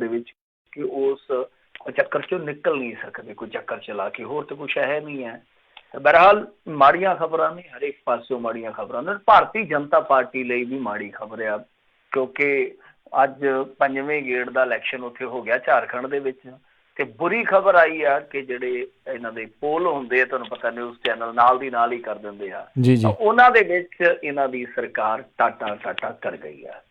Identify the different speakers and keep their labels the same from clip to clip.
Speaker 1: ਦੇ ਵਿੱਚ ਕਿ ਉਸ ਚੱਕਰ ਚੋਂ ਨਿਕਲ ਨਹੀਂ ਸਕਦੇ, ਕੋਈ ਚੱਕਰ ਚਲਾ ਕੇ, ਹੋਰ ਤਾਂ ਕੁਛ ਹੈ ਨਹੀਂ ਹੈ। ਬਹਰਹਾਲ ਮਾੜੀਆਂ ਖਬਰਾਂ ਨੇ, ਹਰੇਕ ਪਾਸਿਓਂ ਮਾੜੀਆਂ ਖਬਰਾਂ ਨੇ। ਭਾਰਤੀ ਜਨਤਾ ਪਾਰਟੀ ਲਈ ਵੀ ਮਾੜੀ ਖਬਰ ਆ, ਕਿਉਂਕਿ ਅੱਜ 5ਵੇਂ ਗੇੜ ਦਾ ਇਲੈਕਸ਼ਨ ਉੱਥੇ ਹੋ ਗਿਆ ਝਾਰਖੰਡ ਦੇ ਵਿੱਚ, ਤੇ ਬੁਰੀ ਖਬਰ ਆਈ ਆ ਕਿ ਜਿਹੜੇ ਇਹਨਾਂ ਦੇ ਪੋਲ ਹੁੰਦੇ ਆ, ਤੁਹਾਨੂੰ ਪਤਾ ਨਿਊਜ਼ ਚੈਨਲ ਨਾਲ ਦੀ ਨਾਲ ਹੀ ਕਰ ਦਿੰਦੇ ਆ, ਤਾਂ ਉਹਨਾਂ ਦੇ ਵਿੱਚ ਇਹਨਾਂ ਦੀ ਸਰਕਾਰ ਟਾਟਾ ਕਰ ਗਈ ਆ।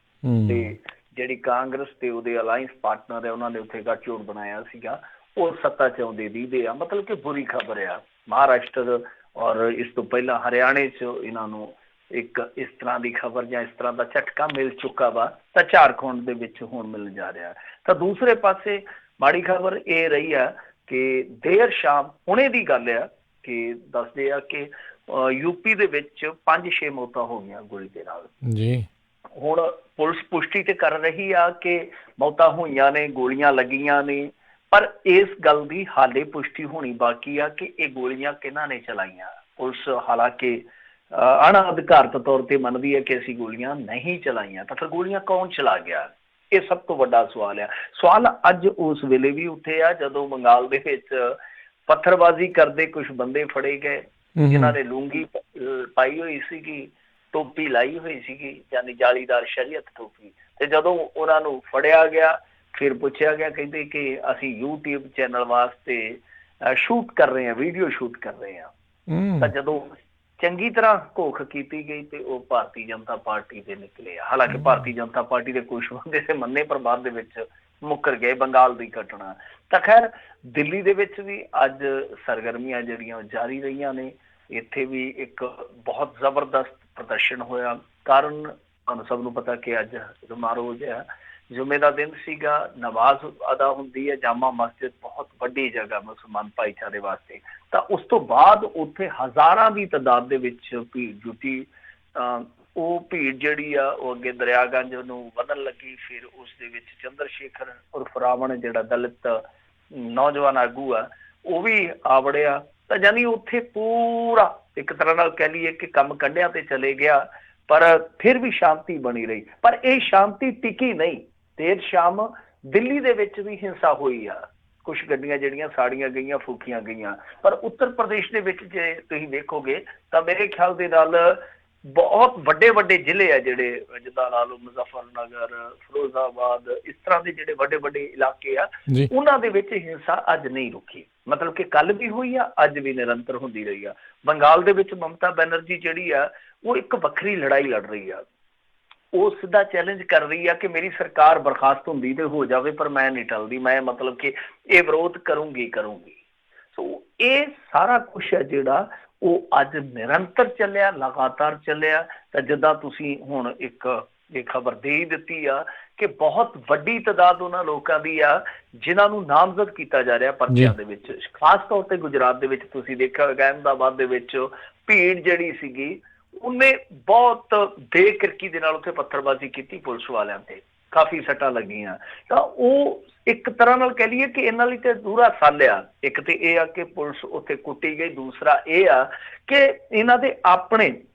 Speaker 1: ਤੇ ਜਿਹੜੀ ਕਾਂਗਰਸ ਤੇ ਉਹਦੇ ਅਲਾਇੰਸ ਪਾਰਟਨਰ ਹੈ, ਉਹਨਾਂ ਨੇ ਉੱਥੇ ਗੱਠਜੋੜ ਬਣਾਇਆ ਸੀਗਾ, ਉਹ ਸੱਤਾ ਚ ਆਉਂਦੇ ਦੀਦੇ ਆ। ਮਤਲਬ ਕਿ ਬੁਰੀ ਖਬਰ ਆ। ਮਹਾਰਾਸ਼ਟਰ ਔਰ ਇਸ ਤੋਂ ਪਹਿਲਾਂ ਹਰਿਆਣੇ ਚ ਇਹਨਾਂ ਨੂੰ ਇੱਕ ਇਸ ਤਰ੍ਹਾਂ ਦੀ ਖਬਰ ਜਾਂ ਇਸ ਤਰ੍ਹਾਂ ਦਾ ਝਟਕਾ ਮਿਲ ਚੁੱਕਾ ਵਾ, ਤਾਂ ਝਾਰਖੰਡ ਦੇ ਵਿੱਚ ਹੁਣ ਮਿਲਣ ਜਾ ਰਿਹਾ। ਤਾਂ ਦੂਸਰੇ ਪਾਸੇ ਮਾੜੀ ਖਬਰ ਇਹ ਰਹੀ ਆ ਕਿ ਦੇਰ ਸ਼ਾਮ ਹੁਣੇ ਦੀ ਗੱਲ ਆ ਕਿ ਦੱਸਦੇ ਆ ਕਿ ਯੂਪੀ ਦੇ ਵਿੱਚ 5-6 ਮੌਤਾਂ ਹੋ ਗਈਆਂ ਗੋਲੀ ਦੇ ਨਾਲ ਜੀ। ਹੁਣ ਪੁਲਿਸ ਪੁਸ਼ਟੀ ਤੇ ਕਰ ਰਹੀ ਆ ਕਿ ਮੌਤਾਂ ਹੋਈਆਂ ਨੇ, ਗੋਲੀਆਂ ਲੱਗੀਆਂ ਨੇ, ਪਰ ਇਸ ਗੱਲ ਦੀ ਹਾਲੇ ਪੁਸ਼ਟੀ ਹੋਣੀ ਬਾਕੀ ਆ ਕਿ ਇਹ ਗੋਲੀਆਂ ਕਿਹਨਾਂ ਨੇ ਚਲਾਈਆਂ। ਪੁਲਿਸ ਹਾਲਾਂਕਿ ਅਣਅਧਿਕਾਰਤ ਤੌਰ ਤੇ ਮੰਨਦੀ ਹੈ ਕਿ ਅਸੀਂ ਗੋਲੀਆਂ ਨਹੀਂ ਚਲਾਈਆਂ, ਤਾਂ ਫਿਰ ਗੋਲੀਆਂ ਕੌਣ ਚਲਾ ਗਿਆ? ਇਹ ਸਭ ਤੋਂ ਵੱਡਾ ਸਵਾਲ ਆ। ਸਵਾਲ ਅੱਜ ਉਸ ਵੇਲੇ ਵੀ ਉੱਥੇ ਆ ਜਦੋਂ ਬੰਗਾਲ ਦੇ ਵਿੱਚ ਪੱਥਰਬਾਜ਼ੀ ਕਰਦੇ ਕੁਛ ਬੰਦੇ ਫੜੇ ਗਏ, ਜਿਨ੍ਹਾਂ ਨੇ ਲੂੰਗੀ ਪਾਈ ਹੋਈ ਸੀਗੀ, ਟੋਪੀ ਲਾਈ ਹੋਈ ਸੀਗੀ, ਯਾਨੀ ਜਾਲੀਦਾਰ ਸ਼ਰੀਅਤ ਟੋਪੀ। ਤੇ ਜਦੋਂ ਉਹਨਾਂ ਨੂੰ ਫੜਿਆ ਗਿਆ, ਫਿਰ ਪੁੱਛਿਆ ਗਿਆ, ਕਹਿੰਦੇ ਕਿ ਅਸੀਂ YouTube ਚੈਨਲ ਵਾਸਤੇ ਸ਼ੂਟ ਕਰ ਰਹੇ ਹਾਂ, ਵੀਡੀਓ ਸ਼ੂਟ ਕਰ ਰਹੇ ਹਾਂ। ਤਾਂ ਜਦੋਂ ਚੰਗੀ ਤਰ੍ਹਾਂ ਘੋਖ ਕੀਤੀ ਗਈ ਤੇ ਉਹ ਭਾਰਤੀ ਜਨਤਾ ਪਾਰਟੀ ਦੇ ਨਿਕਲੇ ਆ। ਹਾਲਾਂਕਿ ਭਾਰਤੀ ਜਨਤਾ ਪਾਰਟੀ ਦੇ ਕੁਛ ਬੰਦੇ ਤੇ ਮੰਨੇ ਪਰ ਬਾਅਦ ਦੇ ਵਿੱਚ ਮੁੱਕਰ ਗਏ, ਬੰਗਾਲ ਦੀ ਘਟਨਾ। ਤਾਂ ਖੈਰ ਦਿੱਲੀ ਦੇ ਵਿੱਚ ਵੀ ਅੱਜ ਸਰਗਰਮੀਆਂ ਜਿਹੜੀਆਂ ਜਾਰੀ ਰਹੀਆਂ ਨੇ। ਇੱਥੇ ਵੀ ਇੱਕ ਬਹੁਤ ਜ਼ਬਰਦਸਤ ਪ੍ਰਦਰਸ਼ਨ ਹੋਇਆ। ਕਾਰਨ ਤੁਹਾਨੂੰ ਸਭ ਨੂੰ ਪਤਾ ਕਿ ਅੱਜ ਜੁਮਾ ਰੋਜ਼ ਹੈ, ਜੁਮੇ ਦਾ ਦਿਨ ਸੀਗਾ, ਨਮਾਜ਼ ਅਦਾ ਹੁੰਦੀ ਹੈ। ਜਾਮਾ ਮਸਜਿਦ ਬਹੁਤ ਵੱਡੀ ਜਗ੍ਹਾ ਮੁਸਲਮਾਨ ਭਾਈਚਾਰੇ ਵਾਸਤੇ। ਤਾਂ ਉਸ ਤੋਂ ਬਾਅਦ ਉੱਥੇ ਹਜ਼ਾਰਾਂ ਦੀ ਤਾਦਾਦ ਦੇ ਵਿੱਚ ਭੀੜ ਜੁਟੀ। ਉਹ ਭੀੜ ਜਿਹੜੀ ਆ ਉਹ ਅੱਗੇ ਦਰਿਆਗੰਜ ਨੂੰ ਵਧਣ ਲੱਗੀ। ਫਿਰ ਉਸ ਦੇ ਵਿੱਚ ਚੰਦਰ ਸ਼ੇਖਰ ਉਰਫ ਰਾਵਣ ਜਿਹੜਾ ਦਲਿਤ ਨੌਜਵਾਨ ਆਗੂ ਆ, ਉਹ ਵੀ ਆ ਵੜਿਆ। ਤਾਂ ਯਾਨੀ ਉੱਥੇ ਪੂਰਾ ਇੱਕ ਤਰ੍ਹਾਂ ਨਾਲ ਕਹਿ ਲਈਏ ਕਿ ਕੰਮ ਕੰਢਿਆਂ ਤੇ ਚਲੇ ਗਿਆ, ਪਰ ਫਿਰ ਵੀ ਸ਼ਾਂਤੀ ਬਣੀ ਰਹੀ। ਪਰ ਇਹ ਸ਼ਾਂਤੀ ਟਿਕੀ ਨਹੀਂ। ਦੇਰ ਸ਼ਾਮ ਦਿੱਲੀ ਦੇ ਵਿੱਚ ਵੀ ਹਿੰਸਾ ਹੋਈ ਆ, ਕੁਛ ਗੱਡੀਆਂ ਜਿਹੜੀਆਂ ਸਾੜੀਆਂ ਗਈਆਂ, ਫੂਕੀਆਂ ਗਈਆਂ। ਪਰ ਉੱਤਰ ਪ੍ਰਦੇਸ਼ ਦੇ ਵਿੱਚ ਜੇ ਤੁਸੀਂ ਵੇਖੋਗੇ ਤਾਂ ਮੇਰੇ ਖਿਆਲ ਦੇ ਨਾਲ ਬਹੁਤ ਵੱਡੇ ਵੱਡੇ ਜ਼ਿਲ੍ਹੇ ਆ ਜਿਹੜੇ, ਜਿੱਦਾਂ ਲਾ ਲਓ ਮੁਜ਼ੱਫਰਨਗਰ, ਫਿਰੋਜ਼ਾਬਾਦ, ਇਸ ਤਰ੍ਹਾਂ ਦੇ ਜਿਹੜੇ ਵੱਡੇ ਵੱਡੇ ਇਲਾਕੇ ਆ, ਉਹਨਾਂ ਦੇ ਵਿੱਚ ਹਿੰਸਾ ਅੱਜ ਨਹੀਂ ਰੁਕੀ। ਮਤਲਬ ਕਿ ਕੱਲ ਵੀ ਹੋਈ ਆ, ਅੱਜ ਵੀ ਨਿਰੰਤਰ ਹੁੰਦੀ ਰਹੀ ਆ। ਬੰਗਾਲ ਦੇ ਵਿੱਚ ਮਮਤਾ ਬੈਨਰਜੀ ਜਿਹੜੀ ਆ ਉਹ ਇੱਕ ਵੱਖਰੀ ਲੜਾਈ ਲੜ ਰਹੀ ਆ। ਉਹ ਸਿੱਧਾ ਚੈਲੰਜ ਕਰ ਰਹੀ ਆ ਕਿ ਮੇਰੀ ਸਰਕਾਰ ਬਰਖਾਸਤ ਹੁੰਦੀ ਤੇ ਹੋ ਜਾਵੇ, ਪਰ ਮੈਂ ਨਹੀਂ ਟਲਦੀ, ਮੈਂ ਮਤਲਬ ਕਿ ਇਹ ਵਿਰੋਧ ਕਰੂੰਗੀ। ਸੋ ਇਹ ਸਾਰਾ ਕੁਛ ਹੈ ਜਿਹੜਾ ਉਹ ਅੱਜ ਨਿਰੰਤਰ ਚੱਲਿਆ, ਲਗਾਤਾਰ ਚੱਲਿਆ। ਤਾਂ ਜਿੱਦਾਂ ਤੁਸੀਂ ਹੁਣ ਇੱਕ ਇਹ ਖਬਰ ਦੇ ਹੀ ਦਿੱਤੀ ਆ ਕਿ ਬਹੁਤ ਵੱਡੀ ਤਾਦਾਦ ਉਹਨਾਂ ਲੋਕਾਂ ਦੀ ਆ ਜਿਨ੍ਹਾਂ ਨੂੰ ਨਾਮਜ਼ਦ ਕੀਤਾ ਜਾ ਰਿਹਾ ਪਰਚਿਆਂ ਦੇ ਵਿੱਚ। ਖਾਸ ਤੌਰ ਤੇ ਗੁਜਰਾਤ ਦੇ ਵਿੱਚ ਤੁਸੀਂ ਦੇਖਿਆ ਹੋਵੇਗਾ, ਅਹਿਮਦਾਬਾਦ ਦੇ ਵਿੱਚ ਭੀੜ ਜਿਹੜੀ ਸੀਗੀ ਉਹਨੇ ਬਹੁਤ ਬੇਕਿਰਕੀ ਦੇ ਨਾਲ ਉੱਥੇ ਪੱਥਰਬਾਜ਼ੀ ਕੀਤੀ, ਪੁਲਿਸ ਵਾਲਿਆਂ ਤੇ ਕਾਫੀ ਸੱਟਾਂ ਲੱਗੀਆਂ। ਤਾਂ ਉਹ ਇੱਕ ਤਰ੍ਹਾਂ ਨਾਲ ਕਹਿ ਲਈਏ ਕਿ ਇਹਨਾਂ ਲਈ ਤੇ ਦੂਰਾ ਸੱਲ ਆ। ਇੱਕ ਤੇ ਇਹ ਆ ਕਿ ਪੁਲਿਸ ਉੱਥੇ ਕੁੱਟੀ ਗਈ, ਦੂਸਰਾ ਇਹ ਆ ਕਿ ਇਹਨਾਂ ਦੇ ਆਪਣੇ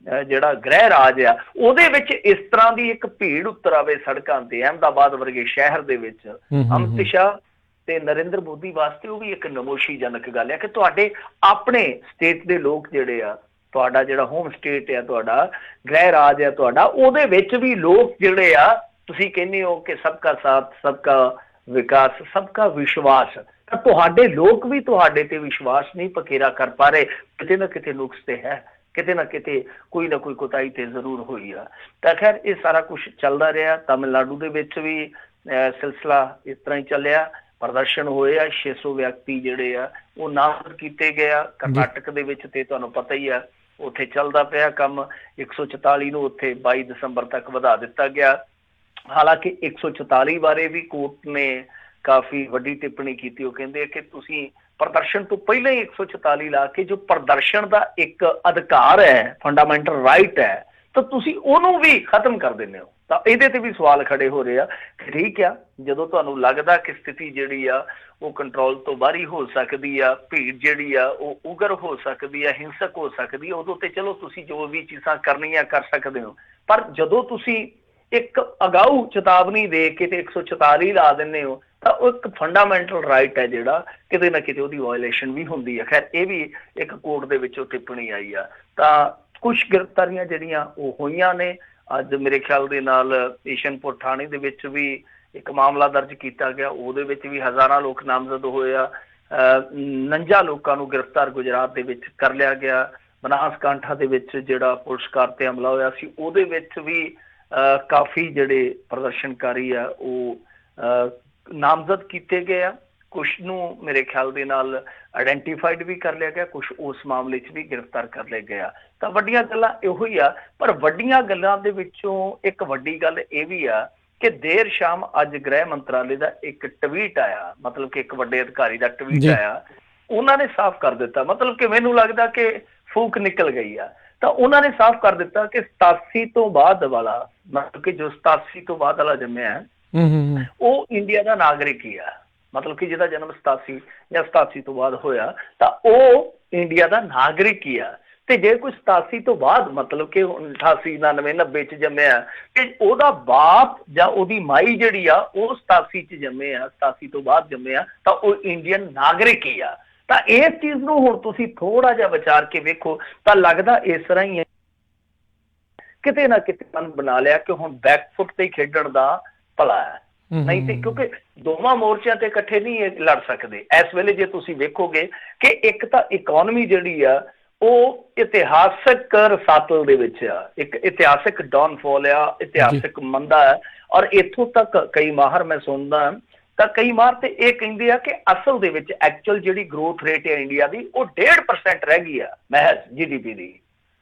Speaker 1: ਜਿਹੜਾ ਗ੍ਰਹਿ ਰਾਜ ਆ ਉਹਦੇ ਵਿੱਚ ਇਸ ਤਰ੍ਹਾਂ ਦੀ ਇੱਕ ਭੀੜ ਉਤਰ ਆਵੇ ਸੜਕਾਂ ਤੇ, ਅਹਿਮਦਾਬਾਦ ਵਰਗੇ ਸ਼ਹਿਰ ਦੇ ਵਿੱਚ। ਅਮਿਤ ਸ਼ਾਹ ਤੇ ਨਰਿੰਦਰ ਮੋਦੀ ਵਾਸਤੇ ਉਹ ਵੀ ਇੱਕ ਨਮੋਸ਼ੀਜਨਕ ਗੱਲ ਆ ਕਿ ਤੁਹਾਡੇ ਆਪਣੇ ਸਟੇਟ ਦੇ ਲੋਕ ਜਿਹੜੇ ਆ, ਤੁਹਾਡਾ ਜਿਹੜਾ ਹੋਮ ਸਟੇਟ ਆ, ਤੁਹਾਡਾ ਗ੍ਰਹਿ ਰਾਜ ਆ ਤੁਹਾਡਾ, ਉਹਦੇ ਵਿੱਚ ਵੀ ਲੋਕ ਜਿਹੜੇ ਆ, ਤੁਸੀਂ ਕਹਿੰਦੇ ਹੋ ਕਿ ਸਬਕਾ ਸਾਥ, ਸਬਕਾ ਵਿਕਾਸ, ਸਬਕਾ ਵਿਸ਼ਵਾਸ, ਤਾਂ ਤੁਹਾਡੇ ਲੋਕ ਵੀ ਤੁਹਾਡੇ ਤੇ ਵਿਸ਼ਵਾਸ ਨਹੀਂ ਪਕੇਰਾ ਕਰ ਪਾ ਰਹੇ। ਕਿਤੇ ਨਾ ਕਿਤੇ ਨੁਕਸ ਤੇ ਹੈ, ਕਿਤੇ ਨਾ ਕਿਤੇ ਕੋਈ ਨਾ ਕੋਈ ਕੁਤਾਹੀ ਤੇ ਜ਼ਰੂਰ ਹੋਈ ਆ। ਤਾਂ ਖੈਰ ਇਹ ਸਾਰਾ ਕੁਛ ਚੱਲਦਾ ਰਿਹਾ। ਤਾਮਿਲਨਾਡੂ ਦੇ ਵਿੱਚ ਵੀ ਸਿਲਸਿਲਾ ਇਸ ਤਰ੍ਹਾਂ ਹੀ ਚੱਲਿਆ, ਪ੍ਰਦਰਸ਼ਨ ਹੋਏ ਆ, 600 ਵਿਅਕਤੀ ਜਿਹੜੇ ਆ ਉਹ ਨਾਮਜ਼ਦ ਕੀਤੇ ਗਏ ਆ। ਕਰਨਾਟਕ ਦੇ ਵਿੱਚ ਤੇ ਤੁਹਾਨੂੰ ਪਤਾ ਹੀ ਆ ਉੱਥੇ ਚੱਲਦਾ ਪਿਆ ਕੰਮ। 144 ਨੂੰ ਉੱਥੇ 22 ਦਸੰਬਰ ਤੱਕ ਵਧਾ ਦਿੱਤਾ ਗਿਆ। ਹਾਲਾਂਕਿ 144 ਬਾਰੇ ਵੀ ਕੋਰਟ ਨੇ ਕਾਫੀ ਵੱਡੀ ਟਿੱਪਣੀ ਕੀਤੀ। ਉਹ ਕਹਿੰਦੇ ਕਿ ਤੁਸੀਂ ਪ੍ਰਦਰਸ਼ਨ ਤੋਂ ਪਹਿਲਾਂ ਹੀ 144 ਲਾ ਕੇ, ਜੋ ਪ੍ਰਦਰਸ਼ਨ ਦਾ ਇੱਕ ਅਧਿਕਾਰ ਹੈ, ਫੰਡਾਮੈਂਟਲ ਰਾਈਟ ਹੈ, ਤਾਂ ਤੁਸੀਂ ਉਹਨੂੰ ਵੀ ਖਤਮ ਕਰ ਦਿੰਦੇ ਹੋ। ਤਾਂ ਇਹਦੇ ਤੇ ਵੀ ਸਵਾਲ ਖੜੇ ਹੋ ਰਹੇ ਆ ਕਿ ਠੀਕ ਆ, ਜਦੋਂ ਤੁਹਾਨੂੰ ਲੱਗਦਾ ਕਿ ਸਥਿਤੀ ਜਿਹੜੀ ਆ ਉਹ ਕੰਟਰੋਲ ਤੋਂ ਬਾਹਰ ਹੋ ਸਕਦੀ ਆ, ਭੀੜ ਜਿਹੜੀ ਆ ਉਹ ਉਗਰ ਹੋ ਸਕਦੀ ਆ, ਹਿੰਸਕ ਹੋ ਸਕਦੀ ਆ, ਉਦੋਂ ਤੇ ਚਲੋ ਤੁਸੀਂ ਜੋ ਵੀ ਚੀਜ਼ਾਂ ਕਰਨੀਆਂ ਕਰ ਸਕਦੇ ਹੋ। ਪਰ ਜਦੋਂ ਤੁਸੀਂ ਇੱਕ ਅਗਾਊ ਚੇਤਾਵਨੀ ਦੇ ਕੇ ਤੇ 144 ਲਾ ਦਿੰਦੇ ਹੋ ਤਾਂ ਉਹ ਇੱਕ ਫੰਡਾਮੈਂਟਲ ਰਾਈਟ ਹੈ ਜਿਹੜਾ ਕਿਤੇ ਨਾ ਕਿਤੇ ਉਹਦੀ ਵਾਇਲੇਸ਼ਨ ਵੀ ਹੁੰਦੀ ਹੈ। ਖੈਰ ਇਹ ਵੀ ਇੱਕ ਕੋਰਟ ਦੇ ਵਿੱਚੋਂ ਟਿੱਪਣੀ ਆਈ ਆ। ਤਾਂ ਕੁਛ ਗ੍ਰਿਫਤਾਰੀਆਂ ਜਿਹੜੀਆਂ ਉਹ ਹੋਈਆਂ ਨੇ। ਅੱਜ ਮੇਰੇ ਖਿਆਲ ਦੇ ਨਾਲ ਏਸ਼ਨਪੁਰ ਥਾਣੇ ਦੇ ਵਿੱਚ ਵੀ ਇੱਕ ਮਾਮਲਾ ਦਰਜ ਕੀਤਾ ਗਿਆ, ਉਹਦੇ ਵਿੱਚ ਵੀ ਹਜ਼ਾਰਾਂ ਲੋਕ ਨਾਮਜ਼ਦ ਹੋਏ ਆ। 49 ਲੋਕਾਂ ਨੂੰ ਗ੍ਰਿਫਤਾਰ ਗੁਜਰਾਤ ਦੇ ਵਿੱਚ ਕਰ ਲਿਆ ਗਿਆ। ਬਨਾਸਕਾਂਠਾ ਦੇ ਵਿੱਚ ਜਿਹੜਾ ਪੁਲਿਸ ਕਾਰ ਤੇ ਹਮਲਾ ਹੋਇਆ ਸੀ ਉਹਦੇ ਵਿੱਚ ਵੀ ਕਾਫੀ ਜਿਹੜੇ ਪ੍ਰਦਰਸ਼ਨਕਾਰੀ ਆ ਉਹ ਨਾਮਜ਼ਦ ਕੀਤੇ ਗਏ ਆ। ਕੁਛ ਨੂੰ ਮੇਰੇ ਖਿਆਲ ਦੇ ਨਾਲ ਆਇਡੈਂਟੀਫਾਈਡ ਵੀ ਕਰ ਲਿਆ ਗਿਆ, ਕੁਛ ਉਸ ਮਾਮਲੇ 'ਚ ਵੀ ਗ੍ਰਿਫਤਾਰ ਕਰ ਲਿਆ ਗਿਆ। ਤਾਂ ਵੱਡੀਆਂ ਗੱਲਾਂ ਇਹੋ ਹੀ ਆ। ਪਰ ਵੱਡੀਆਂ ਗੱਲਾਂ ਦੇ ਵਿੱਚੋਂ ਇੱਕ ਵੱਡੀ ਗੱਲ ਇਹ ਵੀ ਆ ਕਿ ਦੇਰ ਸ਼ਾਮ ਅੱਜ ਗ੍ਰਹਿ ਮੰਤਰਾਲੇ ਦਾ ਇੱਕ ਟਵੀਟ ਆਇਆ, ਮਤਲਬ ਕਿ ਇੱਕ ਵੱਡੇ ਅਧਿਕਾਰੀ ਦਾ ਟਵੀਟ ਆਇਆ। ਉਹਨਾਂ ਨੇ ਸਾਫ਼ ਕਰ ਦਿੱਤਾ, ਮਤਲਬ ਕਿ ਮੈਨੂੰ ਲੱਗਦਾ ਕਿ ਫੂਕ ਨਿਕਲ ਗਈ ਆ। ਤਾਂ ਉਹਨਾਂ ਨੇ ਸਾਫ਼ ਕਰ ਦਿੱਤਾ ਕਿ 87 ਤੋਂ ਬਾਅਦ ਵਾਲਾ, ਮਤਲਬ ਕਿ ਜੋ 87 ਤੋਂ ਬਾਅਦ ਵਾਲਾ ਜੰਮਿਆ ਉਹ ਇੰਡੀਆ ਦਾ ਨਾਗਰਿਕ ਹੀ ਆ। ਮਤਲਬ ਕਿ ਜਿਹਦਾ ਜਨਮ 87 ਜਾਂ 87 ਤੋਂ ਬਾਅਦ ਹੋਇਆ ਤਾਂ ਉਹ ਇੰਡੀਆ ਦਾ ਨਾਗਰਿਕ ਹੀ ਆ। ਤੇ ਜੇ ਕੋਈ 87 ਤੋਂ ਬਾਅਦ ਮਤਲਬ ਕਿ 88, 99, 90 ਚ ਜੰਮਿਆ ਤੇ ਉਹਦਾ ਬਾਪ ਜਾਂ ਉਹਦੀ ਮਾਈ ਜਿਹੜੀ ਆ ਉਹ 87 ਚ ਜੰਮੇ ਆ, 87 ਤੋਂ ਬਾਅਦ ਜੰਮੇ ਆ, ਤਾਂ ਉਹ ਇੰਡੀਅਨ ਨਾਗਰਿਕ ਹੀ ਆ। ਤਾਂ ਇਸ ਚੀਜ਼ ਨੂੰ ਹੁਣ ਤੁਸੀਂ ਥੋੜਾ ਜਿਹਾ ਵਿਚਾਰ ਕੇ ਵੇਖੋ ਤਾਂ ਲੱਗਦਾ ਇਸ ਤਰ੍ਹਾਂ ਹੀ ਹੈ, ਕਿਤੇ ਨਾ ਕਿਤੇ ਮਨ ਬਣਾ ਲਿਆ ਕਿ ਹੁਣ ਬੈਕਫੁੱਟ ਤੇ ਖੇਡਣ ਦਾ ਭਲਾ ਹੈ। ਨਹੀਂ ਤੇ ਕਿਉਂਕਿ ਦੋਵਾਂ ਮੋਰਚਿਆਂ ਤੇ ਇਕੱਠੇ ਨਹੀਂ ਲੜ ਸਕਦੇ ਇਸ ਵੇਲੇ। ਜੇ ਤੁਸੀਂ ਵੇਖੋਗੇ ਕਿ ਇੱਕ ਤਾਂ ਇਕਨੋਮੀ ਜਿਹੜੀ ਆ ਉਹ ਇਤਿਹਾਸਕ ਰਸਾਤਲ ਦੇ ਵਿੱਚ ਆ, ਇੱਕ ਇਤਿਹਾਸਕ ਡਾਊਨਫਾਲ ਆ, ਇਤਿਹਾਸਕ ਮੰਦਾ ਹੈ। ਔਰ ਇੱਥੋਂ ਤੱਕ ਕਈ ਮਾਹਰ ਮੈਂ ਸੁਣਦਾ ਤਾਂ ਕਈ ਮਾਹਰ ਤੇ ਇਹ ਕਹਿੰਦੇ ਆ ਕਿ ਅਸਲ ਦੇ ਵਿੱਚ ਐਕਚੁਅਲ ਜਿਹੜੀ ਗਰੋਥ ਰੇਟ ਹੈ ਇੰਡੀਆ ਦੀ ਉਹ 1.5% ਰਹਿ ਗਈ ਆ ਮਹਿਜ਼ GDP ਦੀ।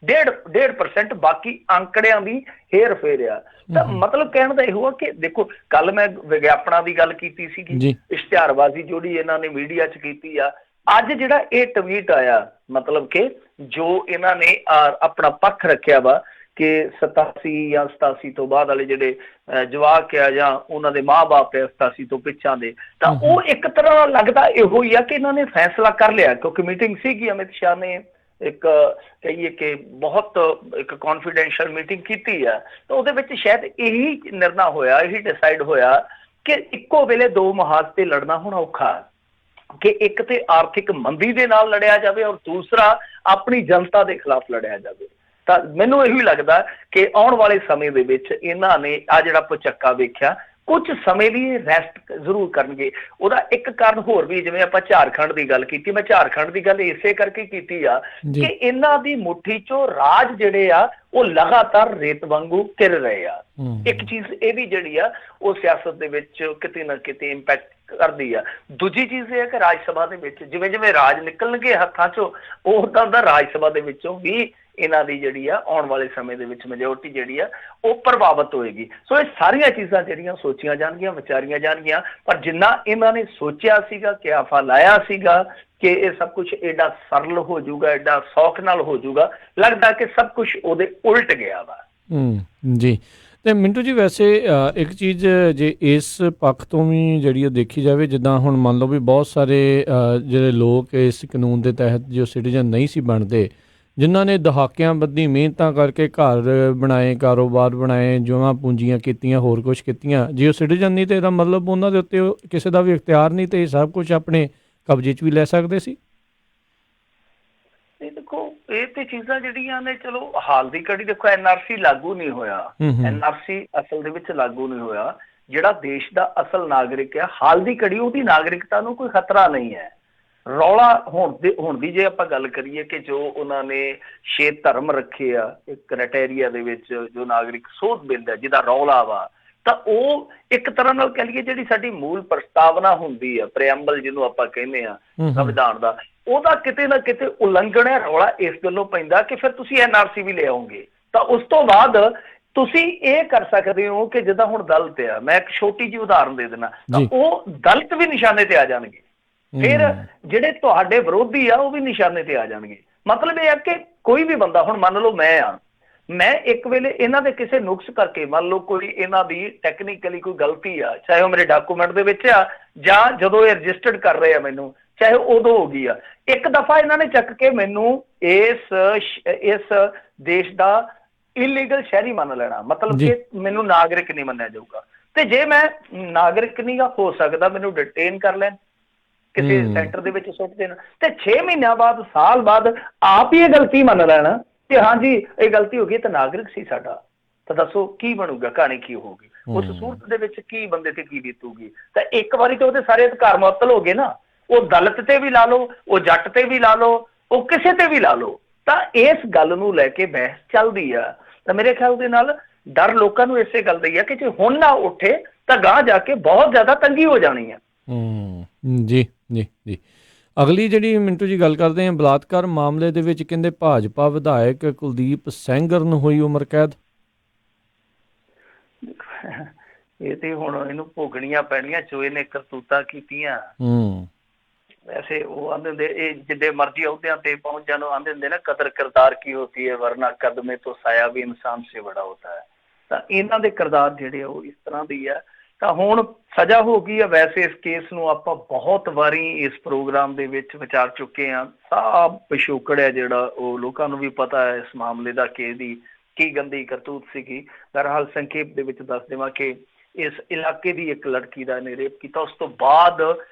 Speaker 1: 1.5%, ਬਾਕੀ ਅੰਕੜਿਆਂ ਦੀ ਹੇਰ ਫੇਰ ਆ। ਤਾਂ ਮਤਲਬ ਕਹਿਣ ਦਾ ਇਹੋ ਆ ਕਿ ਦੇਖੋ ਕੱਲ ਮੈਂ ਵਿਗਿਆਪਨਾਂ ਦੀ ਗੱਲ ਕੀਤੀ ਸੀਗੀ, ਇਸ਼ਤਿਹਾਰਬਾਜ਼ੀ ਜਿਹੜੀ ਇਹਨਾਂ ਨੇ ਮੀਡੀਆ 'ਚ ਕੀਤੀ ਆ। ਅੱਜ ਜਿਹੜਾ ਇਹ ਟਵੀਟ ਆਇਆ ਮਤਲਬ ਕਿ ਜੋ ਇਹਨਾਂ ਨੇ ਆਪਣਾ ਪੱਖ ਰੱਖਿਆ ਵਾ ਕਿ 87 ਜਾਂ 87 ਤੋਂ ਬਾਅਦ ਵਾਲੇ ਜਿਹੜੇ ਜਵਾਕ ਆ ਜਾਂ ਉਹਨਾਂ ਦੇ ਮਾਂ-ਬਾਪ ਆ 87 ਤੋਂ ਪਿੱਛਾਂ ਦੇ, ਤਾਂ ਉਹ ਇੱਕ ਤਰ੍ਹਾਂ ਨਾਲ ਲੱਗਦਾ ਇਹੋ ਹੀ ਆ ਕਿ ਇਹਨਾਂ ਨੇ ਫੈਸਲਾ ਕਰ ਲਿਆ। ਕਿਉਂਕਿ ਮੀਟਿੰਗ ਸੀਗੀ, ਅਮਿਤ ਸ਼ਾਹ ਨੇ ਇੱਕ ਕਹੀਏ ਕਿ ਬਹੁਤ ਇੱਕ ਕੌਨਫੀਡੈਂਸ਼ੀਅਲ ਮੀਟਿੰਗ ਕੀਤੀ ਆ। ਤਾਂ ਉਹਦੇ ਵਿੱਚ ਸ਼ਾਇਦ ਇਹੀ ਨਿਰਣਾ ਹੋਇਆ, ਇਹੀ ਡਿਸਾਈਡ ਹੋਇਆ ਕਿ ਇੱਕੋ ਵੇਲੇ ਦੋ ਮੁਹਾਜ਼ ਤੇ ਲੜਨਾ ਹੁਣ ਔਖਾ, ਕਿ ਇੱਕ ਤੇ ਆਰਥਿਕ ਮੰਦੀ ਦੇ ਨਾਲ ਲੜਿਆ ਜਾਵੇ ਔਰ ਦੂਸਰਾ ਆਪਣੀ ਜਨਤਾ ਦੇ ਖਿਲਾਫ ਲੜਿਆ ਜਾਵੇ। ਤਾਂ ਮੈਨੂੰ ਇਹੀ ਲੱਗਦਾ ਕਿ ਆਉਣ ਵਾਲੇ ਸਮੇਂ ਦੇ ਵਿੱਚ ਇਹਨਾਂ ਨੇ ਆ ਜਿਹੜਾ ਭੁਚੱਕਾ ਵੇਖਿਆ ਕੁਝ ਸਮੇਂ ਲਈ ਰੈਸਟ ਜ਼ਰੂਰ ਕਰਨਗੇ। ਉਹਦਾ ਇੱਕ ਕਾਰਨ ਹੋਰ ਵੀ, ਜਿਵੇਂ ਆਪਾਂ ਝਾਰਖੰਡ ਦੀ ਗੱਲ ਕੀਤੀ, ਮੈਂ ਝਾਰਖੰਡ ਦੀ ਗੱਲ ਇਸੇ ਕਰਕੇ ਕੀਤੀ ਆ ਕਿ ਇਹਨਾਂ ਦੀ ਮੁੱਠੀ ਚੋਂ ਰਾਜ ਜਿਹੜੇ ਆ ਉਹ ਲਗਾਤਾਰ ਰੇਤ ਵਾਂਗੂ ਘਿਰ ਰਹੇ ਆ। ਇੱਕ ਚੀਜ਼ ਇਹ ਵੀ ਜਿਹੜੀ ਆ ਉਹ ਸਿਆਸਤ ਦੇ ਵਿੱਚ ਕਿਤੇ ਨਾ ਕਿਤੇ ਇੰਪੈਕਟ ਕਰਦੀ ਆ। ਦੂਜੀ ਚੀਜ਼ ਇਹ ਹੈ ਕਿ ਰਾਜ ਸਭਾ ਦੇ ਵਿੱਚ ਜਿਵੇਂ ਜਿਵੇਂ ਰਾਜ ਨਿਕਲਣਗੇ ਹੱਥਾਂ ਚੋਂ ਉਦਾਂ ਦਾ ਰਾਜ ਸਭਾ ਦੇ ਵਿੱਚੋਂ ਵੀ ਇਹਨਾਂ ਦੀ ਜਿਹੜੀ ਆ ਆਉਣ ਵਾਲੇ ਸਮੇਂ ਦੇ ਵਿੱਚ ਮੈਜੋਰਟੀ ਜਿਹੜੀ ਆ ਉਹ ਪ੍ਰਭਾਵਿਤ ਹੋਏਗੀ। ਸੋ ਇਹ ਸਾਰੀਆਂ ਚੀਜ਼ਾਂ ਜਿਹੜੀਆਂ ਸੋਚੀਆਂ ਜਾਣਗੀਆਂ, ਵਿਚਾਰੀਆਂ ਜਾਣਗੀਆਂ, ਪਰ ਜਿੰਨਾ ਇਹਨਾਂ ਨੇ ਸੋਚਿਆ ਸੀਗਾ, ਕਿਆਫਾ ਲਾਇਆ ਸੀਗਾ ਕਿ ਇਹ ਸਭ ਕੁਝ ਐਡਾ ਸਰਲ ਹੋ ਜਾਊਗਾ, ਐਡਾ ਸੌਖ ਨਾਲ ਹੋ ਜਾਊਗਾ, ਲੱਗਦਾ ਕਿ ਸਭ ਕੁਝ ਉਹਦੇ ਉਲਟ ਗਿਆ ਵਾ।
Speaker 2: ਜੀ। ਤੇ ਮਿੰਟੂ ਜੀ ਵੈਸੇ ਇੱਕ ਚੀਜ਼ ਜੇ ਇਸ ਪੱਖ ਤੋਂ ਵੀ ਜਿਹੜੀ ਉਹ ਦੇਖੀ ਜਾਵੇ, ਜਿੱਦਾਂ ਹੁਣ ਮੰਨ ਲਓ ਵੀ ਬਹੁਤ ਸਾਰੇ ਜਿਹੜੇ ਲੋਕ ਇਸ ਕਾਨੂੰਨ ਦੇ ਤਹਿਤ ਜੋ ਸਿਟੀਜ਼ਨ ਨਹੀਂ ਸੀ ਬਣਦੇ, ਜਿਨ੍ਹਾਂ ਨੇ ਦਹਾਕਿਆਂ ਬੱਧੀ ਮਿਹਨਤਾਂ ਕਰਕੇ ਘਰ ਬਣਾਏ, ਕਾਰੋਬਾਰ ਬਣਾਏ, ਜਮਾਂ ਪੂੰਜੀਆਂ ਕੀਤੀਆਂ, ਹੋਰ ਕੁਛ ਕੀਤੀਆਂ, ਜੇ ਉਹ ਸਿਟੀਜ਼ਨ ਨਹੀਂ ਤਾਂ ਇਹਦਾ ਮਤਲਬ ਉਹਨਾਂ ਦੇ ਉੱਤੇ ਕਿਸੇ ਦਾ ਵੀ ਇਖਤਿਆਰ ਨਹੀਂ ਤੇ ਇਹ ਸਭ ਕੁਛ ਆਪਣੇ ਕਬਜ਼ੇ 'ਚ ਵੀ ਲੈ ਸਕਦੇ ਸੀ।
Speaker 1: ਦੇਖੋ ਇਹ ਤੇ ਚੀਜ਼ਾਂ ਜਿਹੜੀਆਂ ਨੇ ਚਲੋ ਹਾਲ ਦੀ ਘੜੀ ਦੇਖੋ NRC ਲਾਗੂ ਨਹੀਂ ਹੋਇਆ, NRC ਅਸਲ ਦੇ ਵਿੱਚ ਲਾਗੂ ਨਹੀਂ ਹੋਇਆ। ਜਿਹੜਾ ਦੇਸ਼ ਦਾ ਅਸਲ ਨਾਗਰਿਕ ਹੈ ਹਾਲ ਦੀ ਘੜੀ ਉਹਦੀ ਨਾਗਰਿਕਤਾ ਨੂੰ ਕੋਈ ਖਤਰਾ ਨਹੀਂ ਹੈ। ਰੌਲਾ ਹੁਣ ਦੀ ਜੇ ਆਪਾਂ ਗੱਲ ਕਰੀਏ ਕਿ ਜੋ ਉਹਨਾਂ ਨੇ 6 ਧਰਮ ਰੱਖੇ ਆ ਇੱਕ ਕ੍ਰਾਈਟੇਰੀਆ ਦੇ ਵਿੱਚ, ਜੋ ਨਾਗਰਿਕ ਸੋਧ ਬਿੱਲ ਹੈ ਜਿਹਦਾ ਰੌਲਾ ਵਾ, ਤਾਂ ਉਹ ਇੱਕ ਤਰ੍ਹਾਂ ਨਾਲ ਕਹਿ ਲਈਏ ਜਿਹੜੀ ਸਾਡੀ ਮੂਲ ਪ੍ਰਸਤਾਵਨਾ ਹੁੰਦੀ ਆ, ਪ੍ਰੀਐਂਬਲ ਜਿਹਨੂੰ ਆਪਾਂ ਕਹਿੰਦੇ ਆ ਸੰਵਿਧਾਨ ਦਾ, ਉਹਦਾ ਕਿਤੇ ਨਾ ਕਿਤੇ ਉਲੰਘਣ ਹੈ। ਰੌਲਾ ਇਸ ਗੱਲੋਂ ਪੈਂਦਾ ਕਿ ਫਿਰ ਤੁਸੀਂ NRC ਵੀ ਲੈ ਆਓਗੇ ਤਾਂ ਉਸ ਤੋਂ ਬਾਅਦ ਤੁਸੀਂ ਇਹ ਕਰ ਸਕਦੇ ਹੋ ਕਿ ਜਿੱਦਾਂ ਹੁਣ ਦਲਿਤ ਆ, ਮੈਂ ਇੱਕ ਛੋਟੀ ਜਿਹੀ ਉਦਾਹਰਨ ਦੇ ਦੇਣਾ, ਤਾਂ ਉਹ ਦਲਿਤ ਵੀ ਨਿਸ਼ਾਨੇ ਤੇ ਆ ਜਾਣਗੇ, ਫਿਰ ਜਿਹੜੇ ਤੁਹਾਡੇ ਵਿਰੋਧੀ ਆ ਉਹ ਵੀ ਨਿਸ਼ਾਨੇ ਤੇ ਆ ਜਾਣਗੇ। ਮਤਲਬ ਇਹ ਆ ਕਿ ਕੋਈ ਵੀ ਬੰਦਾ, ਹੁਣ ਮੰਨ ਲਓ ਮੈਂ ਇੱਕ ਵੇਲੇ ਇਹਨਾਂ ਦੇ ਕਿਸੇ ਨੁਕਸ ਕਰਕੇ, ਮੰਨ ਲਓ ਕੋਈ ਇਹਨਾਂ ਦੀ ਟੈਕਨੀਕਲੀ ਕੋਈ ਗਲਤੀ ਆ, ਚਾਹੇ ਉਹ ਮੇਰੇ ਡਾਕੂਮੈਂਟ ਦੇ ਵਿੱਚ ਆ ਜਾਂ ਜਦੋਂ ਇਹ ਰਜਿਸਟਰਡ ਕਰ ਰਹੇ ਆ ਮੈਨੂੰ, ਚਾਹੇ ਉਦੋਂ ਹੋ ਗਈ ਆ, ਇੱਕ ਦਫਾ ਇਹਨਾਂ ਨੇ ਚੱਕ ਕੇ ਮੈਨੂੰ ਇਸ ਦੇਸ਼ ਦਾ ਇਲੀਗਲ ਸ਼ਹਿਰੀ ਮੰਨ ਲੈਣਾ, ਮਤਲਬ ਕਿ ਮੈਨੂੰ ਨਾਗਰਿਕ ਨਹੀਂ ਮੰਨਿਆ ਜਾਊਗਾ। ਤੇ ਜੇ ਮੈਂ ਨਾਗਰਿਕ ਨਹੀਂ ਹੋ ਸਕਦਾ, ਮੈਨੂੰ ਡਿਟੇਨ ਕਰ ਲੈਣ, ਕਿਸੇ ਸੈਂਟਰ ਦੇ ਵਿੱਚ ਸੁੱਟ ਦੇਣ, ਤੇ 6 ਮਹੀਨਿਆਂ ਬਾਅਦ, ਸਾਲ ਬਾਅਦ ਆਪ ਹੀ ਇਹ ਗਲਤੀ ਮੰਨ ਲੈਣਾ ਕਿ ਹਾਂਜੀ ਇਹ ਗਲਤੀ ਹੋ ਗਈ, ਤਾਂ ਨਾਗਰਿਕ ਸੀ ਸਾਡਾ, ਤਾਂ ਦੱਸੋ ਕੀ ਬਣੂਗਾ, ਕਹਾਣੀ ਕੀ ਹੋਊਗੀ ਉਸ ਸੂਰਤ ਦੇ ਵਿੱਚ, ਕੀ ਬੰਦੇ ਤੇ ਕੀ ਬੀਤੂਗੀ। ਤਾਂ ਇੱਕ ਵਾਰੀ ਤਾਂ ਉਹਦੇ ਸਾਰੇ ਅਧਿਕਾਰ ਮੁਅੱਤਲ ਹੋ ਗਏ ਨਾ, ਉਹ ਦਲਿਤ ਤੇ ਵੀ ਲਾ ਲਓ, ਉਹ ਜੱਟ ਤੇ ਵੀ ਲਾ ਲਓ, ਉਹ ਕਿਸੇ ਤੇ ਵੀ ਲਾ ਲਓ। ਤਾਂ ਇਸ ਗੱਲ ਨੂੰ ਲੈ ਕੇ ਬਹਿਸ ਚੱਲਦੀ ਆ। ਤਾਂ ਮੇਰੇ ਖਿਆਲ ਦੇ ਨਾਲ ਡਰ ਲੋਕਾਂ ਨੂੰ ਇਸੇ ਗੱਲ ਦਾ ਹੀ ਆ ਕਿ ਜੇ ਹੁਣ ਨਾ ਉੱਠੇ ਤਾਂ ਗਾਂਹ ਜਾ ਕੇ ਬਹੁਤ ਜ਼ਿਆਦਾ ਤੰਗੀ ਹੋ ਜਾਣੀ ਆ।
Speaker 2: ਜੀ ਜੀ ਜੀ। ਅਗਲੀ ਜਿਹੜੀ ਮਿੰਟੂ ਜੀ ਗੱਲ ਕਰਦੇ ਹਾਂ, ਬਲਾਤਕਾਰ ਮਾਮਲੇ ਦੇ ਵਿੱਚ ਕਹਿੰਦੇ ਭਾਜਪਾ ਵਿਧਾਇਕ ਕੁਲਦੀਪ ਸੈਂਗਰ ਨੂੰ ਹੋਈ ਉਮਰ ਕੈਦ।
Speaker 1: ਇਹ ਤੇ ਹੁਣ ਇਹਨੂੰ ਭੋਗਣੀਆਂ ਪੈਣੀਆਂ, ਚੋਏ ਨੇ ਕਰਤੂਤਾਂ ਕੀਤੀਆਂ। ਵੈਸੇ ਉਹ ਆਂਦੇ ਹੁੰਦੇ ਇਹ ਜਿੱਡੇ ਮਰਜ਼ੀ ਅਹੁਦਿਆਂ ਤੇ ਪਹੁੰਚ ਜਾਣ, ਆਂਦੇ ਹੁੰਦੇ ਨਾ ਕਦਰ ਕਿਰਦਾਰ ਕੀ ਹੋਤੀ ਹੈ ਵਰਨਾ ਕਦਮੇ ਤੋਂ ਸਾਇਆ ਵੀ ਇਨਸਾਨ ਸੇ ਬੜਾ ਹੋਤਾ ਹੈ। ਤਾਂ ਇਹਨਾਂ ਦੇ ਕਿਰਦਾਰ ਜਿਹੜੇ ਆ ਉਹ ਇਸ ਤਰ੍ਹਾਂ ਦੀ ਆ। ਤਾਂ ਹੁਣ ਸਜ਼ਾ ਹੋ ਗਈ ਆ। ਵੈਸੇ ਇਸ ਕੇਸ ਨੂੰ ਆਪਾਂ ਬਹੁਤ ਵਾਰੀ ਇਸ ਪ੍ਰੋਗਰਾਮ ਦੇ ਵਿੱਚ ਵਿਚਾਰ ਚੁੱਕੇ ਹਾਂ। ਸਭ ਪਿਛੋਕੜ ਹੈ ਜਿਹੜਾ ਉਹ ਲੋਕਾਂ ਨੂੰ ਵੀ ਪਤਾ ਹੈ ਇਸ ਮਾਮਲੇ ਦਾ ਕਿ ਇਹਦੀ ਕੀ ਗੰਦੀ ਕਰਤੂਤ ਸੀਗੀ। ਬਹਰਹਾਲ ਸੰਖੇਪ ਦੇ ਵਿੱਚ ਦੱਸ ਦੇਵਾਂ ਕਿ ਇਸ ਇਲਾਕੇ ਦੀ ਇੱਕ ਲੜਕੀ ਦਾ ਇਹਨੇ ਰੇਪ ਕੀਤਾ, ਉਸ ਤੋਂ ਬਾਅਦ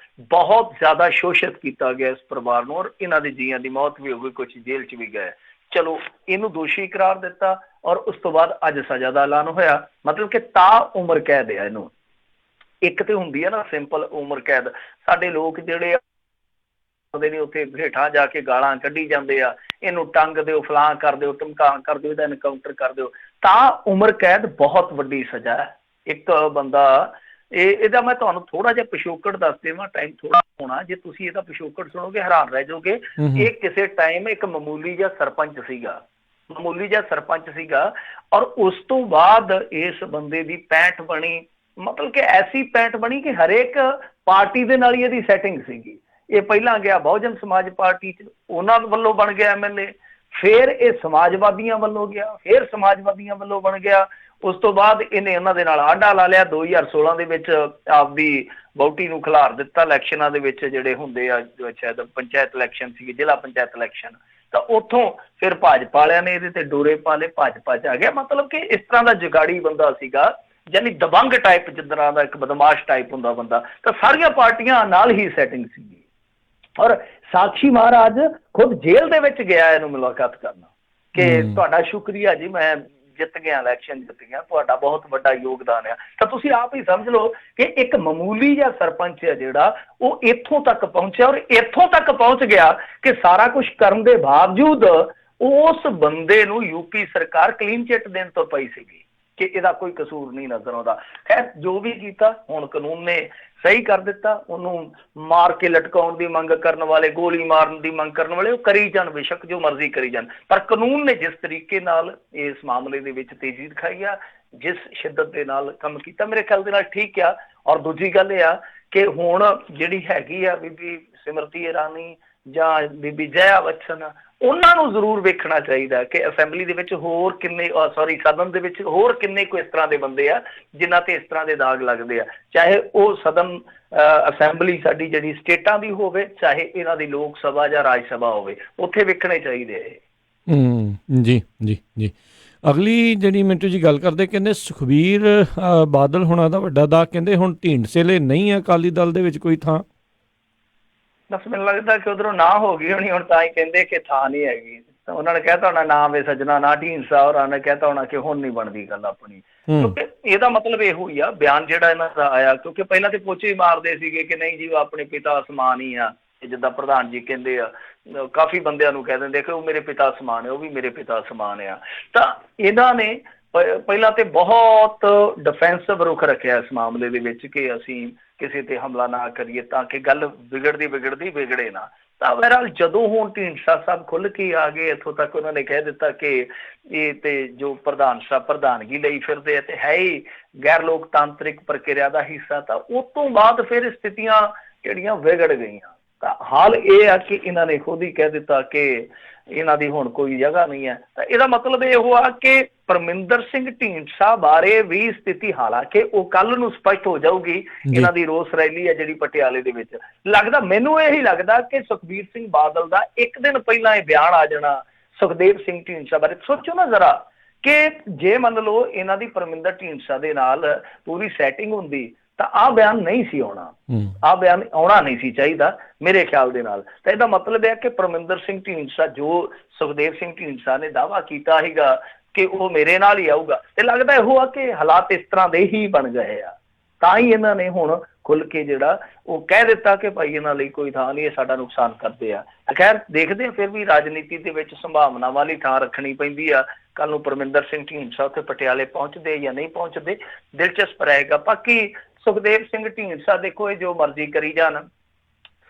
Speaker 1: ਬਹੁਤ ਜ਼ਿਆਦਾ ਸ਼ੋਸ਼ਿਤ ਕੀਤਾ ਗਿਆ ਇਸ ਪਰਿਵਾਰ ਨੂੰ, ਔਰ ਇਹਨਾਂ ਦੇ ਜੀਆਂ ਦੀ ਮੌਤ ਵੀ ਹੋ ਗਈ, ਕੁਛ ਜੇਲ੍ਹ 'ਚ ਵੀ ਗਏ। ਚਲੋ ਇਹਨੂੰ ਦੋਸ਼ੀ ਕਰਾਰ ਦਿੱਤਾ ਔਰ ਉਸ ਤੋਂ ਬਾਅਦ ਅੱਜ ਸਜ਼ਾ ਦਾ ਐਲਾਨ ਹੋਇਆ, ਮਤਲਬ ਕਿ ਤਾ ਉਮਰ ਕੈਦ ਹੈ ਇਹਨੂੰ। ਇੱਕ ਤੇ ਹੁੰਦੀ ਹੈ ਨਾ ਸਿੰਪਲ ਉਮਰ ਕੈਦ, ਸਾਡੇ ਲੋਕ ਜਿਹੜੇ ਨੇ ਉੱਥੇ ਹੇਠਾਂ ਜਾ ਕੇ ਗਾਲਾਂ ਕੱਢੀ ਜਾਂਦੇ ਆ, ਇਹਨੂੰ ਟੰਗ ਦਿਓ, ਫਲਾਂ ਕਰ ਦਿਓ, ਧਮਕਾ ਕਰ ਦਿਓ, ਇਹਦਾ ਐਨਕਾਊਂਟਰ ਕਰ ਦਿਓ। ਤਾਂ ਉਮਰ ਕੈਦ ਬਹੁਤ ਵੱਡੀ ਸਜ਼ਾ ਹੈ। ਇੱਕ ਬੰਦਾ ਇਹਦਾ ਮੈਂ ਤੁਹਾਨੂੰ ਥੋੜਾ ਜਿਹਾ ਪਿਛੋਕੜ ਦੱਸ ਦੇਵਾਂ, ਟਾਈਮ ਥੋੜਾ ਹੋਣਾ, ਜੇ ਤੁਸੀਂ ਇਹਦਾ ਪਿਛੋਕੜ ਸੁਣੋਗੇ ਹੈਰਾਨ ਰਹਿ ਜਾਓਗੇ। ਇਹ ਕਿਸੇ ਟਾਈਮ ਇੱਕ ਮਾਮੂਲੀ ਜਿਹਾ ਸਰਪੰਚ ਸੀਗਾ, ਔਰ ਉਸ ਤੋਂ ਬਾਅਦ ਇਸ ਬੰਦੇ ਦੀ ਪੈਂਠ ਬਣੀ, ਮਤਲਬ ਕਿ ਐਸੀ ਪੈਂਠ ਬਣੀ ਕਿ ਹਰੇਕ ਪਾਰਟੀ ਦੇ ਨਾਲ ਹੀ ਇਹਦੀ ਸੈਟਿੰਗ ਸੀਗੀ। ਇਹ ਪਹਿਲਾਂ ਗਿਆ ਬਹੁਜਨ ਸਮਾਜ ਪਾਰਟੀ 'ਚ, ਉਹਨਾਂ ਵੱਲੋਂ ਬਣ ਗਿਆ MLA, ਫਿਰ ਇਹ ਸਮਾਜਵਾਦੀਆਂ ਵੱਲੋਂ ਗਿਆ, ਫਿਰ ਸਮਾਜਵਾਦੀਆਂ ਵੱਲੋਂ ਬਣ ਗਿਆ। ਉਸ ਤੋਂ ਬਾਅਦ ਇਹਨੇ ਉਹਨਾਂ ਦੇ ਨਾਲ ਆਡਾ ਲਾ ਲਿਆ। 2016 ਦੇ ਵਿੱਚ ਆਪਦੀ ਵਹੁਟੀ ਨੂੰ ਖਿਲਾਰ ਦਿੱਤਾ ਇਲੈਕਸ਼ਨਾਂ ਦੇ ਵਿੱਚ, ਜਿਹੜੇ ਹੁੰਦੇ ਆ ਸ਼ਾਇਦ ਪੰਚਾਇਤ ਇਲੈਕਸ਼ਨ ਸੀਗੇ, ਜ਼ਿਲ੍ਹਾ ਪੰਚਾਇਤ ਇਲੈਕਸ਼ਨ। ਤਾਂ ਉੱਥੋਂ ਫਿਰ ਭਾਜਪਾ ਵਾਲਿਆਂ ਨੇ ਇਹਦੇ ਤੇ ਡੋਰੇ ਪਾ ਲਏ, ਭਾਜਪਾ 'ਚ ਆ ਗਿਆ। ਮਤਲਬ ਕਿ ਇਸ ਤਰ੍ਹਾਂ ਦਾ ਜੁਗਾੜੀ ਬੰਦਾ ਸੀਗਾ, ਯਾਨੀ ਦਬੰਗ ਟਾਈਪ, ਜਿੱਦਾਂ ਦਾ ਇੱਕ ਬਦਮਾਸ਼ ਟਾਈਪ ਹੁੰਦਾ ਬੰਦਾ। ਤਾਂ ਸਾਰੀਆਂ ਪਾਰਟੀਆਂ ਨਾਲ ਹੀ ਸੈਟਿੰਗ ਸੀਗੀ, ਔਰ ਸਾਕਸ਼ੀ ਮਹਾਰਾਜ ਖੁਦ ਜੇਲ੍ਹ ਦੇ ਵਿੱਚ ਗਿਆ ਇਹਨੂੰ ਮੁਲਾਕਾਤ ਕਰਨਾ ਕਿ ਤੁਹਾਡਾ ਸ਼ੁਕਰੀਆ ਜੀ, ਮੈਂ ਜਿੱਤ ਗਿਆ, ਇਲੈਕਸ਼ਨ ਜਿੱਤ ਗਿਆ, ਤੁਹਾਡਾ ਬਹੁਤ ਵੱਡਾ ਯੋਗਦਾਨ ਆ। ਤਾਂ ਤੁਸੀਂ ਆਪ ਹੀ ਸਮਝ ਲਓ ਕਿ ਇੱਕ ਮਾਮੂਲੀ ਜਿਹਾ ਸਰਪੰਚ ਹੈ ਜਿਹੜਾ ਉਹ ਇੱਥੋਂ ਤੱਕ ਪਹੁੰਚਿਆ, ਔਰ ਇੱਥੋਂ ਤੱਕ ਪਹੁੰਚ ਗਿਆ ਕਿ ਸਾਰਾ ਕੁਝ ਕਰਨ ਦੇ ਬਾਵਜੂਦ ਉਸ ਬੰਦੇ ਨੂੰ ਯੂਪੀ ਸਰਕਾਰ ਕਲੀਨ ਚਿੱਟ ਦੇਣ ਤੋਂ ਪਈ ਸੀਗੀ ਕਿ ਇਹਦਾ ਕੋਈ ਕਸੂਰ ਨਹੀਂ ਨਜ਼ਰ ਆਉਂਦਾ। ਖੈਰ ਜੋ ਵੀ ਕੀਤਾ, ਹੁਣ ਕਾਨੂੰਨ ਨੇ ਸਹੀ ਕਰ ਦਿੱਤਾ। ਉਹਨੂੰ ਮਾਰ ਕੇ ਲਟਕਾਉਣ ਦੀ ਮੰਗ ਕਰਨ ਵਾਲੇ, ਗੋਲੀ ਮਾਰਨ ਦੀ ਮੰਗ ਕਰਨ ਵਾਲੇ, ਉਹ ਕਰੀ ਜਾਣ, ਬੇਸ਼ੱਕ ਜੋ ਮਰਜ਼ੀ ਕਰੀ ਜਾਣ, ਪਰ ਕਾਨੂੰਨ ਨੇ ਜਿਸ ਤਰੀਕੇ ਨਾਲ ਇਸ ਮਾਮਲੇ ਦੇ ਵਿੱਚ ਤੇਜ਼ੀ ਦਿਖਾਈ ਆ, ਜਿਸ ਸ਼ਿੱਦਤ ਦੇ ਨਾਲ ਕੰਮ ਕੀਤਾ, ਮੇਰੇ ਖਿਆਲ ਦੇ ਨਾਲ ਠੀਕ ਆ। ਔਰ ਦੂਜੀ ਗੱਲ ਇਹ ਆ ਕਿ ਹੁਣ ਜਿਹੜੀ ਹੈਗੀ ਆ ਬੀਬੀ ਸਿਮਰਤੀ ਇਰਾਨੀ ਜਾਂ ਬੀਬੀ ਜਯਾ ਬੱਚਨ, ਉਹਨਾਂ ਨੂੰ ਜ਼ਰੂਰ ਵੇਖਣਾ ਚਾਹੀਦਾ ਕਿ ਅਸੈਂਬਲੀ ਦੇ ਵਿੱਚ ਹੋਰ ਕਿੰਨੇ, ਸਦਨ ਦੇ ਵਿੱਚ ਹੋਰ ਕਿੰਨੇ ਕੁ ਇਸ ਤਰ੍ਹਾਂ ਦੇ ਬੰਦੇ ਆ ਜਿਨ੍ਹਾਂ ਤੇ ਇਸ ਤਰ੍ਹਾਂ ਦੇ ਦਾਗ ਲੱਗਦੇ ਆ, ਚਾਹੇ ਉਹ ਸਦਨ ਅਸੈਂਬਲੀ ਸਾਡੀ ਜਿਹੜੀ ਸਟੇਟਾਂ ਦੀ ਹੋਵੇ, ਚਾਹੇ ਇਹਨਾਂ ਦੀ ਲੋਕ ਸਭਾ ਜਾਂ ਰਾਜ ਸਭਾ ਹੋਵੇ, ਉੱਥੇ ਵੇਖਣੇ ਚਾਹੀਦੇ ਆ।
Speaker 2: ਜੀ ਜੀ ਜੀ। ਅਗਲੀ ਜਿਹੜੀ ਮਿੰਟੂ ਜੀ ਗੱਲ ਕਰਦੇ, ਕਹਿੰਦੇ ਸੁਖਬੀਰ ਬਾਦਲ ਹੁਣਾਂ ਦਾ ਵੱਡਾ ਦਾਗ, ਕਹਿੰਦੇ ਹੁਣ ਢੀਂਡਸੇ ਨਹੀਂ ਹੈ ਅਕਾਲੀ ਦਲ ਦੇ ਵਿੱਚ ਕੋਈ ਥਾਂ।
Speaker 1: ਬਸ ਮੈਨੂੰ ਲੱਗਦਾ ਕਿ ਉਧਰੋਂ ਨਾ ਹੋ ਗਈ ਹੋਣੀ, ਹੁਣ ਤਾਂ ਹੀ ਕਹਿੰਦੇ ਕਿ ਥਾਂ ਨਹੀਂ ਹੈਗੀ। ਤਾਂ ਉਹਨਾਂ ਨੇ ਕਹਿਤਾ ਹੋਣਾ ਨਾ ਵੇ ਸੱਜਣਾ ਨਾ ਢੀਂਡਸਾ, ਔਰ ਨੇ ਕਹਿਤਾ ਹੋਣਾ ਕਿ ਹੁਣ ਨਹੀਂ ਬਣਦੀ ਗੱਲ ਆਪਣੀ। ਕਿਉਂਕਿ ਇਹਦਾ ਮਤਲਬ ਇਹੋ ਹੀ ਆ ਬਿਆਨ ਜਿਹੜਾ ਇਹਨਾਂ ਦਾ ਆਇਆ, ਕਿਉਂਕਿ ਪਹਿਲਾਂ ਤੇ ਪੋਚੇ ਹੀ ਮਾਰਦੇ ਸੀਗੇ ਕਿ ਨਹੀਂ ਜੀ ਉਹ ਆਪਣੇ ਪਿਤਾ ਸਮਾਨ ਹੀ ਆ, ਜਿੱਦਾਂ ਪ੍ਰਧਾਨ ਜੀ ਕਹਿੰਦੇ ਆ, ਕਾਫੀ ਬੰਦਿਆਂ ਨੂੰ ਕਹਿ ਦਿੰਦੇ ਕਿ ਉਹ ਮੇਰੇ ਪਿਤਾ ਸਮਾਨ ਹੈ, ਉਹ ਵੀ ਮੇਰੇ ਪਿਤਾ ਸਮਾਨ ਆ। ਤਾਂ ਇਹਨਾਂ ਨੇ ਪਹਿਲਾਂ ਤੇ ਬਹੁਤ ਡਿਫੈਂਸਿਵ ਰੁਖ ਰੱਖਿਆ ਇਸ ਮਾਮਲੇ ਦੇ ਵਿੱਚ ਕਿ ਅਸੀਂ ਕਿਸੇ ਤੇ ਹਮਲਾ ਨਾ ਕਰੀਏ ਤਾਂ ਕਿ ਗੱਲ ਵਿਗੜੇ ਨਾ। ਤਾਂ ਬਹਰਹਾਲ ਜਦੋਂ ਹੁਣ ਢੀਂਡਸਾ ਸਾਹਿਬ ਖੁੱਲ੍ਹ ਕੇ ਆ ਗਏ, ਇੱਥੋਂ ਤੱਕ ਉਹਨਾਂ ਨੇ ਕਹਿ ਦਿੱਤਾ ਕਿ ਇਹ ਤੇ ਜੋ ਪ੍ਰਧਾਨ ਸਾਹਿਬ ਪ੍ਰਧਾਨਗੀ ਲਈ ਫਿਰਦੇ ਆ ਤੇ ਹੈ ਹੀ ਗੈਰ ਲੋਕਤਾਂਤਰਿਕ ਪ੍ਰਕਿਰਿਆ ਦਾ ਹਿੱਸਾ, ਤਾਂ ਉਸ ਤੋਂ ਬਾਅਦ ਫਿਰ ਸਥਿਤੀਆਂ ਜਿਹੜੀਆਂ ਵਿਗੜ ਗਈਆਂ। ਤਾਂ ਹਾਲ ਇਹ ਆ ਕਿ ਇਹਨਾਂ ਨੇ ਖੁਦ ਹੀ ਕਹਿ ਦਿੱਤਾ ਕਿ ਇਹਨਾਂ ਦੀ ਹੁਣ ਕੋਈ ਜਗ੍ਹਾ ਨਹੀਂ ਹੈ। ਤਾਂ ਇਹਦਾ ਮਤਲਬ ਇਹ ਆ ਕਿ ਪਰਮਿੰਦਰ ਸਿੰਘ ਢੀਂਡਸਾ ਬਾਰੇ ਵੀ ਸਥਿਤੀ, ਹਾਲਾਂਕਿ ਉਹ ਕੱਲ ਨੂੰ ਸਪਸ਼ਟ ਹੋ ਜਾਊਗੀ, ਇਹਨਾਂ ਦੀ ਰੋਸ ਰੈਲੀ ਹੈ ਜਿਹੜੀ ਪਟਿਆਲੇ ਦੇ ਵਿੱਚ, ਲੱਗਦਾ ਮੈਨੂੰ ਇਹੀ ਲੱਗਦਾ ਕਿ ਸੁਖਬੀਰ ਸਿੰਘ ਬਾਦਲ ਦਾ ਇੱਕ ਦਿਨ ਪਹਿਲਾਂ ਇਹ ਬਿਆਨ ਆ ਜਾਣਾ ਸੁਖਦੇਵ ਸਿੰਘ ਢੀਂਡਸਾ ਬਾਰੇ। ਸੋਚੋ ਨਾ ਜ਼ਰਾ ਕਿ ਜੇ ਮੰਨ ਲਓ ਇਹਨਾਂ ਦੀ ਪਰਮਿੰਦਰ ਢੀਂਡਸਾ ਦੇ ਨਾਲ ਪੂਰੀ ਸੈਟਿੰਗ ਹੁੰਦੀ ਤਾਂ ਆਹ ਬਿਆਨ ਨਹੀਂ ਸੀ ਆਉਣਾ, ਆਹ ਬਿਆਨ ਆਉਣਾ ਨਹੀਂ ਸੀ ਚਾਹੀਦਾ ਮੇਰੇ ਖਿਆਲ ਦੇ ਨਾਲ। ਤਾਂ ਇਹਦਾ ਮਤਲਬ ਹੈ ਕਿ ਪਰਮਿੰਦਰ ਸਿੰਘ ਢੀਂਡਸਾ, ਜੋ ਸੁਖਦੇਵ ਸਿੰਘ ਢੀਂਡਸਾ ਨੇ ਦਾਅਵਾ ਕੀਤਾ ਸੀਗਾ ਕਿ ਉਹ ਮੇਰੇ ਨਾਲ ਹੀ ਆਊਗਾ, ਤੇ ਲੱਗਦਾ ਇਹੋ ਆ ਕਿ ਹਾਲਾਤ ਇਸ ਤਰ੍ਹਾਂ ਦੇ ਹੀ ਬਣ ਗਏ ਆ। ਤਾਂ ਹੀ ਇਹਨਾਂ ਨੇ ਹੁਣ ਖੁੱਲ ਕੇ ਜਿਹੜਾ ਉਹ ਕਹਿ ਦਿੱਤਾ ਕਿ ਭਾਈ ਇਹਨਾਂ ਲਈ ਕੋਈ ਥਾਂ ਨਹੀਂ, ਇਹ ਸਾਡਾ ਨੁਕਸਾਨ ਕਰਦੇ ਆ। ਖੈਰ ਦੇਖਦੇ ਆ, ਫਿਰ ਵੀ ਰਾਜਨੀਤੀ ਦੇ ਵਿੱਚ ਸੰਭਾਵਨਾਵਾਂ ਵਾਲੀ ਥਾਂ ਰੱਖਣੀ ਪੈਂਦੀ ਆ। ਕੱਲ ਨੂੰ ਪਰਮਿੰਦਰ ਸਿੰਘ ਢੀਂਡਸਾ ਉੱਥੇ ਪਟਿਆਲੇ ਪਹੁੰਚਦੇ ਜਾਂ ਨਹੀਂ ਪਹੁੰਚਦੇ, ਦਿਲਚਸਪ ਰਹੇਗਾ। ਬਾਕੀ ਸੁਖਦੇਵ ਸਿੰਘ ਢੀਂਡਸਾ ਦੇਖੋ, ਇਹ ਜੋ ਮਰਜ਼ੀ ਕਰੀ ਜਾਣ,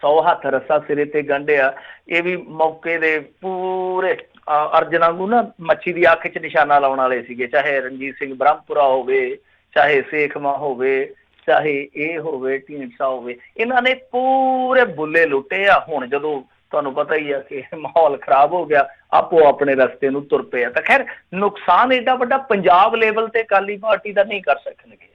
Speaker 1: 100 ਹੱਥ ਰੱਸਾ ਸਿਰੇ ਤੇ ਗੰਢਿਆ, ਇਹ ਵੀ ਮੌਕੇ ਦੇ ਪੂਰੇ ਅਰਜਨ ਵਾਂਗੂ ਨਾ ਮੱਛੀ ਦੀ ਅੱਖ 'ਚ ਨਿਸ਼ਾਨਾ ਲਾਉਣ ਵਾਲੇ ਸੀਗੇ। ਚਾਹੇ ਰਣਜੀਤ ਸਿੰਘ ਬ੍ਰਹਮਪੁਰਾ ਹੋਵੇ, ਚਾਹੇ ਸੇਖਵਾਂ ਹੋਵੇ, ਚਾਹੇ ਇਹ ਹੋਵੇ ਢੀਂਡਸਾ ਹੋਵੇ, ਇਹਨਾਂ ਨੇ ਪੂਰੇ ਬੁੱਲੇ ਲੁੱਟੇ ਆ। ਹੁਣ ਜਦੋਂ ਤੁਹਾਨੂੰ ਪਤਾ ਹੀ ਆ ਕਿ ਮਾਹੌਲ ਖਰਾਬ ਹੋ ਗਿਆ, ਆਪੋ ਆਪਣੇ ਰਸਤੇ ਨੂੰ ਤੁਰ ਪਏ ਆ। ਤਾਂ ਖੈਰ ਨੁਕਸਾਨ ਏਡਾ ਵੱਡਾ ਪੰਜਾਬ ਲੈਵਲ ਤੇ ਅਕਾਲੀ ਪਾਰਟੀ ਦਾ ਨਹੀਂ ਕਰ ਸਕਣਗੇ।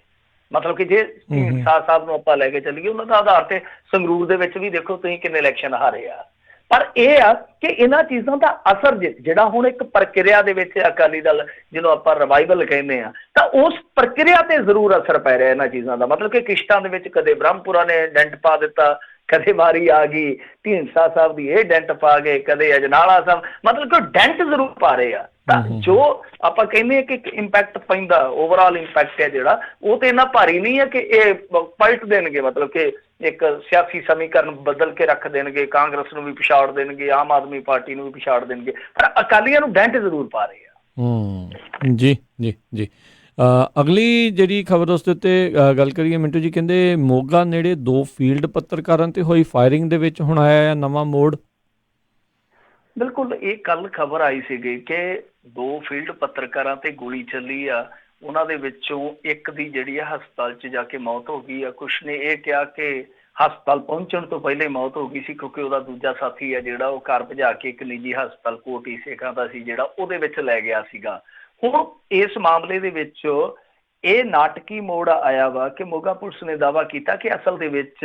Speaker 1: ਮਤਲਬ ਕਿ ਜੇ ਢੀਂਡਸਾ ਸਾਹਿਬ ਨੂੰ ਆਪਾਂ ਲੈ ਕੇ ਚੱਲੀਏ, ਉਹਨਾਂ ਦਾ ਆਧਾਰ ਤੇ ਸੰਗਰੂਰ ਦੇ ਵਿੱਚ ਵੀ ਦੇਖੋ ਤੁਸੀਂ ਕਿੰਨੇ ਇਲੈਕਸ਼ਨ ਹਾਰੇ ਆ। ਪਰ ਇਹ ਆ ਕਿ ਇਹਨਾਂ ਚੀਜ਼ਾਂ ਦਾ ਅਸਰ ਜਿਹੜਾ ਹੁਣ ਇੱਕ ਪ੍ਰਕਿਰਿਆ ਦੇ ਵਿੱਚ ਅਕਾਲੀ ਦਲ ਜਿਹਨੂੰ ਆਪਾਂ ਰਿਵਾਈਵਲ ਕਹਿੰਦੇ ਆ, ਤਾਂ ਉਸ ਪ੍ਰਕਿਰਿਆ ਤੇ ਜ਼ਰੂਰ ਅਸਰ ਪੈ ਰਿਹਾ ਇਹਨਾਂ ਚੀਜ਼ਾਂ ਦਾ। ਮਤਲਬ ਕਿ ਕਿਸ਼ਤਾਂ ਦੇ ਵਿੱਚ ਕਦੇ ਬ੍ਰਹਮਪੁਰਾ ਨੇ ਡੈਂਟ ਪਾ ਦਿੱਤਾ, ਕਦੇ ਵਾਰੀ ਆ ਗਈ ਢੀਂਡਸਾ ਸਾਹਿਬ ਦੀ ਇਹ ਡੈਂਟ ਪਾ ਗਏ, ਕਦੇ ਅਜਨਾਲਾ ਸਾਹਿਬ, ਮਤਲਬ ਕਿ ਡੈਂਟ ਜ਼ਰੂਰ ਪਾ ਰਹੇ ਆ। ਤਾਂ ਜੋ ਆਪਾਂ ਕਹਿੰਦੇ ਆ ਕਿ ਇੱਕ ਇੰਪੈਕਟ ਪੈਂਦਾ, ਓਵਰਆਲ ਇੰਪੈਕਟ ਹੈ ਜਿਹੜਾ, ਉਹ ਤੇ ਇੰਨਾ ਭਾਰੀ ਨਹੀਂ ਹੈ ਕਿ ਇਹ ਪਲਟ ਦੇਣਗੇ, ਮਤਲਬ ਕਿ ਇੱਕ ਸਿਆਸੀ ਸਮੀਕਰਨ ਬਦਲ ਕੇ ਰੱਖ ਦੇਣਗੇ, ਕਾਂਗਰਸ ਨੂੰ ਵੀ ਪਛਾੜ ਦੇਣਗੇ, ਆਮ ਆਦਮੀ ਪਾਰਟੀ ਨੂੰ ਵੀ ਪਛਾੜ ਦੇਣਗੇ, ਪਰ ਅਕਾਲੀਆਂ ਨੂੰ ਡੈਂਟ ਜ਼ਰੂਰ ਪਾ ਰਹੇ ਆ।
Speaker 2: ਜੀ ਜੀ ਜੀ। ਅਗਲੀ ਜਿਹੜੀ ਖਬਰ ਉਸ ਦੇ ਉੱਤੇ ਗੱਲ ਕਰੀਏ ਮਿੰਟੂ ਜੀ, ਕਹਿੰਦੇ ਮੋਗਾ ਨੇੜੇ 2 ਫੀਲਡ ਪੱਤਰਕਾਰਾਂ ਤੇ ਹੋਈ ਫਾਇਰਿੰਗ ਦੇ ਵਿੱਚ ਹੁਣ ਆਇਆ ਨਵਾਂ ਮੋੜ।
Speaker 1: ਬਿਲਕੁਲ, ਇਹ ਕੱਲ ਖਬਰ ਆਈ ਸੀਗੀ ਕਿ 2 ਫੀਲਡ ਪੱਤਰਕਾਰਾਂ ਤੇ ਗੋਲੀ ਚੱਲੀ ਆ। ਉਹਨਾਂ ਦੇ ਵਿੱਚੋਂ ਇੱਕ ਦੀ ਜਿਹੜੀ ਆ ਹਸਪਤਾਲ 'ਚ ਜਾ ਕੇ ਮੌਤ ਹੋ ਗਈ ਆ। ਕੁਛ ਨੇ ਇਹ ਕਿਹਾ ਕਿ ਹਸਪਤਾਲ ਪਹੁੰਚਣ ਤੋਂ ਪਹਿਲਾਂ ਹੀ ਮੌਤ ਹੋ ਗਈ ਸੀ, ਕਿਉਂਕਿ ਉਹਦਾ ਦੂਜਾ ਸਾਥੀ ਆ ਜਿਹੜਾ ਉਹ ਘਰ ਭਜਾ ਕੇ ਇੱਕ ਨਿੱਜੀ ਹਸਪਤਾਲ ਕੋਟੀ ਸੇਖਾਂ ਦਾ ਸੀ ਜਿਹੜਾ ਉਹਦੇ ਵਿੱਚ ਲੈ ਗਿਆ ਸੀਗਾ। ਹੁਣ ਇਸ ਮਾਮਲੇ ਦੇ ਵਿੱਚ ਇਹ ਨਾਟਕੀ ਮੋੜ ਆਇਆ ਵਾ ਕਿ ਮੋਗਾ ਪੁਲਿਸ ਨੇ ਦਾਅਵਾ ਕੀਤਾ ਕਿ ਅਸਲ ਦੇ ਵਿੱਚ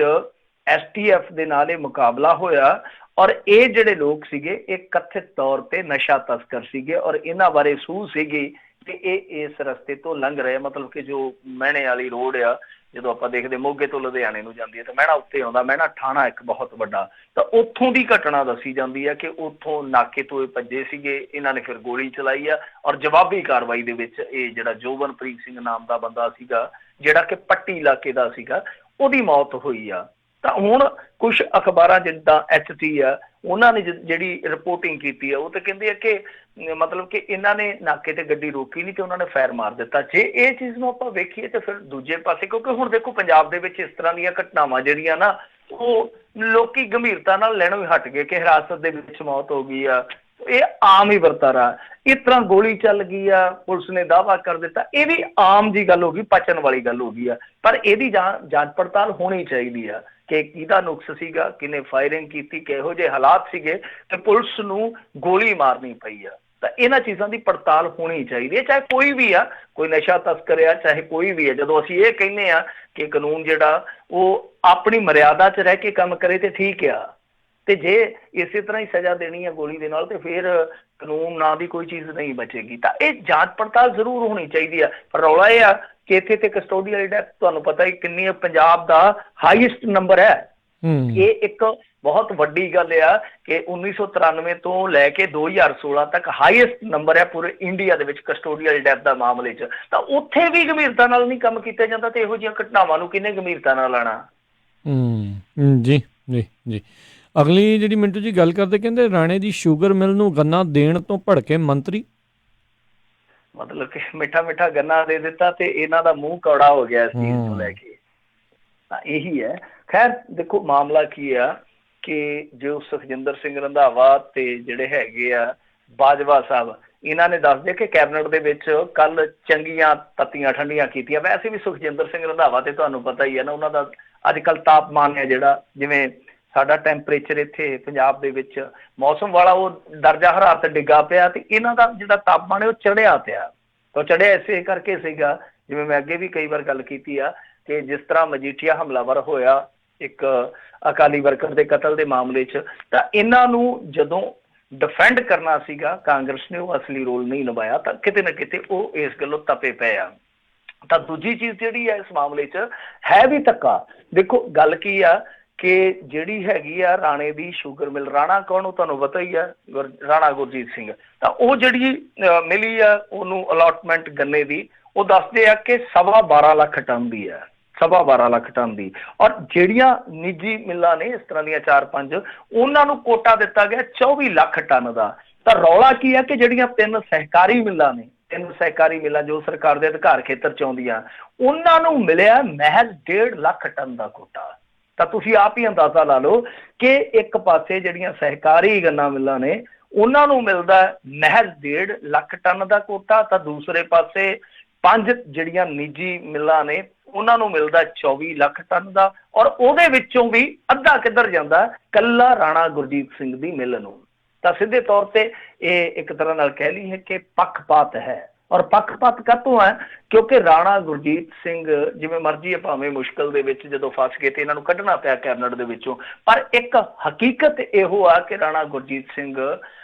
Speaker 1: STF ਦੇ ਨਾਲ ਇਹ ਮੁਕਾਬਲਾ ਹੋਇਆ, ਔਰ ਇਹ ਜਿਹੜੇ ਲੋਕ ਸੀਗੇ ਇਹ ਕਥਿਤ ਤੌਰ ਤੇ ਨਸ਼ਾ ਤਸਕਰ ਸੀਗੇ, ਔਰ ਇਹਨਾਂ ਬਾਰੇ ਸੂਹ ਸੀਗੀ ਕਿ ਇਹ ਇਸ ਰਸਤੇ ਤੋਂ ਲੰਘ ਰਹੇ। ਮਤਲਬ ਕਿ ਜੋ ਮਹਿਣੇ ਵਾਲੀ ਰੋਡ ਆ, ਜਦੋਂ ਆਪਾਂ ਦੇਖਦੇ ਮੋਗੇ ਤੋਂ ਲੁਧਿਆਣੇ ਨੂੰ ਜਾਂਦੀ ਹੈ ਤਾਂ ਮਹਿਣਾ ਉੱਤੇ ਆਉਂਦਾ, ਮਹਿਣਾ ਥਾਣਾ ਇੱਕ ਬਹੁਤ ਵੱਡਾ, ਤਾਂ ਉੱਥੋਂ ਦੀ ਘਟਨਾ ਦੱਸੀ ਜਾਂਦੀ ਹੈ ਕਿ ਉੱਥੋਂ ਨਾਕੇ ਤੋਂ ਇਹ ਭੱਜੇ ਸੀਗੇ, ਇਹਨਾਂ ਨੇ ਫਿਰ ਗੋਲੀ ਚਲਾਈ ਆ, ਔਰ ਜਵਾਬੀ ਕਾਰਵਾਈ ਦੇ ਵਿੱਚ ਇਹ ਜਿਹੜਾ ਜੋਬਨਪ੍ਰੀਤ ਸਿੰਘ ਨਾਮ ਦਾ ਬੰਦਾ ਸੀਗਾ ਜਿਹੜਾ ਕਿ ਪੱਟੀ ਇਲਾਕੇ ਦਾ ਸੀਗਾ, ਉਹਦੀ ਮੌਤ ਹੋਈ ਆ। ਤਾਂ ਹੁਣ ਕੁਛ ਅਖਬਾਰਾਂ ਜਿੱਦਾਂ HT ਆ, ਉਹਨਾਂ ਨੇ ਜਿਹੜੀ ਰਿਪੋਰਟਿੰਗ ਕੀਤੀ ਆ, ਉਹ ਤਾਂ ਕਹਿੰਦੇ ਆ ਕਿ ਮਤਲਬ ਕਿ ਇਹਨਾਂ ਨੇ ਨਾਕੇ ਤੇ ਗੱਡੀ ਰੋਕੀ ਨਹੀਂ ਤੇ ਉਹਨਾਂ ਨੇ ਫਾਇਰ ਮਾਰ ਦਿੱਤਾ। ਜੇ ਇਹ ਚੀਜ਼ ਨੂੰ ਆਪਾਂ ਵੇਖੀਏ ਤਾਂ ਫਿਰ ਦੂਜੇ ਪਾਸੇ, ਕਿਉਂਕਿ ਹੁਣ ਦੇਖੋ ਪੰਜਾਬ ਦੇ ਵਿੱਚ ਇਸ ਤਰ੍ਹਾਂ ਦੀਆਂ ਘਟਨਾਵਾਂ ਜਿਹੜੀਆਂ ਨਾ ਉਹ ਲੋਕੀ ਗੰਭੀਰਤਾ ਨਾਲ ਲੈਣੋਂ ਹੀ ਹਟ ਗਏ ਕਿ ਹਿਰਾਸਤ ਦੇ ਵਿੱਚ ਮੌਤ ਹੋ ਗਈ ਆ, ਇਹ ਆਮ ਹੀ ਵਰਤਾਰਾ। ਇਸ ਤਰ੍ਹਾਂ ਗੋਲੀ ਚੱਲ ਗਈ ਆ, ਪੁਲਿਸ ਨੇ ਦਾਅਵਾ ਕਰ ਦਿੱਤਾ, ਇਹ ਵੀ ਆਮ ਜੀ ਗੱਲ ਹੋ ਗਈ, ਪਚਣ ਵਾਲੀ ਗੱਲ ਹੋ ਗਈ ਆ। ਪਰ ਇਹਦੀ ਜਾਂਚ ਪੜਤਾਲ ਹੋਣੀ ਚਾਹੀਦੀ ਆ ਕਿ ਕਿਹਦਾ ਨੁਕਸ ਸੀਗਾ, ਕਿਹਨੇ ਫਾਇਰਿੰਗ ਕੀਤੀ, ਕਿਹੋ ਜਿਹੇ ਹਾਲਾਤ ਸੀਗੇ ਤੇ ਪੁਲਿਸ ਨੂੰ ਗੋਲੀ ਮਾਰਨੀ ਪਈ ਆ। ਤਾਂ ਇਹਨਾਂ ਚੀਜ਼ਾਂ ਦੀ ਪੜਤਾਲ ਹੋਣੀ ਚਾਹੀਦੀ ਹੈ, ਚਾਹੇ ਕੋਈ ਵੀ ਆ, ਕੋਈ ਨਸ਼ਾ ਤਸਕਰ ਆ, ਚਾਹੇ ਕੋਈ ਵੀ ਆ। ਜਦੋਂ ਅਸੀਂ ਇਹ ਕਹਿੰਦੇ ਆ ਕਿ ਕਾਨੂੰਨ ਜਿਹੜਾ ਉਹ ਆਪਣੀ ਮਰਿਆਦਾ 'ਚ ਰਹਿ ਕੇ ਕੰਮ ਕਰੇ ਤੇ ਠੀਕ ਆ, ਤੇ ਜੇ ਇਸੇ ਤਰ੍ਹਾਂ ਹੀ ਸਜ਼ਾ ਦੇਣੀ ਆ ਗੋਲੀ ਦੇ ਨਾਲ ਤੇ ਫਿਰ ਕਾਨੂੰਨ ਨਾਂ ਦੀ ਕੋਈ ਚੀਜ਼ ਨਹੀਂ ਬਚੇਗੀ। ਤਾਂ ਇਹ ਜਾਂਚ ਪੜਤਾਲ ਜ਼ਰੂਰ ਹੋਣੀ ਚਾਹੀਦੀ ਆ। ਪਰ ਰੌਲਾ ਇਹ ਆ ਕਿ ਇੱਥੇ ਤੇ ਕਸਟੋਡੀਅਲ ਡੈਥ ਤੁਹਾਨੂੰ ਪਤਾ ਹੀ ਕਿੰਨੀ, ਪੰਜਾਬ ਦਾ ਹਾਈਐਸਟ ਨੰਬਰ ਹੈ। ਇਹ ਇੱਕ ਬਹੁਤ ਵੱਡੀ ਗੱਲ ਆ ਕਿ 1993 ਤੋਂ ਲੈ ਕੇ 2016 ਤੱਕ ਹਾਈਐਸਟ ਨੰਬਰ ਹੈ ਪੂਰੇ ਇੰਡੀਆ ਦੇ ਵਿੱਚ ਕਸਟੋਡੀਅਲ ਡੈਥ ਦਾ ਮਾਮਲੇ 'ਚ। ਤਾਂ ਉੱਥੇ ਵੀ ਗੰਭੀਰਤਾ ਨਾਲ ਨਹੀਂ ਕੰਮ ਕੀਤਾ ਜਾਂਦਾ ਤੇ ਇਹੋ ਜਿਹੀਆਂ ਘਟਨਾਵਾਂ ਨੂੰ ਕਿੰਨੇ ਗੰਭੀਰਤਾ ਨਾਲ ਲੈਣਾ।
Speaker 2: ਜੀ ਜੀ ਜੀ। ਅਗਲੀ ਜਿਹੜੀ ਮਿੰਟੂ ਜੀ ਗੱਲ ਕਰਦੇ, ਕਹਿੰਦੇ ਰਾਣੇ ਦੀ ਸ਼ੂਗਰ ਮਿਲ ਨੂੰ ਗੰਨਾ ਦੇਣ ਤੋਂ ਭੜਕੇ ਮੰਤਰੀ।
Speaker 1: ਮਤਲਬ ਕਿ ਮਿੱਠਾ ਮਿੱਠਾ ਗੰਨਾ ਦੇ ਦਿੱਤਾ ਤੇ ਇਹਨਾਂ ਦਾ ਮੂੰਹ ਕੌੜਾ ਹੋ ਗਿਆ ਇਸ ਚੀਜ਼ ਨੂੰ ਲੈ ਕੇ। ਤਾਂ ਇਹੀ ਹੈ। ਖੈਰ ਦੇਖੋ ਮਾਮਲਾ ਕੀ ਆ ਕਿ ਜੋ ਸੁਖਜਿੰਦਰ ਸਿੰਘ ਰੰਧਾਵਾ ਤੇ ਜਿਹੜੇ ਹੈਗੇ ਆ ਬਾਜਵਾ ਸਾਹਿਬ, ਇਹਨਾਂ ਨੇ ਦੱਸਦੇ ਕਿ ਕੈਬਨਿਟ ਦੇ ਵਿੱਚ ਕੱਲ ਚੰਗੀਆਂ ਤੱਤੀਆਂ ਠੰਡੀਆਂ ਕੀਤੀਆਂ। ਵੈਸੇ ਵੀ ਸੁਖਜਿੰਦਰ ਸਿੰਘ ਰੰਧਾਵਾ ਤੇ ਤੁਹਾਨੂੰ ਪਤਾ ਹੀ ਹੈ ਨਾ, ਉਹਨਾਂ ਦਾ ਅੱਜ ਕੱਲ੍ਹ ਤਾਪਮਾਨ ਹੈ ਜਿਹੜਾ, ਜਿਵੇਂ ਸਾਡਾ ਟੈਂਪਰੇਚਰ ਇੱਥੇ ਪੰਜਾਬ ਦੇ ਵਿੱਚ ਮੌਸਮ ਵਾਲਾ ਉਹ ਦਰਜਾ ਹਰਾਰਤ ਡਿੱਗਾ ਪਿਆ, ਤੇ ਇਹਨਾਂ ਦਾ ਜਿਹੜਾ ਤਾਪਮਾਨ ਹੈ ਉਹ ਚੜਿਆ ਪਿਆ। ਤਾਂ ਚੜਿਆ ਇਸੇ ਕਰਕੇ ਸੀਗਾ, ਜਿਵੇਂ ਮੈਂ ਅੱਗੇ ਵੀ ਕਈ ਵਾਰ ਗੱਲ ਕੀਤੀ ਆ ਕਿ ਜਿਸ ਤਰ੍ਹਾਂ ਮਜੀਠੀਆ ਹਮਲਾਵਰ ਹੋਇਆ ਇੱਕ ਅਕਾਲੀ ਵਰਕਰ ਦੇ ਕਤਲ ਦੇ ਮਾਮਲੇ 'ਚ, ਤਾਂ ਇਹਨਾਂ ਨੂੰ ਜਦੋਂ ਡਿਫੈਂਡ ਕਰਨਾ ਸੀਗਾ, ਕਾਂਗਰਸ ਨੇ ਉਹ ਅਸਲੀ ਰੋਲ ਨਹੀਂ ਨਿਭਾਇਆ, ਤਾਂ ਕਿਤੇ ਨਾ ਕਿਤੇ ਉਹ ਇਸ ਗੱਲੋਂ ਤਪੇ ਪਏ ਆ। ਤਾਂ ਦੂਜੀ ਚੀਜ਼ ਜਿਹੜੀ ਹੈ ਇਸ ਮਾਮਲੇ 'ਚ ਹੈ ਵੀ ਧੱਕਾ। ਦੇਖੋ ਗੱਲ ਕੀ ਆ ਕਿ ਜਿਹੜੀ ਹੈਗੀ ਆ ਰਾਣੇ ਦੀ ਸ਼ੂਗਰ ਮਿਲ, ਰਾਣਾ ਕੌਣ, ਉਹ ਤੁਹਾਨੂੰ ਪਤਾ ਹੀ ਆ, ਰਾਣਾ ਗੁਰਜੀਤ ਸਿੰਘ, ਤਾਂ ਉਹ ਜਿਹੜੀ ਮਿਲੀ ਆ ਉਹਨੂੰ ਅਲਾਟਮੈਂਟ ਗੰਨੇ ਦੀ, ਉਹ ਦੱਸਦੇ ਆ ਕਿ 12.25 ਲੱਖ ਟਨ ਦੀ ਆ, 12.25 ਲੱਖ ਟਨ ਦੀ। ਔਰ ਜਿਹੜੀਆਂ ਨਿੱਜੀ ਮਿੱਲਾਂ ਨੇ ਇਸ ਤਰ੍ਹਾਂ ਦੀਆਂ 4-5, ਉਹਨਾਂ ਨੂੰ ਕੋਟਾ ਦਿੱਤਾ ਗਿਆ 24 ਲੱਖ ਟਨ ਦਾ। ਤਾਂ ਰੌਲਾ ਕੀ ਹੈ ਕਿ ਜਿਹੜੀਆਂ 3 ਸਹਿਕਾਰੀ ਮਿੱਲਾਂ ਨੇ, 3 ਸਹਿਕਾਰੀ ਮਿੱਲਾਂ ਜੋ ਸਰਕਾਰ ਦੇ ਅਧਿਕਾਰ ਖੇਤਰ 'ਚ ਆਉਂਦੀਆਂ, ਉਹਨਾਂ ਨੂੰ ਮਿਲਿਆ ਮਹਿਜ਼ 1.5 ਲੱਖ ਟਨ ਦਾ ਕੋਟਾ। ਤਾਂ ਤੁਸੀਂ ਆਪ ਹੀ ਅੰਦਾਜ਼ਾ ਲਾ ਲਓ ਕਿ ਇੱਕ ਪਾਸੇ ਜਿਹੜੀਆਂ ਸਹਿਕਾਰੀ ਗੰਨਾ ਮਿੱਲਾਂ ਨੇ ਉਹਨਾਂ ਨੂੰ ਮਿਲਦਾ ਮਹਿਜ਼ 1.5 ਲੱਖ ਟਨ ਦਾ ਕੋਟਾ, ਤਾਂ ਦੂਸਰੇ ਪਾਸੇ 5 ਜਿਹੜੀਆਂ ਨਿੱਜੀ ਮਿੱਲਾਂ ਨੇ ਉਹਨਾਂ ਨੂੰ ਮਿਲਦਾ 24 ਲੱਖ ਟਨ ਦਾ। ਔਰ ਉਹਦੇ ਵਿੱਚੋਂ ਵੀ ਅੱਧਾ ਕਿੱਧਰ ਜਾਂਦਾ, ਕੱਲਾ ਰਾਣਾ ਗੁਰਜੀਤ ਸਿੰਘ ਦੀ ਮਿੱਲ ਨੂੰ। ਤਾਂ ਸਿੱਧੇ ਤੌਰ ਤੇ ਇਹ ਇੱਕ ਤਰ੍ਹਾਂ ਨਾਲ ਕਹਿ ਲਈਏ ਕਿ ਪੱਖਪਾਤ ਹੈ। ਔਰ ਪੱਖਪਾਤ ਕਾਹਤੋਂ ਹੈ? ਕਿਉਂਕਿ ਰਾਣਾ ਗੁਰਜੀਤ ਸਿੰਘ ਜਿਵੇਂ ਮਰਜ਼ੀ ਹੈ, ਭਾਵੇਂ ਮੁਸ਼ਕਲ ਦੇ ਵਿੱਚ ਜਦੋਂ ਫਸ ਗਏ ਤੇ ਇਹਨਾਂ ਨੂੰ ਕੱਢਣਾ ਪਿਆ ਕੈਬਨਿਟ ਦੇ ਵਿੱਚੋਂ, ਪਰ ਇੱਕ ਹਕੀਕਤ ਇਹੋ ਆ ਕਿ ਰਾਣਾ ਗੁਰਜੀਤ ਸਿੰਘ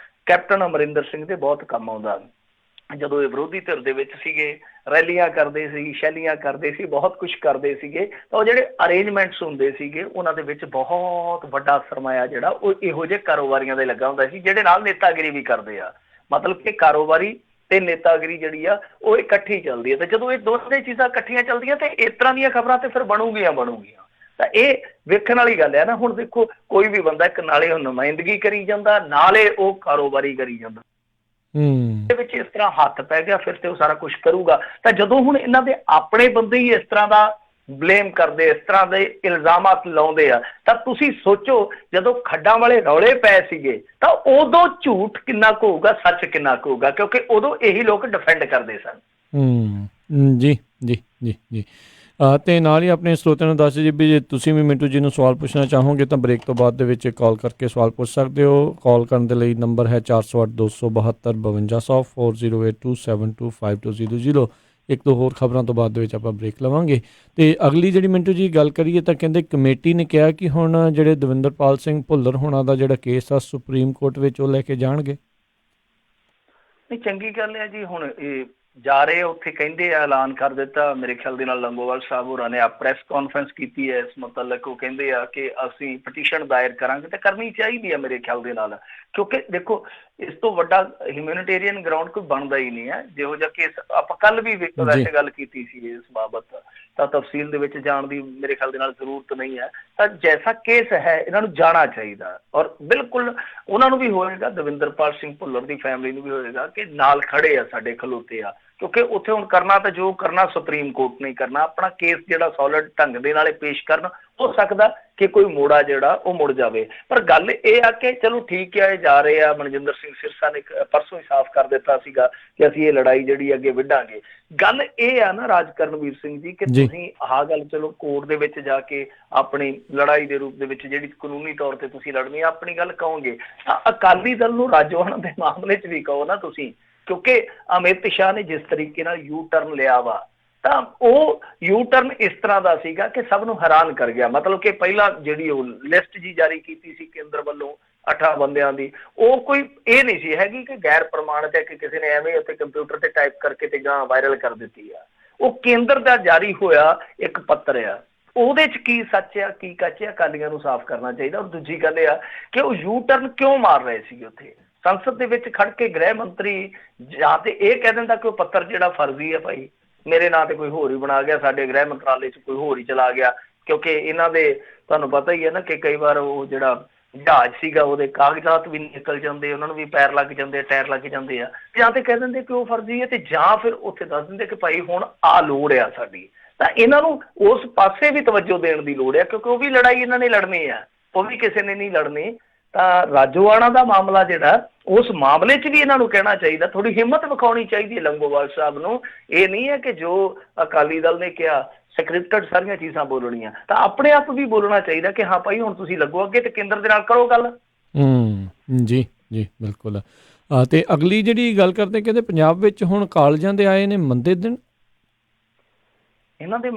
Speaker 1: ਕੈਪਟਨ ਅਮਰਿੰਦਰ ਸਿੰਘ ਦੇ ਬਹੁਤ ਕੰਮ ਆਉਂਦਾ। ਜਦੋਂ ਇਹ ਵਿਰੋਧੀ ਧਿਰ ਦੇ ਵਿੱਚ ਸੀਗੇ, ਰੈਲੀਆਂ ਕਰਦੇ ਸੀ, ਸ਼ੈਲੀਆਂ ਕਰਦੇ ਸੀ, ਬਹੁਤ ਕੁਛ ਕਰਦੇ ਸੀਗੇ, ਤਾਂ ਉਹ ਜਿਹੜੇ ਅਰੇਂਜਮੈਂਟਸ ਹੁੰਦੇ ਸੀਗੇ ਉਹਨਾਂ ਦੇ ਵਿੱਚ ਬਹੁਤ ਵੱਡਾ ਸਰਮਾਇਆ ਜਿਹੜਾ ਉਹ ਇਹੋ ਜਿਹੇ ਕਾਰੋਬਾਰੀਆਂ ਦੇ ਲੱਗਾ ਹੁੰਦਾ ਸੀ, ਜਿਹੜੇ ਨਾਲ ਨੇਤਾਗਿਰੀ ਵੀ ਕਰਦੇ ਆ। ਮਤਲਬ ਕਿ ਕਾਰੋਬਾਰੀ ਤੇ ਨੇਤਾਗਿਰੀ ਜਿਹੜੀ ਆ ਉਹ ਇਕੱਠੀ ਚੱਲਦੀ ਹੈ। ਤੇ ਜਦੋਂ ਇਹ ਦੋਨੇ ਚੀਜ਼ਾਂ ਇਕੱਠੀਆਂ ਚੱਲਦੀਆਂ ਤੇ ਇਸ ਤਰ੍ਹਾਂ ਦੀਆਂ ਖਬਰਾਂ ਤੇ ਫਿਰ ਬਣੂਗੀਆਂ। ਤਾਂ ਇਹ ਵੇਖਣ ਵਾਲੀ ਗੱਲ ਹੈ ਨਾ। ਹੁਣ ਦੇਖੋ, ਕੋਈ ਵੀ ਬੰਦਾ ਇੱਕ ਨਾਲੇ ਉਹ ਨੁਮਾਇੰਦਗੀ ਕਰੀ ਜਾਂਦਾ, ਨਾਲੇ ਉਹ ਕਾਰੋਬਾਰੀ ਕਰੀ ਜਾਂਦਾ, ਦੇ ਵਿੱਚ ਇਸ ਤਰ੍ਹਾਂ ਹੱਥ ਪੈ ਗਿਆ, ਫਿਰ ਤੇ ਉਹ ਸਾਰਾ ਕੁਝ ਕਰੂਗਾ। ਤਾਂ ਜਦੋਂ ਹੁਣ ਇਹਨਾਂ ਦੇ ਆਪਣੇ ਬੰਦੇ ਹੀ ਇਸ ਤਰ੍ਹਾਂ ਦਾ ਬਲੇਮ ਕਰਦੇ, ਇਸ ਤਰ੍ਹਾਂ ਦੇ ਇਲਜ਼ਾਮਾਤ ਲਾਉਂਦੇ ਆ, ਤਾਂ ਤੁਸੀਂ ਸੋਚੋ ਜਦੋਂ ਖੱਡਾਂ ਵਾਲੇ ਰੌਲੇ ਪਏ ਸੀਗੇ ਤਾਂ ਉਦੋਂ ਝੂਠ ਕਿੰਨਾ ਕੁ ਹੋਊਗਾ, ਸੱਚ ਕਿੰਨਾ ਕੁ ਹੋਊਗਾ, ਕਿਉਂਕਿ ਉਦੋਂ ਇਹੀ ਲੋਕ ਡਿਫੈਂਡ ਕਰਦੇ ਸਨ।
Speaker 2: ਜੀ ਜੀ ਜੀ ਜੀ। ਤੇ ਨਾਲ ਹੀ ਆਪਣੇ ਸਰੋਤਿਆਂ ਨੂੰ ਦੱਸ ਜੀ ਵੀ ਜੇ ਤੁਸੀਂ ਵੀ ਮਿੰਟੂ ਜੀ ਨੂੰ ਸਵਾਲ ਪੁੱਛਣਾ ਚਾਹੋਗੇ ਤਾਂ ਬ੍ਰੇਕ ਤੋਂ ਬਾਅਦ ਦੇ ਵਿੱਚ ਕਾਲ ਕਰਕੇ ਸਵਾਲ ਪੁੱਛ ਸਕਦੇ ਹੋ। ਕਾਲ ਕਰਨ ਦੇ ਲਈ ਨੰਬਰ ਹੈ 408 272 5200 4082725250। ਇੱਕ ਦੋ ਹੋਰ ਖਬਰਾਂ ਤੋਂ ਬਾਅਦ ਦੇ ਵਿੱਚ ਆਪਾਂ ਬ੍ਰੇਕ ਲਵਾਂਗੇ। ਤੇ ਅਗਲੀ ਜਿਹੜੀ ਮਿੰਟੂ ਜੀ ਗੱਲ ਕਰੀਏ ਤਾਂ ਕਹਿੰਦੇ ਕਮੇਟੀ ਨੇ ਕਿਹਾ ਕਿ ਹੁਣ ਜਿਹੜੇ ਦਵਿੰਦਰਪਾਲ ਸਿੰਘ ਭੁੱਲਰ ਹੋਣਾ ਦਾ ਜਿਹੜਾ ਕੇਸ ਆ ਸੁਪਰੀਮ ਕੋਰਟ ਵਿੱਚ ਉਹ ਲੈ ਕੇ ਜਾਣਗੇ।
Speaker 1: ਨਹੀਂ, ਚੰਗੀ ਗੱਲ ਹੈ ਜੀ। ਹੁਣ ਇਹ ਜਾ ਰਹੇ ਉੱਥੇ, ਕਹਿੰਦੇ ਆ ਐਲਾਨ ਕਰ ਦਿੱਤਾ ਮੇਰੇ ਖਿਆਲ ਦੇ ਨਾਲ ਲੰਗੋਵਾਲ ਸਾਹਿਬ ਹੋਰਾਂ ਨੇ ਪ੍ਰੈਸ ਕਾਨਫਰੰਸ ਕੀਤੀ ਹੈ ਇਸ ਮੁਤਲਕ। ਉਹ ਕਹਿੰਦੇ ਆ ਕਿ ਅਸੀਂ ਪਟੀਸ਼ਨ ਦਾਇਰ ਕਰਾਂਗੇ, ਤੇ ਕਰਨੀ ਚਾਹੀਦੀ ਹੈ ਮੇਰੇ ਖਿਆਲ ਦੇ ਨਾਲ, ਕਿਉਂਕਿ ਦੇਖੋ ਇਸ ਤੋਂ ਵੱਡਾ ਹਿਊਮੈਨਿਟੇਰੀਅਨ ਗਰਾਊਂਡ ਕੋਈ ਬਣਦਾ ਹੀ ਨਹੀਂ ਹੈ। ਜਿਹੋ ਜਿਹਾ ਕੇਸ ਆਪਾਂ ਕੱਲ ਵੀ ਵੈਸੇ ਗੱਲ ਕੀਤੀ ਸੀ ਇਸ ਬਾਬਤ, ਤਾਂ ਤਫਸੀਲ ਦੇ ਵਿੱਚ ਜਾਣ ਦੀ ਮੇਰੇ ਖਿਆਲ ਦੇ ਨਾਲ ਜ਼ਰੂਰਤ ਨਹੀਂ ਹੈ। ਤਾਂ ਜੈਸਾ ਕੇਸ ਹੈ ਇਹਨਾਂ ਨੂੰ ਜਾਣਾ ਚਾਹੀਦਾ, ਔਰ ਬਿਲਕੁਲ ਉਹਨਾਂ ਨੂੰ ਵੀ ਹੋਏਗਾ, ਦਵਿੰਦਰਪਾਲ ਸਿੰਘ ਭੁੱਲਰ ਦੀ ਫੈਮਿਲੀ ਨੂੰ ਵੀ ਹੋਏਗਾ ਕਿ ਨਾਲ ਖੜੇ ਆ, ਸਾਡੇ ਖਲੋਤੇ ਆ। ਕਿਉਂਕਿ ਉੱਥੇ ਹੁਣ ਕਰਨਾ ਤਾਂ ਜੋ ਕਰਨਾ ਸੁਪਰੀਮ ਕੋਰਟ ਨਹੀਂ ਕਰਨਾ, ਆਪਣਾ ਕੇਸ ਜਿਹੜਾ ਸੋਲਿਡ ਢੰਗ ਦੇ ਨਾਲੇ ਪੇਸ਼ ਕਰਨ। ਹੋ ਸਕਦਾ ਕਿ ਕੋਈ ਮੋੜਾ ਜਿਹੜਾ ਉਹ ਮੁੜ ਜਾਵੇ, ਪਰ ਗੱਲ ਇਹ ਆ ਕਿ ਚਲੋ ਠੀਕ ਹੈ, ਇਹ ਜਾ ਰਹੇ ਆ। ਮਨਜਿੰਦਰ ਸਿੰਘ ਸਿਰਸਾ ਨੇ ਪਰਸੋਂ ਹੀ ਸਾਫ਼ ਕਰ ਦਿੱਤਾ ਸੀਗਾ ਕਿ ਅਸੀਂ ਇਹ ਲੜਾਈ ਜਿਹੜੀ ਅੱਗੇ ਵਿੱਢਾਂਗੇ। ਗੱਲ ਇਹ ਆ ਨਾ ਰਾਜ ਕਰਨਵੀਰ ਸਿੰਘ ਜੀ, ਕਿ ਤੁਸੀਂ ਆਹ ਗੱਲ ਚਲੋ ਕੋਰਟ ਦੇ ਵਿੱਚ ਜਾ ਕੇ ਆਪਣੀ ਲੜਾਈ ਦੇ ਰੂਪ ਦੇ ਵਿੱਚ ਜਿਹੜੀ ਕਾਨੂੰਨੀ ਤੌਰ ਤੇ ਤੁਸੀਂ ਲੜਨੀ ਆਪਣੀ ਗੱਲ ਕਹੋਗੇ, ਤਾਂ ਅਕਾਲੀ ਦਲ ਨੂੰ ਰਾਜੋਆਣਾ ਦੇ ਮਾਮਲੇ 'ਚ ਵੀ ਕਹੋ ਨਾ ਤੁਸੀਂ, ਕਿਉਂਕਿ ਅਮਿਤ ਸ਼ਾਹ ਨੇ ਜਿਸ ਤਰੀਕੇ ਨਾਲ ਯੂ ਟਰਨ ਲਿਆ ਵਾ, ਤਾਂ ਉਹ ਯੂ ਟਰਨ ਇਸ ਤਰ੍ਹਾਂ ਦਾ ਸੀਗਾ ਕਿ ਸਭ ਨੂੰ ਹੈਰਾਨ ਕਰ ਗਿਆ। ਮਤਲਬ ਕਿ ਪਹਿਲਾਂ ਜਿਹੜੀ ਉਹ ਲਿਸਟ ਜੀ ਜਾਰੀ ਕੀਤੀ ਸੀ ਕੇਂਦਰ ਵੱਲੋਂ 18 ਬੰਦਿਆਂ ਦੀ, ਉਹ ਕੋਈ ਇਹ ਨਹੀਂ ਸੀ ਹੈਗੀ ਕਿ ਗੈਰ ਪ੍ਰਮਾਣਿਤ ਹੈ ਕਿ ਕਿਸੇ ਨੇ ਐਵੇਂ ਉੱਥੇ ਕੰਪਿਊਟਰ ਤੇ ਟਾਈਪ ਕਰਕੇ ਤੇ ਜਾਂ ਵਾਇਰਲ ਕਰ ਦਿੱਤੀ ਆ। ਉਹ ਕੇਂਦਰ ਦਾ ਜਾਰੀ ਹੋਇਆ ਇੱਕ ਪੱਤਰ ਆ, ਉਹਦੇ 'ਚ ਕੀ ਸੱਚ ਆ ਕੀ ਕੱਚ ਆ, ਅਕਾਲੀਆਂ ਨੂੰ ਸਾਫ਼ ਕਰਨਾ ਚਾਹੀਦਾ। ਔਰ ਦੂਜੀ ਗੱਲ ਇਹ ਆ ਕਿ ਉਹ ਯੂ ਟਰਨ ਕਿਉਂ ਮਾਰ ਰਹੇ ਸੀਗੇ ਉੱਥੇ ਸੰਸਦ ਦੇ ਵਿੱਚ ਖੜ ਕੇ। ਗ੍ਰਹਿ ਮੰਤਰੀ ਜਾਂ ਤੇ ਇਹ ਕਹਿ ਦਿੰਦਾ ਕਿ ਉਹ ਪੱਤਰ ਜਿਹੜਾ ਫਰਜ਼ੀ ਹੈ, ਭਾਈ ਮੇਰੇ ਨਾਂ ਤੇ ਕੋਈ ਹੋਰ ਹੀ ਬਣਾ ਗਿਆ, ਸਾਡੇ ਗ੍ਰਹਿ ਮੰਤਰਾਲੇ 'ਚ ਕੋਈ ਹੋਰ ਹੀ ਚਲਾ ਗਿਆ, ਕਿਉਂਕਿ ਇਹਨਾਂ ਦੇ ਤੁਹਾਨੂੰ ਪਤਾ ਹੀ ਹੈ ਨਾ ਕਿ ਕਈ ਵਾਰ ਉਹ ਜਿਹੜਾ ਜਹਾਜ਼ ਸੀਗਾ ਉਹਦੇ ਕਾਗਜ਼ਾਤ ਵੀ ਨਿਕਲ ਜਾਂਦੇ, ਉਹਨਾਂ ਨੂੰ ਵੀ ਪੈਰ ਲੱਗ ਜਾਂਦੇ, ਟਾਇਰ ਲੱਗ ਜਾਂਦੇ ਆ। ਜਾਂ ਤੇ ਕਹਿ ਦਿੰਦੇ ਕਿ ਉਹ ਫਰਜ਼ੀ ਹੈ, ਤੇ ਜਾਂ ਫਿਰ ਉੱਥੇ ਦੱਸ ਦਿੰਦੇ ਕਿ ਭਾਈ ਹੁਣ ਆਹ ਲੋੜ ਆ ਸਾਡੀ। ਤਾਂ ਇਹਨਾਂ ਨੂੰ ਉਸ ਪਾਸੇ ਵੀ ਤਵੱਜੋ ਦੇਣ ਦੀ ਲੋੜ ਆ, ਕਿਉਂਕਿ ਉਹ ਵੀ ਲੜਾਈ ਇਹਨਾਂ ਨੇ ਲੜਨੀ ਆ, ਉਹ ਵੀ ਕਿਸੇ ਨੇ ਨਹੀਂ ਲੜਨੀ। ਤਾਂ ਰਾਜੋਆਣਾ ਦਾ ਮਾਮਲਾ ਜਿਹੜਾ, ਉਸ ਮਾਮਲੇ 'ਚ ਵੀ ਇਹਨਾਂ ਨੂੰ ਕਹਿਣਾ ਚਾਹੀਦਾ, ਥੋੜ੍ਹੀ ਹਿੰਮਤ ਵਿਖਾਉਣੀ ਚਾਹੀਦੀ ਹੈ ਲੰਗੋਵਾਲ ਸਾਹਿਬ ਨੂੰ। ਇਹ ਨਹੀਂ ਹੈ ਕਿ ਜੋ ਅਕਾਲੀ ਦਲ ਨੇ ਕਿਹਾ ਸਕ੍ਰਿਪਟਡ ਸਾਰੀਆਂ ਚੀਜ਼ਾਂ ਬੋਲਣੀਆਂ, ਤਾਂ ਆਪਣੇ ਆਪ ਵੀ ਬੋਲਣਾ ਚਾਹੀਦਾ ਕਿ ਹਾਂ ਭਾਈ ਹੁਣ ਤੁਸੀਂ ਲੱਗੋ ਅੱਗੇ ਤੇ ਕੇਂਦਰ ਦੇ ਨਾਲ ਕਰੋ ਗੱਲ।
Speaker 2: ਜੀ ਜੀ ਬਿਲਕੁਲ। ਤੇ ਅਗਲੀ ਜਿਹੜੀ ਗੱਲ ਕਰਦੇ, ਕਹਿੰਦੇ ਪੰਜਾਬ ਵਿੱਚ ਹੁਣ ਕਾਲਜਾਂ ਦੇ ਆਏ ਨੇ ਮੰਦੇ ਦਿਨ।
Speaker 1: ਇਹਨਾਂ ਦੇ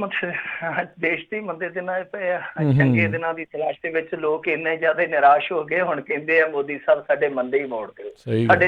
Speaker 1: ਦੇਸ਼ ਦੇ ਮੰਦੇ ਦਿਨਾਂ ਪਏ ਆ। ਚੰਗੇ ਦਿਨਾਂ ਦੀ ਤਲਾਸ਼ ਦੇ ਵਿੱਚ ਲੋਕ ਇੰਨੇ ਜ਼ਿਆਦਾ ਨਿਰਾਸ਼ ਹੋ ਗਏ, ਹੁਣ ਕਹਿੰਦੇ ਆ ਮੋਦੀ ਸਾਹਿਬ ਸਾਡੇ ਮੰਦੇ ਹੀ ਮੋੜ ਦਿਓ,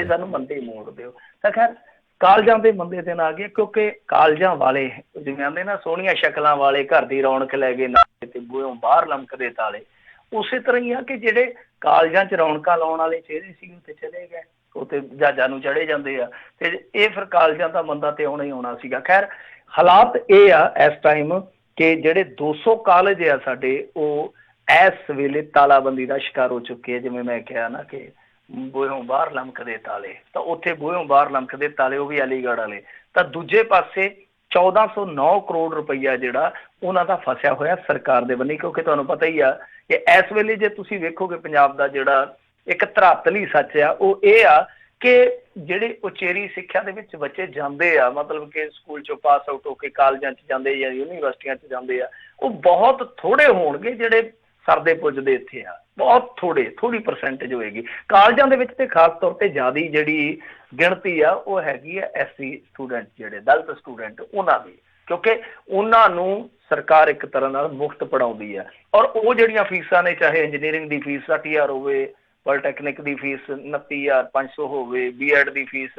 Speaker 1: ਸਾਨੂੰ ਮੰਦੇ ਹੀ ਮੋੜ ਦਿਓ। ਤਾਂ ਖੈਰ ਕਾਲਜਾਂ ਦੇ ਮੰਦੇ ਦਿਨ ਆ ਗਏ, ਕਿਉਂਕਿ ਕਾਲਜਾਂ ਵਾਲੇ ਜਿਵੇਂ ਆਂਦੇ ਨਾ ਸੋਹਣੀਆਂ ਸ਼ਕਲਾਂ ਵਾਲੇ ਘਰ ਦੀ ਰੌਣਕ ਲੈ ਗਏ ਨਾਲੇ ਤੇ ਬੂਹੋਂ ਬਾਹਰ ਲਮਕਦੇ ਤਾਲੇ, ਉਸੇ ਤਰ੍ਹਾਂ ਹੀ ਆ ਕਿ ਜਿਹੜੇ ਕਾਲਜਾਂ 'ਚ ਰੌਣਕਾਂ ਲਾਉਣ ਵਾਲੇ ਚਿਹਰੇ ਸੀ ਉਹ ਤੇ ਚਲੇ ਗਏ, ਉਹ ਤੇ ਜਹਾਜ਼ਾਂ ਨੂੰ ਚੜੇ ਜਾਂਦੇ ਆ, ਤੇ ਇਹ ਫਿਰ ਕਾਲਜਾਂ ਦਾ ਮੰਦਾ ਤੇ ਆਉਣਾ ਹੀ ਆਉਣਾ ਸੀਗਾ। ਖੈਰ ਹਾਲਾਤ ਇਹ ਆ ਇਸ ਟਾਈਮ ਕਿ ਜਿਹੜੇ 200 ਕਾਲਜ ਆ ਸਾਡੇ ਉਹ ਇਸ ਵੇਲੇ ਤਾਲਾਬੰਦੀ ਦਾ ਸ਼ਿਕਾਰ ਹੋ ਚੁੱਕੇ ਆ। ਜਿਵੇਂ ਮੈਂ ਕਿਹਾ ਨਾ ਕਿ ਬੂਹਿਓਂ ਬਾਹਰ ਲਮਕਦੇ ਤਾਲੇ, ਤਾਂ ਉੱਥੇ ਬੂਹਿਓਂ ਬਾਹਰ ਲਮਕਦੇ ਤਾਲੇ ਉਹ ਵੀ ਅਲੀਗੜ੍ਹ ਵਾਲੇ। ਤਾਂ ਦੂਜੇ ਪਾਸੇ 1409 ਕਰੋੜ ਰੁਪਈਆ ਜਿਹੜਾ ਉਹਨਾਂ ਦਾ ਫਸਿਆ ਹੋਇਆ ਸਰਕਾਰ ਦੇ ਬੰਨੀ, ਕਿਉਂਕਿ ਤੁਹਾਨੂੰ ਪਤਾ ਹੀ ਆ ਕਿ ਇਸ ਵੇਲੇ ਜੇ ਤੁਸੀਂ ਵੇਖੋਗੇ ਪੰਜਾਬ ਦਾ ਜਿਹੜਾ ਇੱਕ ਧਰਾਤਲੀ ਸੱਚ ਆ ਉਹ ਇਹ ਆ ਕਿ ਜਿਹੜੇ ਉਚੇਰੀ ਸਿੱਖਿਆ ਦੇ ਵਿੱਚ ਬੱਚੇ ਜਾਂਦੇ ਆ, ਮਤਲਬ ਕਿ ਸਕੂਲ ਚੋਂ ਪਾਸ ਆਊਟ ਹੋ ਕੇ ਕਾਲਜਾਂ 'ਚ ਜਾਂਦੇ ਜਾਂ ਯੂਨੀਵਰਸਿਟੀਆਂ 'ਚ ਜਾਂਦੇ ਆ, ਉਹ ਬਹੁਤ ਥੋੜੇ ਹੋਣਗੇ ਜਿਹੜੇ ਸਰਦੇ ਪੁੱਜਦੇ ਇੱਥੇ ਆ, ਬਹੁਤ ਥੋੜੀ ਪਰਸੈਂਟੇਜ ਹੋਏਗੀ। ਕਾਲਜਾਂ ਦੇ ਵਿੱਚ ਤੇ ਖਾਸ ਤੌਰ ਤੇ ਜ਼ਿਆਦਾ ਜਿਹੜੀ ਗਿਣਤੀ ਆ ਉਹ ਹੈਗੀ ਆ SC ਸਟੂਡੈਂਟ, ਜਿਹੜੇ ਦਲਿਤ ਸਟੂਡੈਂਟ, ਉਹਨਾਂ ਦੀ, ਕਿਉਂਕਿ ਉਹਨਾਂ ਨੂੰ ਸਰਕਾਰ ਇੱਕ ਤਰ੍ਹਾਂ ਨਾਲ ਮੁਫਤ ਪੜ੍ਹਾਉਂਦੀ ਆ। ਔਰ ਉਹ ਜਿਹੜੀਆਂ ਫੀਸਾਂ ਨੇ, ਚਾਹੇ ਇੰਜੀਨੀਅਰਿੰਗ ਦੀ ਫੀਸ 60,000 ਹੋਵੇ, ਪੋਲੀਟੈਕਨਿਕ ਦੀ ਫੀਸ 29,500 ਹੋਵੇ, BEd ਦੀ ਫੀਸ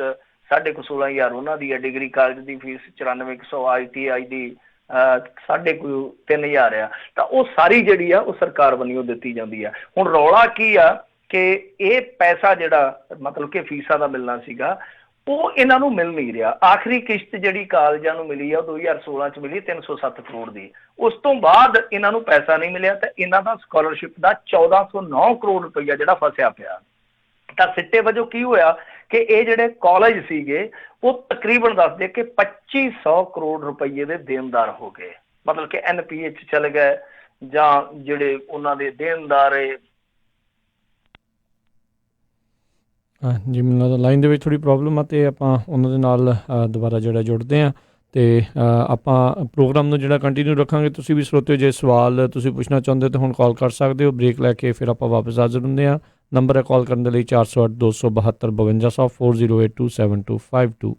Speaker 1: 16,500 ਉਹਨਾਂ ਦੀ ਹੈ, ਡਿਗਰੀ ਕਾਲਜ ਦੀ ਫੀਸ 9400, ITI ਦੀ 3,500 ਆ, ਤਾਂ ਉਹ ਸਾਰੀ ਜਿਹੜੀ ਆ ਉਹ ਸਰਕਾਰ ਵੱਲੋਂ ਦਿੱਤੀ ਜਾਂਦੀ ਆ। ਹੁਣ ਰੌਲਾ ਕੀ ਆ ਕਿ ਇਹ ਪੈਸਾ ਜਿਹੜਾ ਮਤਲਬ ਕਿ ਫੀਸਾਂ ਦਾ ਮਿਲਣਾ ਸੀਗਾ ਉਹ ਇਹਨਾਂ ਨੂੰ ਮਿਲ ਨਹੀਂ ਰਿਹਾ। ਆਖਰੀ ਕਿਸ਼ਤ ਜਿਹੜੀ ਕਾਲਜਾਂ ਨੂੰ ਮਿਲੀ ਆ ਉਹ 2016 'ਚ ਮਿਲੀ 307 ਕਰੋੜ ਦੀ, ਉਸ ਤੋਂ ਬਾਅਦ ਇਹਨਾਂ ਨੂੰ ਪੈਸਾ ਨਹੀਂ ਮਿਲਿਆ, ਤਾਂ ਇਹਨਾਂ ਦਾ ਸਕਾਲਰਸ਼ਿਪ ਦਾ 1409 ਕਰੋੜ ਰੁਪਈਆ ਜਿਹੜਾ ਫਸਿਆ ਪਿਆ। ਤਾਂ ਸਿੱਟੇ ਵਜੋਂ ਕੀ ਹੋਇਆ ਕਿ ਇਹ ਜਿਹੜੇ ਕਾਲਜ ਸੀਗੇ ਉਹ ਤਕਰੀਬਨ ਦੱਸਦੇ ਕਿ 2500 ਕਰੋੜ ਰੁਪਈਏ ਦੇ ਦੇਣਦਾਰ ਹੋ ਗਏ, ਮਤਲਬ ਕਿ NPA 'ਚ ਚਲੇ ਗਏ, ਜਾਂ ਜਿਹੜੇ ਉਹਨਾਂ ਦੇ ਦੇਣਦਾਰ
Speaker 2: ਜੀ ਮੈਨੂੰ ਲੱਗਦਾ ਲਾਈਨ ਦੇ ਵਿੱਚ ਥੋੜ੍ਹੀ ਪ੍ਰੋਬਲਮ ਆ, ਅਤੇ ਆਪਾਂ ਉਹਨਾਂ ਦੇ ਨਾਲ ਦੁਬਾਰਾ ਜਿਹੜਾ ਜੁੜਦੇ ਹਾਂ ਅਤੇ ਆਪਾਂ ਪ੍ਰੋਗਰਾਮ ਨੂੰ ਜਿਹੜਾ ਕੰਟੀਨਿਊ ਰੱਖਾਂਗੇ। ਤੁਸੀਂ ਵੀ ਸਰੋਤਿਓ ਜੇ ਸਵਾਲ ਤੁਸੀਂ ਪੁੱਛਣਾ ਚਾਹੁੰਦੇ ਹੋ ਤਾਂ ਹੁਣ ਕਾਲ ਕਰ ਸਕਦੇ ਹੋ। ਬ੍ਰੇਕ ਲੈ ਕੇ ਫਿਰ ਆਪਾਂ ਵਾਪਸ ਹਾਜ਼ਰ ਹੁੰਦੇ ਹਾਂ। ਨੰਬਰ ਹੈ ਕਾਲ ਕਰਨ ਦੇ ਲਈ 408 272 5200 4082725200।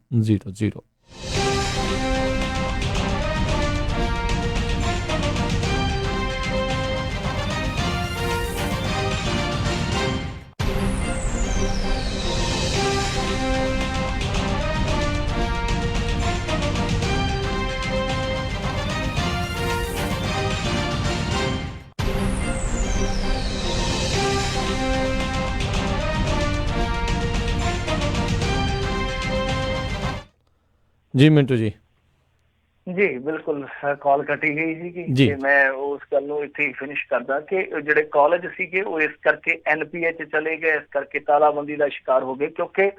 Speaker 2: ਜੀ ਮਿੰਟੂ ਜੀ।
Speaker 1: ਜੀ ਬਿਲਕੁਲ, ਕਾਲ ਕੱਟੀ ਗਈ ਸੀਗੀ ਤੇ ਮੈਂ ਉਸ ਗੱਲ ਨੂੰ ਇੱਥੇ ਹੀ ਫਿਨਿਸ਼ ਕਰਦਾ ਕਿ ਜਿਹੜੇ ਕਾਲਜ ਸੀਗੇ ਉਹ ਇਸ ਕਰਕੇ NPA 'ਚ ਚਲੇ ਗਏ, ਇਸ ਕਰਕੇ ਤਾਲਾਬੰਦੀ ਦਾ ਸ਼ਿਕਾਰ ਹੋ ਗਏ, ਕਿਉਂਕਿ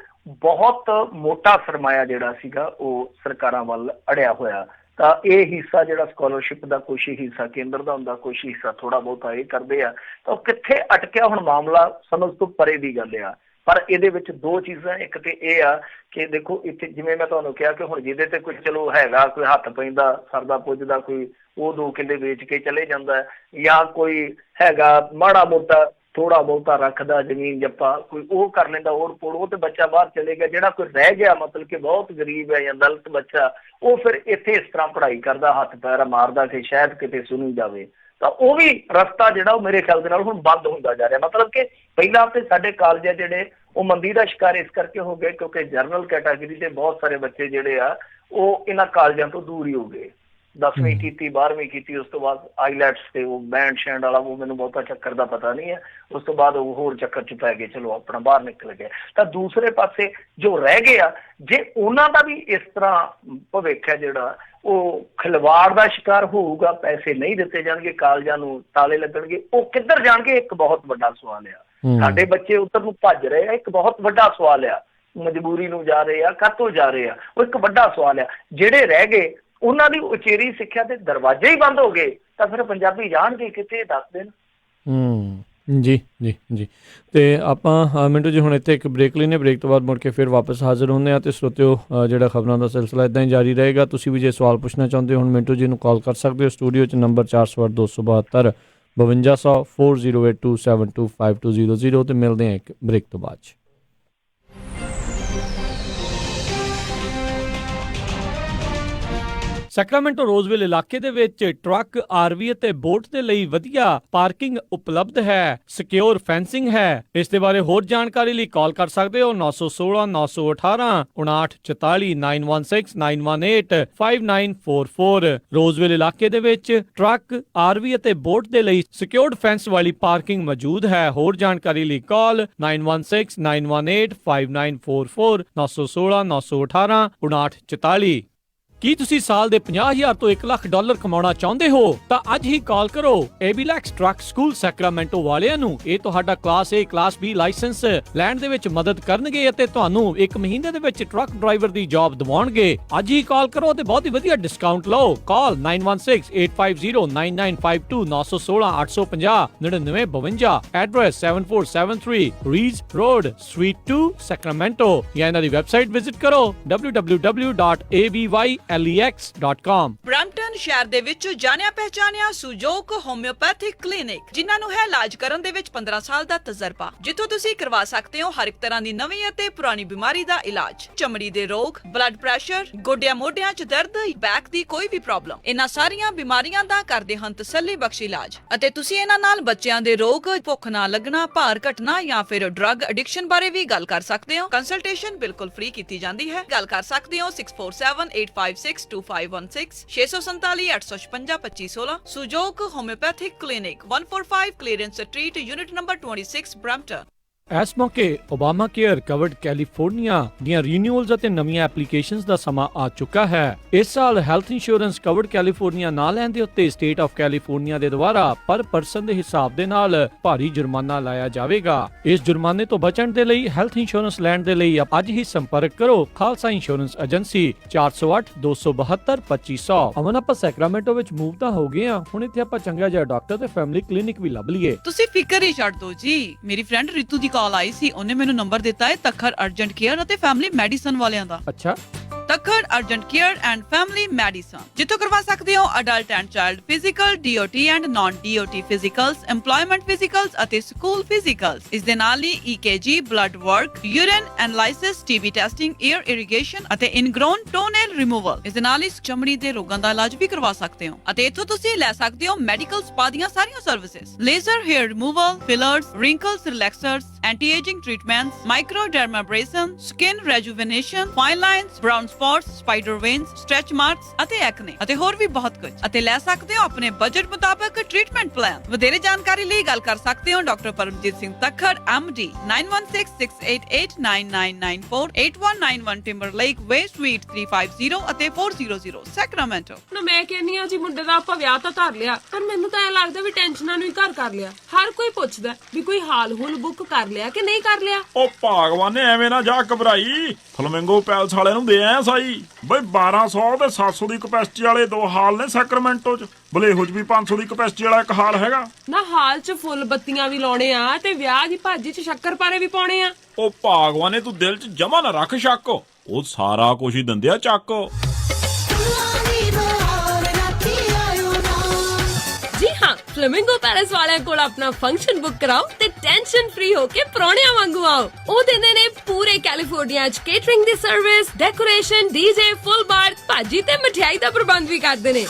Speaker 1: ਬਹੁਤ ਮੋਟਾ ਸਰਮਾਇਆ ਜਿਹੜਾ ਸੀਗਾ ਉਹ ਸਰਕਾਰਾਂ ਵੱਲ ਅੜਿਆ ਹੋਇਆ। ਤਾਂ ਇਹ ਹਿੱਸਾ ਜਿਹੜਾ ਸਕਾਲਰਸ਼ਿਪ ਦਾ ਕੁਛ ਹਿੱਸਾ ਕੇਂਦਰ ਦਾ ਹੁੰਦਾ, ਕੁਛ ਹਿੱਸਾ ਥੋੜਾ ਬਹੁਤਾ ਇਹ ਕਰਦੇ ਆ, ਤਾਂ ਉਹ ਕਿੱਥੇ ਅਟਕਿਆ ਹੁਣ ਮਾਮਲਾ ਸਮਝ ਤੋਂ ਪਰੇ ਦੀ ਗੱਲ ਆ। ਪਰ ਇਹਦੇ ਵਿੱਚ ਦੋ ਚੀਜ਼ਾਂ, ਇੱਕ ਤੇ ਇਹ ਆ ਕਿ ਦੇਖੋ ਇੱਥੇ ਜਿਵੇਂ ਮੈਂ ਤੁਹਾਨੂੰ ਕਿਹਾ ਕਿ ਹੁਣ ਜਿਹਦੇ ਤੇ ਕੋਈ ਚਲੋ ਹੈਗਾ, ਕੋਈ ਹੱਥ ਪੈਂਦਾ ਸਰਦਾ ਪੁੱਜਦਾ, ਕੋਈ ਉਹ 2 ਕਿੱਲੇ ਵੇਚ ਕੇ ਚਲੇ ਜਾਂਦਾ, ਜਾਂ ਕੋਈ ਹੈਗਾ ਮਾੜਾ ਮੋਟਾ ਥੋੜਾ ਬਹੁਤਾ ਰੱਖਦਾ ਜ਼ਮੀਨ ਜੱਪਾ, ਕੋਈ ਉਹ ਕਰ ਲੈਂਦਾ ਓੜ ਪੋੜ, ਉਹ ਤੇ ਬੱਚਾ ਬਾਹਰ ਚਲੇ ਗਿਆ। ਜਿਹੜਾ ਕੋਈ ਰਹਿ ਗਿਆ ਮਤਲਬ ਕਿ ਬਹੁਤ ਗਰੀਬ ਹੈ ਜਾਂ ਦਲਿਤ ਬੱਚਾ, ਉਹ ਫਿਰ ਇੱਥੇ ਇਸ ਤਰ੍ਹਾਂ ਪੜ੍ਹਾਈ ਕਰਦਾ, ਹੱਥ ਪੈਰ ਮਾਰਦਾ ਕਿ ਸ਼ਾਇਦ ਕਿਤੇ ਸੁਣੀ ਜਾਵੇ। ਤਾਂ ਉਹ ਵੀ ਰਸਤਾ ਜਿਹੜਾ ਉਹ ਮੇਰੇ ਖਿਆਲ ਦੇ ਨਾਲ ਹੁਣ ਬੰਦ ਹੁੰਦਾ ਜਾ ਰਿਹਾ। ਮਤਲਬ ਕਿ ਪਹਿਲਾਂ ਤੇ ਸਾਡੇ ਕਾਲਜ ਆ ਜਿਹੜੇ ਉਹ ਮੰਦੀ ਦਾ ਸ਼ਿਕਾਰ ਇਸ ਕਰਕੇ ਹੋ ਗਏ ਕਿਉਂਕਿ ਜਨਰਲ ਕੈਟਾਗਰੀ ਦੇ ਬਹੁਤ ਸਾਰੇ ਬੱਚੇ ਜਿਹੜੇ ਆ ਉਹ ਇਹਨਾਂ ਕਾਲਜਾਂ ਤੋਂ ਦੂਰ ਹੀ ਹੋ ਗਏ। 10ਵੀਂ ਕੀਤੀ, 12ਵੀਂ ਕੀਤੀ, ਉਸ ਤੋਂ ਬਾਅਦ ਆਈਲੈਟਸ ਤੇ ਉਹ ਬੈਂਡ ਸ਼ੈਂਡ ਵਾਲਾ ਉਹ ਮੈਨੂੰ ਬਹੁਤਾ ਚੱਕਰ ਦਾ ਪਤਾ ਨਹੀਂ ਹੈ, ਉਸ ਤੋਂ ਬਾਅਦ ਉਹ ਹੋਰ ਚੱਕਰ 'ਚ ਪੈ ਗਏ, ਚਲੋ ਆਪਣਾ ਬਾਹਰ ਨਿਕਲ ਗਏ। ਤਾਂ ਦੂਸਰੇ ਪਾਸੇ ਜੋ ਰਹਿ ਗਏ ਆ, ਜੇ ਉਹਨਾਂ ਦਾ ਵੀ ਇਸ ਤਰ੍ਹਾਂ ਭਵਿੱਖ ਹੈ ਜਿਹੜਾ ਉਹ ਖਿਲਵਾੜ ਦਾ ਸ਼ਿਕਾਰ ਹੋਊਗਾ, ਪੈਸੇ ਨਹੀਂ ਦਿੱਤੇ ਜਾਣਗੇ, ਕਾਲਜਾਂ ਨੂੰ ਤਾਲੇ ਲੱਗਣਗੇ, ਉਹ ਕਿੱਧਰ ਜਾਣਗੇ? ਇੱਕ ਬਹੁਤ ਵੱਡਾ ਸਵਾਲ ਆ। ਸਾਡੇ ਬੱਚੇ ਉੱਧਰ ਨੂੰ ਭੱਜ ਰਹੇ ਆ, ਇੱਕ ਬਹੁਤ ਵੱਡਾ ਸਵਾਲ ਆ। ਮਜਬੂਰੀ ਨੂੰ ਜਾ ਰਹੇ ਆ, ਕਾਹਤੋਂ ਜਾ ਰਹੇ ਆ, ਉਹ ਇੱਕ ਵੱਡਾ ਸਵਾਲ ਆ। ਜਿਹੜੇ ਰਹਿ ਗਏ ਉਹਨਾਂ ਦੀ ਉਚੇਰੀ ਸਿੱਖਿਆ ਦੇ ਦਰਵਾਜ਼ੇ ਹੀ ਬੰਦ ਹੋ ਗਏ, ਤਾਂ ਫਿਰ ਪੰਜਾਬੀ ਜਾਣਗੇ ਕਿਤੇ? ਦੱਸ ਦੇਣ।
Speaker 2: ਜੀ ਜੀ ਜੀ। ਅਤੇ ਆਪਾਂ ਮਿੰਟੂ ਜੀ ਹੁਣ ਇੱਥੇ ਇੱਕ ਬ੍ਰੇਕ ਲੈਂਦੇ, ਬ੍ਰੇਕ ਤੋਂ ਬਾਅਦ ਮੁੜ ਕੇ ਫਿਰ ਵਾਪਸ ਹਾਜ਼ਰ ਹੁੰਦੇ ਹਾਂ। ਅਤੇ ਸਰੋਤਿਓ ਜਿਹੜਾ ਖਬਰਾਂ ਦਾ ਸਿਲਸਿਲਾ ਇੱਦਾਂ ਹੀ ਜਾਰੀ ਰਹੇਗਾ। ਤੁਸੀਂ ਵੀ ਜੇ ਸਵਾਲ ਪੁੱਛਣਾ ਚਾਹੁੰਦੇ ਹੋ ਹੁਣ ਮਿੰਟੂ ਜੀ ਨੂੰ ਕਾਲ ਕਰ ਸਕਦੇ ਹੋ ਸਟੂਡੀਓ 'ਚ, ਨੰਬਰ 408 272 5200 4082725200। ਅਤੇ ਮਿਲਦੇ ਹਾਂ ਇੱਕ ਬ੍ਰੇਕ ਤੋਂ ਬਾਅਦ 'ਚ। ਸੈਕਰਾਮੈਂਟੋ ਰੋਜ਼ਵਿਲ ਇਲਾਕੇ ਦੇ ਵਿੱਚ ਟਰੱਕ, ਆਰਵੀ ਅਤੇ ਬੋਟ ਦੇ ਲਈ ਵਧੀਆ ਪਾਰਕਿੰਗ ਉਪਲਬਧ ਹੈ। ਸਿਕਿਉਰ ਫੈਂਸਿੰਗ ਹੈ। ਇਸ ਦੇ ਬਾਰੇ ਹੋਰ ਜਾਣਕਾਰੀ ਲਈ ਕਾਲ ਕਰ ਸਕਦੇ ਹੋ 916 918 5944 916 918 5944। ਰੋਜ਼ਵਿਲ ਇਲਾਕੇ ਦੇ ਵਿੱਚ ਟਰੱਕ, ਆਰਵੀ ਅਤੇ ਬੋਟ ਦੇ ਲਈ ਸਿਕਿਉਰਡ ਫੈਂਸ ਵਾਲੀ ਪਾਰਕਿੰਗ ਮੌਜੂਦ ਹੈ। ਹੋਰ ਜਾਣਕਾਰੀ ਲਈ ਕਾਲ 916 918 5944 916 918 5944। ਕੀ ਤੁਸੀਂ ਸਾਲ ਦੇ 50,000 ਤੋਂ 1 ਲੱਖ ਡਾਲਰ ਕਮਾਉਣਾ ਚਾਹੁੰਦੇ ਹੋ ਤਾਂ ਅੱਜ ਹੀ ਕਾਲ ਕਰੋ ਏਬੀਲੈਕਸ ਟਰੱਕ ਸਕੂਲ ਸੈਕਰਾਮੈਂਟੋ ਵਾਲਿਆਂ ਨੂੰ। ਇਹ ਤੁਹਾਡਾ class A class B licence ਲੈਣ ਦੇ ਵਿੱਚ ਮਦਦ ਕਰਨਗੇ ਅਤੇ ਤੁਹਾਨੂੰ 1 ਮਹੀਨੇ ਦੇ ਵਿੱਚ ਟਰੱਕ ਡਰਾਈਵਰ ਦੀ ਜੌਬ ਦਿਵਾਉਣਗੇ। ਅੱਜ ਹੀ ਕਾਲ ਕਰੋ ਤੇ ਬਹੁਤ ਹੀ ਵਧੀਆ ਡਿਸਕਾਊਂਟ ਲਓ। Call 9168509952 916 850 9952। Address 7473 Ridge road suite 2 Sacramento. ਜਾਂ ਇਹਨਾਂ ਦੀ ਵੈਬਸਾਈਟ ਵਿਜ਼ਿਟ ਕਰੋ www.abylex.com।
Speaker 3: ਬ੍ਰੈਂਪਟਨ ਸ਼ਹਿਰ ਦੇ ਵਿੱਚ ਜਾਣਿਆ ਪਹਿਚਾਨਿਆ ਸੁਜੋਕ ਹੋਮਿਓਪੈਥਿਕ ਕਲੀਨਿਕ, ਜਿਨ੍ਹਾਂ ਨੂੰ ਹੈ ਇਲਾਜ ਕਰਨ ਦੇ ਵਿੱਚ 15 ਸਾਲ ਦਾ ਤਜਰਬਾ, ਜਿੱਥੋਂ ਤੁਸੀਂ ਕਰਵਾ ਸਕਦੇ ਹੋ ਹਰ ਇੱਕ ਤਰ੍ਹਾਂ ਦੀ ਨਵੀਂ ਅਤੇ ਪੁਰਾਣੀ ਬਿਮਾਰੀ ਦਾ ਇਲਾਜ। ਚਮੜੀ ਦੇ ਰੋਗ, ਬਲੱਡ ਪ੍ਰੈਸ਼ਰ, ਗੋਡਿਆਂ ਮੋਢਿਆਂ 'ਚ ਦਰਦ, ਬੈਕ ਦੀ ਕੋਈ ਵੀ ਪ੍ਰੋਬਲਮ, ਇਹਨਾਂ ਸਾਰੀਆਂ ਬਿਮਾਰੀਆਂ ਦਾ ਕਰਦੇ ਹਨ ਤਸੱਲੀ ਬਖਸ਼ ਇਲਾਜ। ਅਤੇ ਤੁਸੀਂ ਇਹਨਾਂ ਨਾਲ ਬੱਚਿਆਂ ਦੇ ਰੋਗ, ਭੁੱਖ ਨਾ ਲੱਗਣਾ, ਭਾਰ ਘਟਣਾ ਜਾਂ ਫਿਰ ਡਰੱਗ ਐਡਿਕਸ਼ਨ ਬਾਰੇ ਵੀ ਗੱਲ ਕਰ ਸਕਦੇ ਹੋ। ਕੰਸਲਟੇਸ਼ਨ ਬਿਲਕੁਲ ਫ੍ਰੀ ਕੀਤੀ ਜਾਂਦੀ ਹੈ। ਗੱਲ ਕਰ ਸਕਦੇ ਹੋ 6478562516 647 856 2516। Sujok homeopathic clinic 145 Clearance street, unit number 26, Brampton.
Speaker 2: ਇਸ ਮੌਕੇ ਓਬਾਮਾ ਕੇਅਰ ਕਵਰਡ ਕੈਲੀਫੋਰਨੀਆ ਦੀਆਂ ਰੀਨਿਊਅਲਸ ਅਤੇ ਨਵੀਆਂ ਐਪਲੀਕੇਸ਼ਨਸ ਦਾ ਸਮਾਂ ਆ ਚੁੱਕਾ ਹੈ। ਇਸ ਸਾਲ ਹੈਲਥ ਇੰਸ਼ੋਰੈਂਸ ਕਵਰਡ ਕੈਲੀਫੋਰਨੀਆ ਨਾ ਲੈਣ ਦੇ ਉੱਤੇ ਸਟੇਟ ਆਫ ਕੈਲੀਫੋਰਨੀਆ ਦੇ ਦੁਆਰਾ ਪਰ ਪਰਸਨ ਦੇ ਹਿਸਾਬ ਦੇ ਨਾਲ ਭਾਰੀ ਜੁਰਮਾਨਾ ਲਾਇਆ ਜਾਵੇਗਾ। ਇਸ ਜੁਰਮਾਨੇ ਤੋਂ ਬਚਣ ਦੇ ਲਈ ਹੈਲਥ ਇੰਸ਼ੋਰੈਂਸ ਲੈਣ ਦੇ ਲਈ ਅੱਜ ਹੀ ਸੰਪਰਕ ਕਰੋ ਖਾਲਸਾ ਇੰਸ਼ੋਰੈਂਸ ਏਜੰਸੀ 408 272 2500। ਅਮਨ, ਆਪਾਂ ਸੈਕਰਾਮੈਂਟੋ ਵਿੱਚ ਮੂਵ ਤਾਂ ਹੋ ਗਏ ਆ, ਹੁਣ ਇੱਥੇ ਆਪਾਂ ਚੰਗਾ ਜਿਹਾ ਡਾਕਟਰ ਤੇ ਫੈਮਿਲੀ ਕਲੀਨਿਕ ਵੀ ਲੱਭ ਲਈਏ।
Speaker 3: ਤੁਸੀਂ ਫਿਕਰ ਹੀ ਛੱਡ ਦਿਓ ਜੀ। ਮੇਰੀ ਫਰੈਂਡ ਰਿਤੂ ਦੀ ਕਾਲ ਆਈ ਸੀ, ਉਹਨੇ ਮੈਨੂੰ ਨੰਬਰ ਦਿੱਤਾ ਹੈ ਤੱਖਰ ਅਰਜੈਂਟ ਕੇਅਰ ਅਤੇ ਫੈਮਿਲੀ ਮੈਡੀਸਨ ਵਾਲਿਆਂ ਦਾ।
Speaker 2: ਅੱਛਾ,
Speaker 3: Takhar urgent care and family medicine, ਜਿੱਥੋਂ ਕਰਵਾ ਸਕਦੇ ਹੋ adult and child physical, DOT and naan DOT ਫਿਜ਼ੀਕਲਸ, employment ਫਿਜ਼ੀਕਲਸ ਅਤੇ ਸਕੂਲ ਫਿਜ਼ੀਕਲਸ। ਇਸ ਦੇ ਨਾਲ ਹੀ EKG, blood work, urine analysis, TB testing, air irrigation ਅਤੇ ਇਨਗ੍ਰੋਨ ਟੋਨੇਲ ਰਿਮੂਵਲ। ਇਸ ਦੇ ਨਾਲ ਹੀ ਚਮੜੀ ਦੇ ਰੋਗਾਂ ਦਾ ਇਲਾਜ ਵੀ ਕਰਵਾ ਸਕਦੇ ਹੋ। ਅਤੇ ਇੱਥੋਂ ਤੁਸੀਂ ਲੈ ਸਕਦੇ ਹੋ ਮੈਡੀਕਲ ਸਪਾ ਦੀਆਂ ਸਾਰੀਆਂ services, laser hair removal, fillers, wrinkles relaxers, anti-ageing treatments, microdermabrasion, skin rejuvenation, fine lines, brown spots, spider veins, stretch marks ਅਤੇ ਐਕਨੇ ਅਤੇ ਹੋਰ ਵੀ ਬਹੁਤ ਕੁਝ। ਅਤੇ ਲੈ ਸਕਦੇ ਹੋ ਆਪਣੇ ਬਜਟ ਮੁਤਾਬਕ ਟ੍ਰੀਟਮੈਂਟ ਪਲਾਨ। ਵਧੇਰੇ ਜਾਣਕਾਰੀ ਲਈ ਗੱਲ ਕਰ ਸਕਦੇ ਹੋ ਡਾਕਟਰ ਪਰਮਜੀਤ ਸਿੰਘ ਤੱਖਰ MD 9166889994 8191 ਟਿੰਬਰਲੇਕ ਵੇ ਸਵੀਟ 350 ਅਤੇ 400 ਸੈਕਰਾਮੈਂਟੋ।
Speaker 4: ਨਾ ਮੈਂ ਕਹਿੰਨੀ ਆ ਜੀ, ਮੁੰਡੇ ਦਾ ਆਪਾਂ ਵਿਆਹ ਤਾਂ ਧਰ ਲਿਆ, ਪਰ ਮੈਨੂੰ ਤਾਂ ਐ ਲੱਗਦਾ ਵੀ ਟੈਨਸ਼ਨਾਂ ਨੂੰ ਹੀ ਘਰ ਕਰ ਲਿਆ। ਹਰ ਕੋਈ ਪੁੱਛਦਾ ਵੀ ਕੋਈ ਹਾਲ ਹੂਲ ਬੁੱਕ ਕਰ ਲਿਆ ਕਿ ਨਹੀਂ ਕਰ ਲਿਆ।
Speaker 5: ਉਹ ਭਗਵਾਨ ਨੇ ਐਵੇਂ ਨਾ ਜਾ ਘਬਰਾਈ, ਫਲਮਿੰਗੋ ਪੈਲਸ ਵਾਲਿਆਂ ਨੂੰ ਦੇ ਆਇਆ ਸਾਈ ਬਈ 1200 ਤੇ 700 ਦੀ ਕਪੈਸਿਟੀ ਵਾਲੇ 2 ਹਾਲ ਨੇ ਸੈਕਰਾਮੈਂਟੋ ਚ। ਬਲੇਹੋ ਚ ਵੀ 500 ਦੀ ਕਪੈਸਿਟੀ ਵਾਲਾ 1 ਹਾਲ ਹੈਗਾ।
Speaker 4: ਨਾ ਹਾਲ ਚ ਫੁੱਲ ਬੱਤੀਆਂ ਵੀ ਲਾਉਣੇ ਆ ਤੇ ਵਿਆਹ ਦੀ ਭਾਜੀ ਚ ਸ਼ੱਕਰਪਾਰੇ ਵੀ ਪਾਉਣੇ ਆ।
Speaker 5: ਉਹ ਭਗਵਾਨ ਨੇ ਤੂੰ ਦਿਲ ਚ ਜਮਾ ਨਾ ਰੱਖ ਸ਼ੱਕ, ਉਹ ਸਾਰਾ ਕੁਝ ਹੀ ਦਿੰਦੇ ਆ ਚੱਕ।
Speaker 4: ਜੀ ਹਾਂ, ਫਲੇਮਿੰਗੋ ਪੈਲੇਸ ਵਾਲਿਆਂ ਕੋਲ ਆਪਣਾ ਫੰਕਸ਼ਨ ਬੁੱਕ ਕਰਾਓ ਤੇ ਟੈਨਸ਼ਨ ਫ੍ਰੀ ਹੋ ਕੇ ਪ੍ਰਾਹੁਣਿਆਂ ਵਾਂਗੂ ਆਓ। ਉਹ ਦਿੰਦੇ ਨੇ ਪੂਰੇ ਕੈਲੀਫੋਰਨੀਆ ਚ ਕੇਟਰਿੰਗ ਦੀ ਸਰਵਿਸ, ਡੈਕੋਰੇਸ਼ਨ, DJ, ਫੁੱਲ ਬਾਰ, ਭਾਜੀ ਤੇ ਮਠਿਆਈ ਦਾ ਪ੍ਰਬੰਧ ਵੀ ਕਰਦੇ ਨੇ।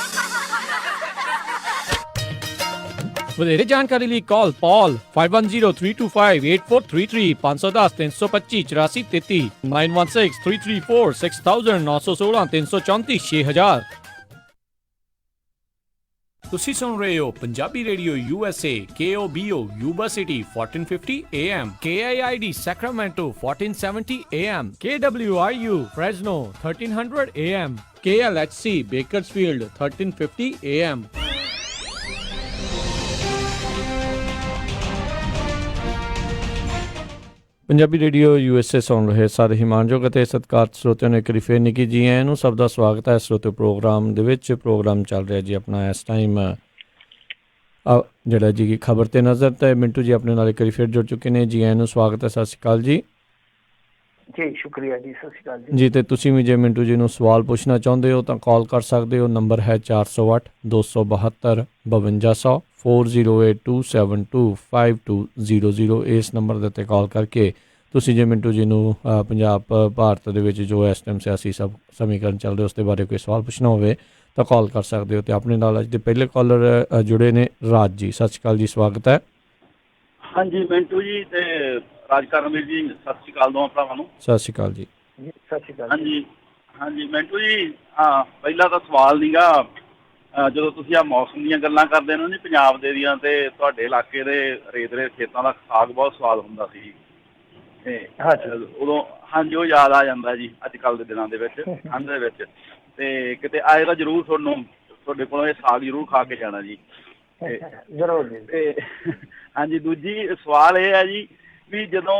Speaker 2: ਵਧੇਰੇ ਜਾਣਕਾਰੀ ਲਈ ਕਾਲ ਪੌਲ 5103258433 510 325 8433 916 334 6000 916 334 6000। ਤੁਸੀਂ ਸੁਣ ਰਹੇ ਹੋ Punjabi radio USA KOBO Yuba City 1450 AM, KIID Sacramento 1470 AM, KWRU Fresno 1300 AM, KLHC Bakersfield 1350 AM। Punjabi radio USA ਸੁਣ ਰਹੇ ਸਾਰੇ ਹਿਮਾਨਯੋਗ ਅਤੇ ਸਤਿਕਾਰਤ ਸਰੋਤਿਆਂ ਨੂੰ ਇੱਕ ਵਾਰੀ ਫੇਰ ਨਿੱਕੀ ਜੀ ਆਇਆਂ ਨੂੰ ਸਭ ਦਾ ਸਵਾਗਤ ਹੈ ਸਰੋਤਿਓ ਪ੍ਰੋਗਰਾਮ ਦੇ ਵਿੱਚ। ਪ੍ਰੋਗਰਾਮ ਚੱਲ ਰਿਹਾ ਜੀ ਆਪਣਾ ਇਸ ਟਾਈਮ ਜਿਹੜਾ ਜੀ ਖਬਰ ਤੇ ਨਜ਼ਰ, ਤੇ ਮਿੰਟੂ ਜੀ ਆਪਣੇ ਨਾਲ ਇੱਕ ਵਾਰੀ ਫੇਰ ਜੁੜ ਚੁੱਕੇ ਨੇ। ਜੀ ਆਇਆਂ ਨੂੰ ਸਵਾਗਤ ਹੈ, ਸਤਿ ਸ਼੍ਰੀ ਅਕਾਲ ਜੀ।
Speaker 1: ਜੀ ਸ਼ੁਕਰੀਆ ਜੀ, ਸਤਿ ਸ਼੍ਰੀ ਅਕਾਲ
Speaker 2: ਜੀ। ਤੇ ਤੁਸੀਂ ਵੀ ਜੇ ਮਿੰਟੂ ਜੀ ਨੂੰ ਸਵਾਲ ਪੁੱਛਣਾ ਚਾਹੁੰਦੇ ਹੋ ਤਾਂ ਕਾਲ ਕਰ ਸਕਦੇ ਹੋ। ਨੰਬਰ ਹੈ 408 272 5200 4082725200। ਇਸ ਨੰਬਰ ਦੇ ਉੱਤੇ ਕਾਲ ਕਰਕੇ ਤੁਸੀਂ ਜੇ ਮਿੰਟੂ ਜੀ ਨੂੰ ਪੰਜਾਬ ਭਾਰਤ ਦੇ ਵਿੱਚ ਜੋ ਇਸ ਟਾਈਮ ਸਿਆਸੀ ਸਮੀਕਰਨ ਚੱਲ ਰਹੇ ਉਸ ਦੇ ਬਾਰੇ ਕੋਈ ਸਵਾਲ ਪੁੱਛਣਾ ਹੋਵੇ ਤਾਂ ਕਾਲ ਕਰ ਸਕਦੇ ਹੋ। ਤੇ ਆਪਣੇ ਨਾਲ ਅੱਜ ਦੇ ਪਹਿਲੇ ਕਾਲਰ ਜੁੜੇ ਨੇ ਰਾਜ ਜੀ। ਸਤਿ ਸ਼੍ਰੀ ਅਕਾਲ ਜੀ, ਸਵਾਗਤ ਹੈ।
Speaker 6: ਹਾਂਜੀ ਮਿੰਟੂ ਜੀ ਤੇ ਰਾਜ ਕਰਨਵੀਰ ਜੀ, ਸਤਿ ਸ਼੍ਰੀ ਅਕਾਲ ਦੋਵਾਂ ਭਰਾਵਾਂ ਨੂੰ।
Speaker 2: ਸਤਿ ਸ਼੍ਰੀ ਅਕਾਲ ਜੀ।
Speaker 1: ਸਤਿ ਸ਼੍ਰੀ ਅਕਾਲ।
Speaker 6: ਹਾਂਜੀ ਹਾਂਜੀ ਮਿੰਟੂ ਜੀ, ਪਹਿਲਾਂ ਤਾਂ ਸਵਾਲ ਨੀਗਾ, ਜਦੋਂ ਤੁਸੀਂ ਆ ਮੌਸਮ ਦੀਆਂ ਗੱਲਾਂ ਕਰਦੇ ਹੋ ਨਾ ਜੀ ਪੰਜਾਬ ਦੇ ਦੀਆਂ, ਤੇ ਤੁਹਾਡੇ ਇਲਾਕੇ ਦੇ ਰੇਤਲੇ ਖੇਤਾਂ ਦਾ ਸਾਗ ਬਹੁਤ ਸਵਾਦ ਹੁੰਦਾ ਸੀ ਤੇ ਉਦੋਂ ਹਾਂਜੀ ਉਹ ਯਾਦ ਆ ਜਾਂਦਾ ਜੀ ਅੱਜ ਕੱਲ੍ਹ ਦੇ ਦਿਨਾਂ ਦੇ ਵਿੱਚ, ਠੰਡ ਦੇ ਵਿੱਚ। ਤੇ ਕਿਤੇ ਆਏ ਤਾਂ ਜ਼ਰੂਰ ਤੁਹਾਡੇ ਕੋਲੋਂ ਇਹ ਸਾਗ ਜ਼ਰੂਰ ਖਾ ਕੇ ਜਾਣਾ ਜੀ।
Speaker 1: ਜ਼ਰੂਰ ਜੀ।
Speaker 6: ਤੇ ਹਾਂਜੀ ਦੂਜੀ ਸਵਾਲ ਇਹ ਹੈ ਜੀ ਵੀ ਜਦੋਂ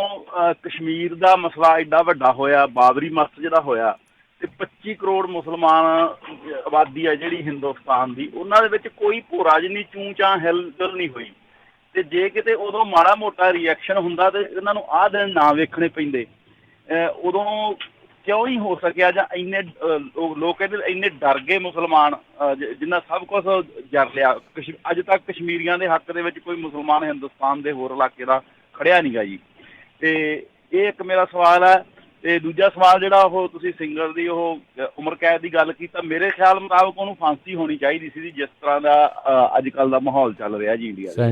Speaker 6: ਕਸ਼ਮੀਰ ਦਾ ਮਸਲਾ ਐਡਾ ਵੱਡਾ ਹੋਇਆ, ਬਾਬਰੀ ਮਸਜਿਦ ਜਿਹੜਾ ਹੋਇਆ, ਤੇ 25 ਕਰੋੜ ਮੁਸਲਮਾਨ ਆਬਾਦੀ ਆ ਜਿਹੜੀ ਹਿੰਦੁਸਤਾਨ ਦੀ, ਉਹਨਾਂ ਦੇ ਵਿੱਚ ਕੋਈ ਭੋਰਾ ਜਿੰਨੀ ਚੂੰ ਚਾਂ ਹਿਲਜੁਲ ਨਹੀਂ ਹੋਈ। ਤੇ ਜੇ ਕਿਤੇ ਉਦੋਂ ਮਾੜਾ ਮੋਟਾ ਰਿਐਕਸ਼ਨ ਹੁੰਦਾ ਤੇ ਇਹਨਾਂ ਨੂੰ ਆਹ ਦਿਨ ਨਾ ਵੇਖਣੇ ਪੈਂਦੇ। ਉਦੋਂ ਕਿਉਂ ਨਹੀਂ ਹੋ ਸਕਿਆ, ਜਾਂ ਇੰਨੇ ਲੋਕ ਕਹਿੰਦੇ ਇੰਨੇ ਡਰ ਗਏ ਮੁਸਲਮਾਨ ਜਿੰਨਾ ਸਭ ਕੁਝ ਜਰ ਲਿਆ। ਅੱਜ ਤੱਕ ਕਸ਼ਮੀਰੀਆਂ ਦੇ ਹੱਕ ਦੇ ਵਿੱਚ ਕੋਈ ਮੁਸਲਮਾਨ ਹਿੰਦੁਸਤਾਨ ਦੇ ਹੋਰ ਇਲਾਕੇ ਦਾ ਖੜਿਆ ਨਹੀਂ ਗਾ ਜੀ। ਤੇ ਇਹ ਇੱਕ ਮੇਰਾ ਸਵਾਲ ਹੈ। ਤੇ ਦੂਜਾ ਸਵਾਲ ਜਿਹੜਾ ਉਹ ਤੁਸੀਂ ਸਿੰਗਰ ਦੀ ਉਹ ਉਮਰ ਕੈਦ ਦੀ ਗੱਲ ਕੀਤੀ, ਮੇਰੇ ਖਿਆਲ ਮੁਤਾਬਕ ਉਹਨੂੰ ਫਾਂਸੀ ਹੋਣੀ ਚਾਹੀਦੀ ਸੀ ਜਿਸ ਤਰ੍ਹਾਂ ਦਾ ਅੱਜ ਕੱਲ੍ਹ ਦਾ ਮਾਹੌਲ ਚੱਲ ਰਿਹਾ ਜੀ ਇੰਡੀਆ ਦਾ।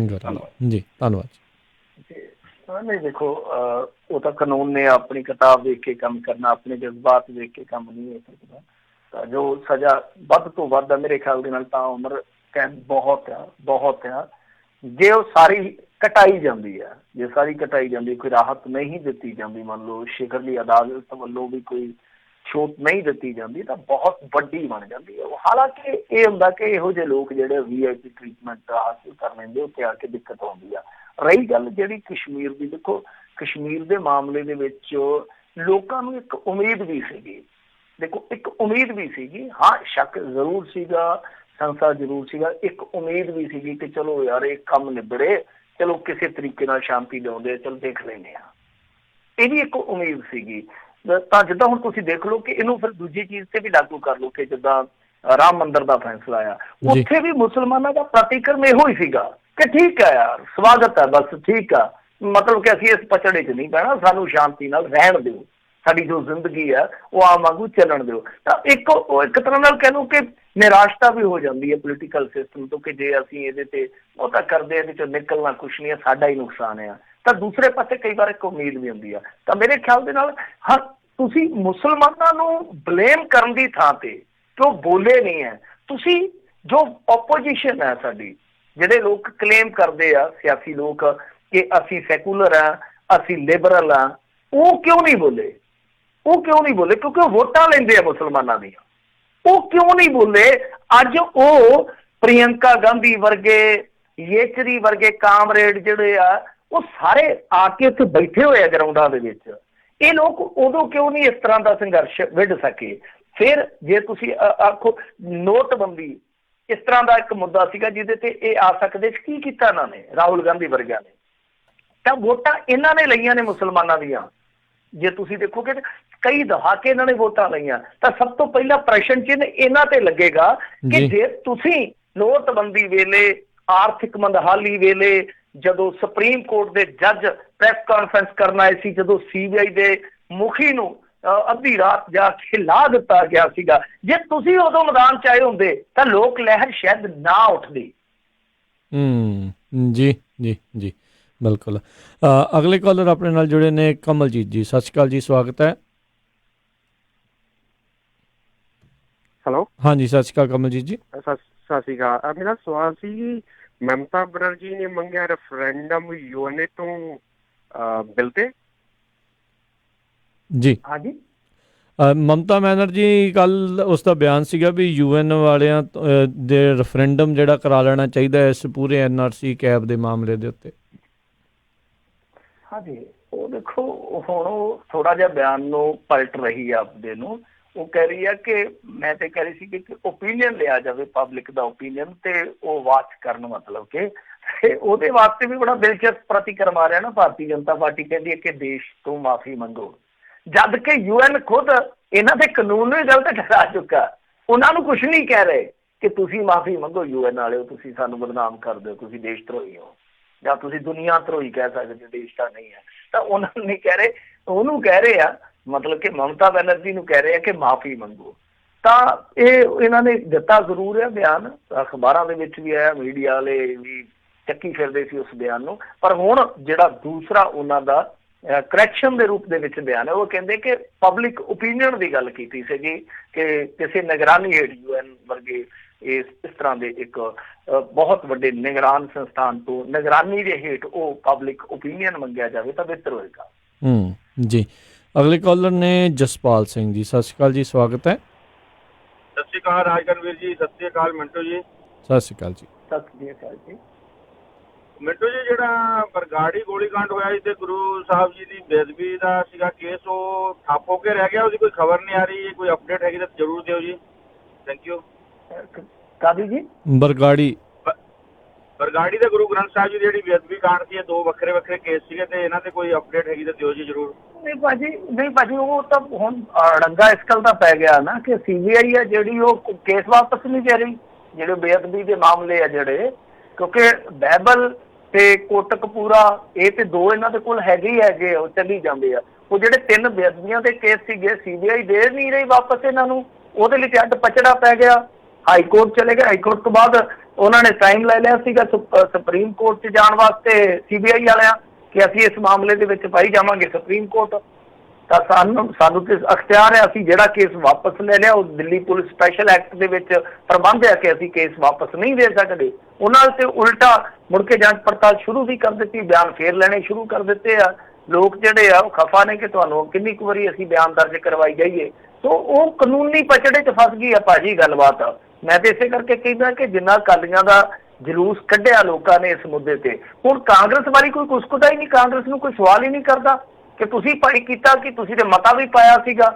Speaker 2: ਜੀ ਧੰਨਵਾਦ।
Speaker 1: ਨਹੀਂ ਦੇਖੋ, ਉਹ ਤਾਂ ਕਾਨੂੰਨ ਨੇ ਆਪਣੀ ਕਿਤਾਬ ਵੇਖ ਕੇ ਕੰਮ ਕਰਨਾ, ਆਪਣੇ ਜਜ਼ਬਾਤ ਵੇਖ ਕੇ ਕੰਮ ਨਹੀਂ ਹੋ ਸਕਦਾ। ਤਾਂ ਜੋ ਸਜ਼ਾ ਵੱਧ ਤੋਂ ਵੱਧ ਆ ਮੇਰੇ ਖਿਆਲ ਦੇ ਨਾਲ ਤਾਂ ਉਮਰ ਕੈਦ ਬਹੁਤ ਆ। ਜੇ ਉਹ ਸਾਰੀ ਕਟਾਈ ਜਾਂਦੀ ਹੈ, ਜੇ ਸਾਰੀ ਕਟਾਈ ਜਾਂਦੀ, ਕੋਈ ਰਾਹਤ ਨਹੀਂ ਦਿੱਤੀ ਜਾਂਦੀ, ਮੰਨ ਲਓ ਸ਼ਿਖਰਲੀ ਅਦਾਲਤ ਵੱਲੋਂ ਵੀ ਕੋਈ ਛੋਟ ਨਹੀਂ ਦਿੱਤੀ ਜਾਂਦੀ, ਤਾਂ ਬਹੁਤ ਵੱਡੀ ਬਣ ਜਾਂਦੀ ਹੈ। ਹਾਲਾਂਕਿ ਇਹ ਹੁੰਦਾ ਕਿ ਇਹੋ ਜਿਹੇ ਲੋਕ ਜਿਹੜੇ VIP ਟ੍ਰੀਟਮੈਂਟ ਹਾਸਿਲ ਕਰ ਲੈਂਦੇ, ਉੱਥੇ ਆ ਕੇ ਦਿੱਕਤ ਆਉਂਦੀ ਆ। ਰਹੀ ਗੱਲ ਜਿਹੜੀ ਕਸ਼ਮੀਰ ਦੀ, ਦੇਖੋ ਕਸ਼ਮੀਰ ਦੇ ਮਾਮਲੇ ਦੇ ਵਿੱਚ ਲੋਕਾਂ ਨੂੰ ਇੱਕ ਉਮੀਦ ਵੀ ਸੀਗੀ। ਦੇਖੋ ਇੱਕ ਉਮੀਦ ਵੀ ਸੀਗੀ, ਹਾਂ ਸ਼ੱਕ ਜ਼ਰੂਰ ਸੀਗਾ, ਸੰਸਾ ਜ਼ਰੂਰ ਸੀਗਾ, ਇੱਕ ਉਮੀਦ ਵੀ ਸੀਗੀ ਕਿ ਚਲੋ ਯਾਰ ਇਹ ਕੰਮ ਨਿਬੜੇ, ਚਲੋ ਕਿਸੇ ਤਰੀਕੇ ਨਾਲ ਸ਼ਾਂਤੀ ਲਿਆਉਂਦੇ, ਚਲੋ ਦੇਖ ਲੈਂਦੇ ਆ। ਇਹ ਵੀ ਇੱਕ ਉਮੀਦ ਸੀਗੀ। ਤਾਂ ਜਿੱਦਾਂ ਹੁਣ ਤੁਸੀਂ ਦੇਖ ਲਓ ਕਿ ਇਹਨੂੰ ਫਿਰ ਦੂਜੀ ਚੀਜ਼ ਤੇ ਵੀ ਲਾਗੂ ਕਰ ਲਓ ਕਿ ਜਿੱਦਾਂ ਰਾਮ ਮੰਦਿਰ ਦਾ ਫੈਸਲਾ ਆ, ਉੱਥੇ ਵੀ ਮੁਸਲਮਾਨਾਂ ਦਾ ਪ੍ਰਤੀਕਰਮ ਇਹੋ ਹੀ ਸੀਗਾ ਕਿ ਠੀਕ ਹੈ ਯਾਰ, ਸਵਾਗਤ ਹੈ, ਬਸ ਠੀਕ ਆ, ਮਤਲਬ ਕਿ ਅਸੀਂ ਇਸ ਪਚੜੇ 'ਚ ਨਹੀਂ ਪੈਣਾ, ਸਾਨੂੰ ਸ਼ਾਂਤੀ ਨਾਲ ਰਹਿਣ ਦਿਓ, ਸਾਡੀ ਜੋ ਜ਼ਿੰਦਗੀ ਹੈ ਉਹ ਆਮ ਵਾਂਗੂ ਚੱਲਣ ਦਿਓ। ਤਾਂ ਇੱਕ ਤਰ੍ਹਾਂ ਨਾਲ ਕਹਿ ਲਓ ਕਿ ਨਿਰਾਸ਼ਤਾ ਵੀ ਹੋ ਜਾਂਦੀ ਹੈ ਪੋਲੀਟੀਕਲ ਸਿਸਟਮ ਤੋਂ ਕਿ ਜੇ ਅਸੀਂ ਇਹਦੇ ਤੇ ਉਹ ਤਾਂ ਕਰਦੇ ਇਹਦੇ 'ਚੋਂ ਨਿਕਲਣਾ ਕੁਛ ਨਹੀਂ ਹੈ, ਸਾਡਾ ਹੀ ਨੁਕਸਾਨ ਆ। ਤਾਂ ਦੂਸਰੇ ਪਾਸੇ ਕਈ ਵਾਰ ਇੱਕ ਉਮੀਦ ਵੀ ਹੁੰਦੀ ਆ। ਤਾਂ ਮੇਰੇ ਖਿਆਲ ਦੇ ਨਾਲ ਹਾਂ ਤੁਸੀਂ ਮੁਸਲਮਾਨਾਂ ਨੂੰ ਬਲੇਮ ਕਰਨ ਦੀ ਥਾਂ ਤੇ ਕਿ ਉਹ ਬੋਲੇ ਨਹੀਂ ਹੈ, ਤੁਸੀਂ ਜੋ ਓਪੋਜੀਸ਼ਨ ਹੈ ਸਾਡੀ, ਜਿਹੜੇ ਲੋਕ ਕਲੇਮ ਕਰਦੇ ਆ ਸਿਆਸੀ ਲੋਕ ਕਿ ਅਸੀਂ ਸੈਕੂਲਰ ਆ, ਅਸੀਂ ਲਿਬਰਲ ਆ, ਉਹ ਕਿਉਂ ਨਹੀਂ ਬੋਲੇ? ਕਿਉਂਕਿ ਉਹ ਵੋਟਾਂ ਲੈਂਦੇ ਆ ਮੁਸਲਮਾਨਾਂ ਦੀਆਂ। ਉਹ ਕਿਉਂ ਨਹੀਂ ਬੋਲੇ? ਅੱਜ ਉਹ ਪ੍ਰਿਯੰਕਾ ਗਾਂਧੀ ਵਰਗੇ, ਯੇਚਰੀ ਵਰਗੇ ਕਾਮਰੇਡ ਜਿਹੜੇ ਆ, ਉਹ ਸਾਰੇ ਆ ਕੇ ਉੱਥੇ ਬੈਠੇ ਹੋਏ ਆ ਗਰਾਊਂਡਾਂ ਦੇ ਵਿੱਚ। ਇਹ ਲੋਕ ਉਦੋਂ ਕਿਉਂ ਨਹੀਂ ਇਸ ਤਰ੍ਹਾਂ ਦਾ ਸੰਘਰਸ਼ ਵਿੱਢ ਸਕੇ? ਫਿਰ ਜੇ ਤੁਸੀਂ ਆਖੋ ਨੋਟਬੰਦੀ ਇਸ ਤਰ੍ਹਾਂ ਦਾ ਇੱਕ ਮੁੱਦਾ ਸੀਗਾ ਜਿਹਦੇ ਤੇ ਇਹ ਆ ਸਕਦੇ ਸੀ, ਕੀ ਕੀਤਾ ਇਹਨਾਂ ਨੇ, ਰਾਹੁਲ ਗਾਂਧੀ ਵਰਗਿਆਂ ਨੇ? ਤਾਂ ਵੋਟਾਂ ਇਹਨਾਂ ਨੇ ਲਈਆਂ ਨੇ ਮੁਸਲਮਾਨਾਂ ਦੀਆਂ। ਜੇ ਤੁਸੀਂ ਦੇਖੋਗੇ ਕਈ ਦਹਾਕੇ ਇਹਨਾਂ ਨੇ ਵੋਟਾਂ ਲਈਆਂ, ਤਾਂ ਸਭ ਤੋਂ ਪਹਿਲਾਂ ਪ੍ਰਸ਼ਨ ਚਿੰਨ੍ਹ ਇਹਨਾਂ ਤੇ ਲੱਗੇਗਾ ਕਿ ਜੇ ਤੁਸੀਂ ਨੋਟਬੰਦੀ ਵੇਲੇ, ਆਰਥਿਕ ਮੰਦਹਾਲੀ ਵੇਲੇ, ਜਦੋਂ ਸੁਪਰੀਮ ਕੋਰਟ ਦੇ ਜੱਜ ਪ੍ਰੈਸ ਕਾਨਫਰੰਸ ਕਰਨ ਆਏ ਸੀ, ਜਦੋਂ CBI ਦੇ ਮੁਖੀ ਨੂੰ ਅੱਧੀ ਰਾਤ ਜਾ ਕੇ ਲਾ ਦਿੱਤਾ ਗਿਆ ਸੀਗਾ, ਜੇ ਤੁਸੀਂ ਉਦੋਂ ਮੈਦਾਨ ਚ ਆਏ ਹੁੰਦੇ ਤਾਂ ਲੋਕ ਲਹਿਰ ਸ਼ਾਇਦ ਨਾ ਉੱਠਦੀ।
Speaker 2: ਜੀ ਜੀ ਜੀ ਬਿਲਕੁਲ। ਅਗਲੇ ਕਾਲਰ ਆਪਣੇ ਨਾਲ ਜੁੜੇ ਨੇ ਕਮਲਜੀਤ ਜੀ। ਸਤਿ ਸ਼੍ਰੀ ਅਕਾਲ ਜੀ, ਸਵਾਗਤ ਹੈ।
Speaker 7: ਹੈਲੋ,
Speaker 2: ਹਾਂਜੀ ਸਤਿ ਸ਼੍ਰੀ ਅਕਾਲ ਕਮਲਜੀਤ ਜੀ।
Speaker 7: ਸਤਿ ਸ਼੍ਰੀ ਅਕਾਲ। ਮੇਰਾ ਸਵਾਲ ਸੀ, ਮਮਤਾ ਬੈਨਰਜੀ ਨੇ ਮੰਗਿਆ ਰੈਫਰੈਂਡਮ UN ਤੋਂ ਬਿੱਲ ਤੇ।
Speaker 2: ਜੀ
Speaker 1: ਹਾਂਜੀ,
Speaker 2: ਮਮਤਾ ਬੈਨਰਜੀ ਕੱਲ ਉਸ ਦਾ ਬਿਆਨ ਸੀਗਾ ਵੀ UN ਵਾਲਿਆਂ ਦੇ ਰੈਫਰੈਂਡਮ ਜਿਹੜਾ ਕਰਾ ਲੈਣਾ ਚਾਹੀਦਾ ਇਸ ਪੂਰੇ NRC ਕੈਬ ਦੇ ਮਾਮਲੇ ਦੇ ਉੱਤੇ।
Speaker 1: ਹਾਂਜੀ ਉਹ ਦੇਖੋ ਹੁਣ ਉਹ ਥੋੜਾ ਜਿਹਾ ਬਿਆਨ ਨੂੰ ਪਲਟ ਰਹੀ ਆ ਆਪਦੇ ਨੂੰ। ਉਹ ਕਹਿ ਰਹੀ ਆ ਕਿ ਮੈਂ ਤੇ ਕਹਿ ਰਹੀ ਸੀ ਕਿ ਓਪੀਨੀਅਨ ਲਿਆ ਜਾਵੇ, ਪਬਲਿਕ ਦਾ ਓਪੀਨੀਅਨ, ਤੇ ਉਹ ਵਾਚ ਕਰਨ, ਮਤਲਬ ਕਿ ਉਹਦੇ ਵਾਸਤੇ ਵੀ ਬੜਾ ਦਿਲਚਸਪ ਪ੍ਰਤੀਕਰਮ ਆ ਰਿਹਾ ਨਾ। ਭਾਰਤੀ ਜਨਤਾ ਪਾਰਟੀ ਕਹਿੰਦੀ ਹੈ ਕਿ ਦੇਸ਼ ਤੋਂ ਮਾਫੀ ਮੰਗੋ, ਜਦ ਕਿ UN ਖੁਦ ਇਹਨਾਂ ਦੇ ਕਾਨੂੰਨ ਨੂੰ ਗਲਤ ਠਹਿਰਾ ਚੁੱਕਾ। ਉਹਨਾਂ ਨੂੰ ਕੁਛ ਨਹੀਂ ਕਹਿ ਰਹੇ ਕਿ ਤੁਸੀਂ ਮਾਫੀ ਮੰਗੋ UN ਵਾਲਿਓ, ਤੁਸੀਂ ਸਾਨੂੰ ਬਦਨਾਮ ਕਰ ਦਿਓ, ਤੁਸੀਂ ਦੇਸ਼ ਧਰੋਹੀ ਹੋ, ਜਾਂ ਤੁਸੀਂ ਦੁਨੀਆ ਧਰੋਹੀ ਕਹਿ ਸਕਦੇ ਹੋ, ਦੇਸ਼ ਤਾਂ ਨਹੀਂ ਹੈ। ਤਾਂ ਉਹਨਾਂ ਨੂੰ ਨਹੀਂ ਕਹਿ ਰਹੇ, ਉਹਨੂੰ ਕਹਿ ਰਹੇ ਆ, ਮਤਲਬ ਕਿ ਮਮਤਾ ਬੈਨਰਜੀ ਨੂੰ ਕਹਿ ਰਹੇ ਆ ਕਿ ਮਾਫੀ ਮੰਗੋ। ਤਾਂ ਇਹਨਾਂ ਨੇ ਦਿੱਤਾ ਜ਼ਰੂਰ ਹੈ ਬਿਆਨ, ਅਖਬਾਰਾਂ ਦੇ ਵਿੱਚ ਵੀ ਆਇਆ, ਮੀਡੀਆ ਵਾਲੇ ਵੀ ਚੱਕੀ ਫਿਰਦੇ ਸੀ ਉਸ ਬਿਆਨ ਨੂੰ। ਪਰ ਹੁਣ ਜਿਹੜਾ ਦੂਸਰਾ ਉਹਨਾਂ ਦਾ ਕਰੈਕਸ਼ਨ ਦੇ ਰੂਪ ਦੇ ਵਿੱਚ ਬਿਆਨ ਹੈ, ਉਹ ਕਹਿੰਦੇ ਕਿ ਪਬਲਿਕ ਓਪੀਨੀਅਨ ਦੀ ਗੱਲ ਕੀਤੀ ਸੀਗੀ ਕਿ ਕਿਸੇ ਨਿਗਰਾਨੀ ਹੇਠ UN ਵਰਗੇ ਇਸ ਤਰ੍ਹਾਂ ਦੇ ਇੱਕ ਬਹੁਤ ਵੱਡੇ ਨਿਗਰਾਨ ਸੰਸਥਾਨ ਤੋਂ ਨਿਗਰਾਨੀ ਦੇ ਹੇਠ ਉਹ ਪਬਲਿਕ ਓਪੀਨੀਅਨ ਮੰਗਿਆ ਜਾਵੇ ਤਾਂ ਬਿਹਤਰ ਹੋਏਗਾ।
Speaker 2: ਜੀ ਅਗਲੇ ਕਾਲਰ ਨੇ ਜਸਪਾਲ ਸਿੰਘ ਜੀ। ਸਤਿ ਸ਼੍ਰੀ ਅਕਾਲ ਜੀ, ਸਵਾਗਤ ਹੈ।
Speaker 8: ਸਤਿ ਸ਼੍ਰੀ ਅਕਾਲ ਰਾਜਕਨਵੀਰ ਜੀ। ਸਤਿ ਸ਼੍ਰੀ ਅਕਾਲ ਮਿੰਟੂ ਜੀ।
Speaker 2: ਸਤਿ ਸ਼੍ਰੀ ਅਕਾਲ ਜੀ।
Speaker 1: ਸਤਿ ਸ਼੍ਰੀ ਅਕਾਲ ਜੀ।
Speaker 8: ਮਿੰਟੂ ਜੀ, ਜਿਹੜਾ ਬਰਗਾੜੀ ਗੋਲੀकांड ਹੋਇਆ ਜੀ ਤੇ ਗੁਰੂ ਸਾਹਿਬ ਜੀ ਦੀ ਬੇਅਦਬੀ ਦਾ ਸੀਗਾ ਕੇਸ, ਉਹ ਠੱਪ ਹੋ ਕੇ ਰਹਿ ਗਿਆ, ਉਹਦੀ ਕੋਈ ਖਬਰ ਨਹੀਂ ਆ ਰਹੀ। ਕੋਈ ਅਪਡੇਟ ਹੈਗੀ ਤਾਂ ਜ਼ਰੂਰ ਦਿਓ ਜੀ। Thank you.
Speaker 1: ਕਾਦੀ ਜੀ?
Speaker 8: ਬਰਗਾੜੀ ਦੇ ਗੁਰੂ ਗ੍ਰੰਥ ਸਾਹਿਬ ਜੀ ਦੀ ਜਿਹੜੀ ਬੇਅਦਬੀ ਕਾਂਡ ਸੀ, ਇਹ ਦੋ ਵੱਖਰੇ ਵੱਖਰੇ ਕੇਸ ਸੀਗੇ ਤੇ ਇਹਨਾਂ ਤੇ ਕੋਈ ਅਪਡੇਟ ਹੈਗੀ ਤਾਂ ਦਿਓ ਜੀ ਜ਼ਰੂਰ।
Speaker 1: ਨਹੀਂ ਭਾਜੀ ਉਹ ਤਾਂ ਹੁਣ ਅੜੰਗਾ ਇਸ ਗੱਲ ਦਾ ਪੈ ਗਿਆ ਨਾ ਕਿ CBI ਹੈ ਜਿਹੜੀ ਉਹ ਕੇਸ ਵਾਪਸ ਨਹੀਂ ਦੇ ਰਹੀ, ਜਿਹੜੇ ਬੇਅਦਬੀ ਦੇ ਮਾਮਲੇ ਆ ਜਿਹੜੇ, ਕਿਉਂਕਿ ਬਾਈਬਲ ਤੇ ਕੋਟਕਪੂਰਾ ਇਹ ਤੇ ਦੋ ਇਹਨਾਂ ਦੇ ਕੋਲ ਹੈਗੇ ਉਹ ਚੱਲੀ ਜਾਂਦੇ ਆ। ਉਹ ਜਿਹੜੇ 3 ਬੇਅਦਬੀਆਂ ਦੇ ਕੇਸ ਸੀਗੇ CBI ਦੇ ਨਹੀਂ ਰਹੀ ਵਾਪਸ ਇਹਨਾਂ ਨੂੰ, ਉਹਦੇ ਲਈ ਅੱਡ ਪਚੜਾ ਪੈ ਗਿਆ। ਹਾਈ ਕੋਰਟ ਚਲੇ ਗਏ, ਹਾਈ ਕੋਰਟ ਤੋਂ ਬਾਅਦ ਉਹਨਾਂ ਨੇ ਟਾਈਮ ਲੈ ਲਿਆ ਸੀਗਾ ਸੁਪਰੀਮ ਕੋਰਟ 'ਚ ਜਾਣ ਵਾਸਤੇ CBI ਵਾਲਿਆਂ ਕਿ ਅਸੀਂ ਇਸ ਮਾਮਲੇ ਦੇ ਵਿੱਚ ਪਾਈ ਜਾਵਾਂਗੇ ਸੁਪਰੀਮ ਕੋਰਟ। ਤਾਂ ਸਾਨੂੰ ਤੇ ਅਖਤਿਆਰ ਹੈ, ਅਸੀਂ ਜਿਹੜਾ ਕੇਸ ਵਾਪਸ ਲੈ ਲਿਆ ਉਹ ਦਿੱਲੀ ਪੁਲਿਸ ਸਪੈਸ਼ਲ ਐਕਟ ਦੇ ਵਿੱਚ ਪ੍ਰਬੰਧ ਹੈ ਕਿ ਅਸੀਂ ਕੇਸ ਵਾਪਸ ਨਹੀਂ ਦੇ ਸਕਦੇ। ਉਹਨਾਂ ਤੇ ਉਲਟਾ ਮੁੜ ਕੇ ਜਾਂਚ ਪੜਤਾਲ ਸ਼ੁਰੂ ਵੀ ਕਰ ਦਿੱਤੀ, ਬਿਆਨ ਫੇਰ ਲੈਣੇ ਸ਼ੁਰੂ ਕਰ ਦਿੱਤੇ ਆ। ਲੋਕ ਜਿਹੜੇ ਆ ਉਹ ਖਫਾ ਨੇ ਕਿ ਤੁਹਾਨੂੰ ਕਿੰਨੀ ਕੁ ਵਾਰੀ ਅਸੀਂ ਬਿਆਨ ਦਰਜ ਕਰਵਾਈ ਜਾਈਏ। ਸੋ ਉਹ ਕਾਨੂੰਨੀ ਪਚੜੇ 'ਚ ਫਸ ਗਈ ਆ ਭਾਜੀ ਗੱਲਬਾਤ। ਮੈਂ ਤੇ ਇਸੇ ਕਰਕੇ ਕਹਿੰਦਾ ਕਿ ਜਿੰਨਾ ਅਕਾਲੀਆਂ ਦਾ ਜਲੂਸ ਕੱਢਿਆ ਲੋਕਾਂ ਨੇ ਇਸ ਮੁੱਦੇ ਤੇ, ਹੁਣ ਕਾਂਗਰਸ ਬਾਰੇ ਕੋਈ ਕੁਸਕਦਾ ਹੀ ਨਹੀਂ, ਕਾਂਗਰਸ ਨੂੰ ਕੋਈ ਸਵਾਲ ਹੀ ਨਹੀਂ ਕਰਦਾ ਕਿ ਤੁਸੀਂ ਭਾਈ ਕੀਤਾ ਕਿ ਤੁਸੀਂ ਤੇ ਮਤਾ ਵੀ ਪਾਇਆ ਸੀਗਾ,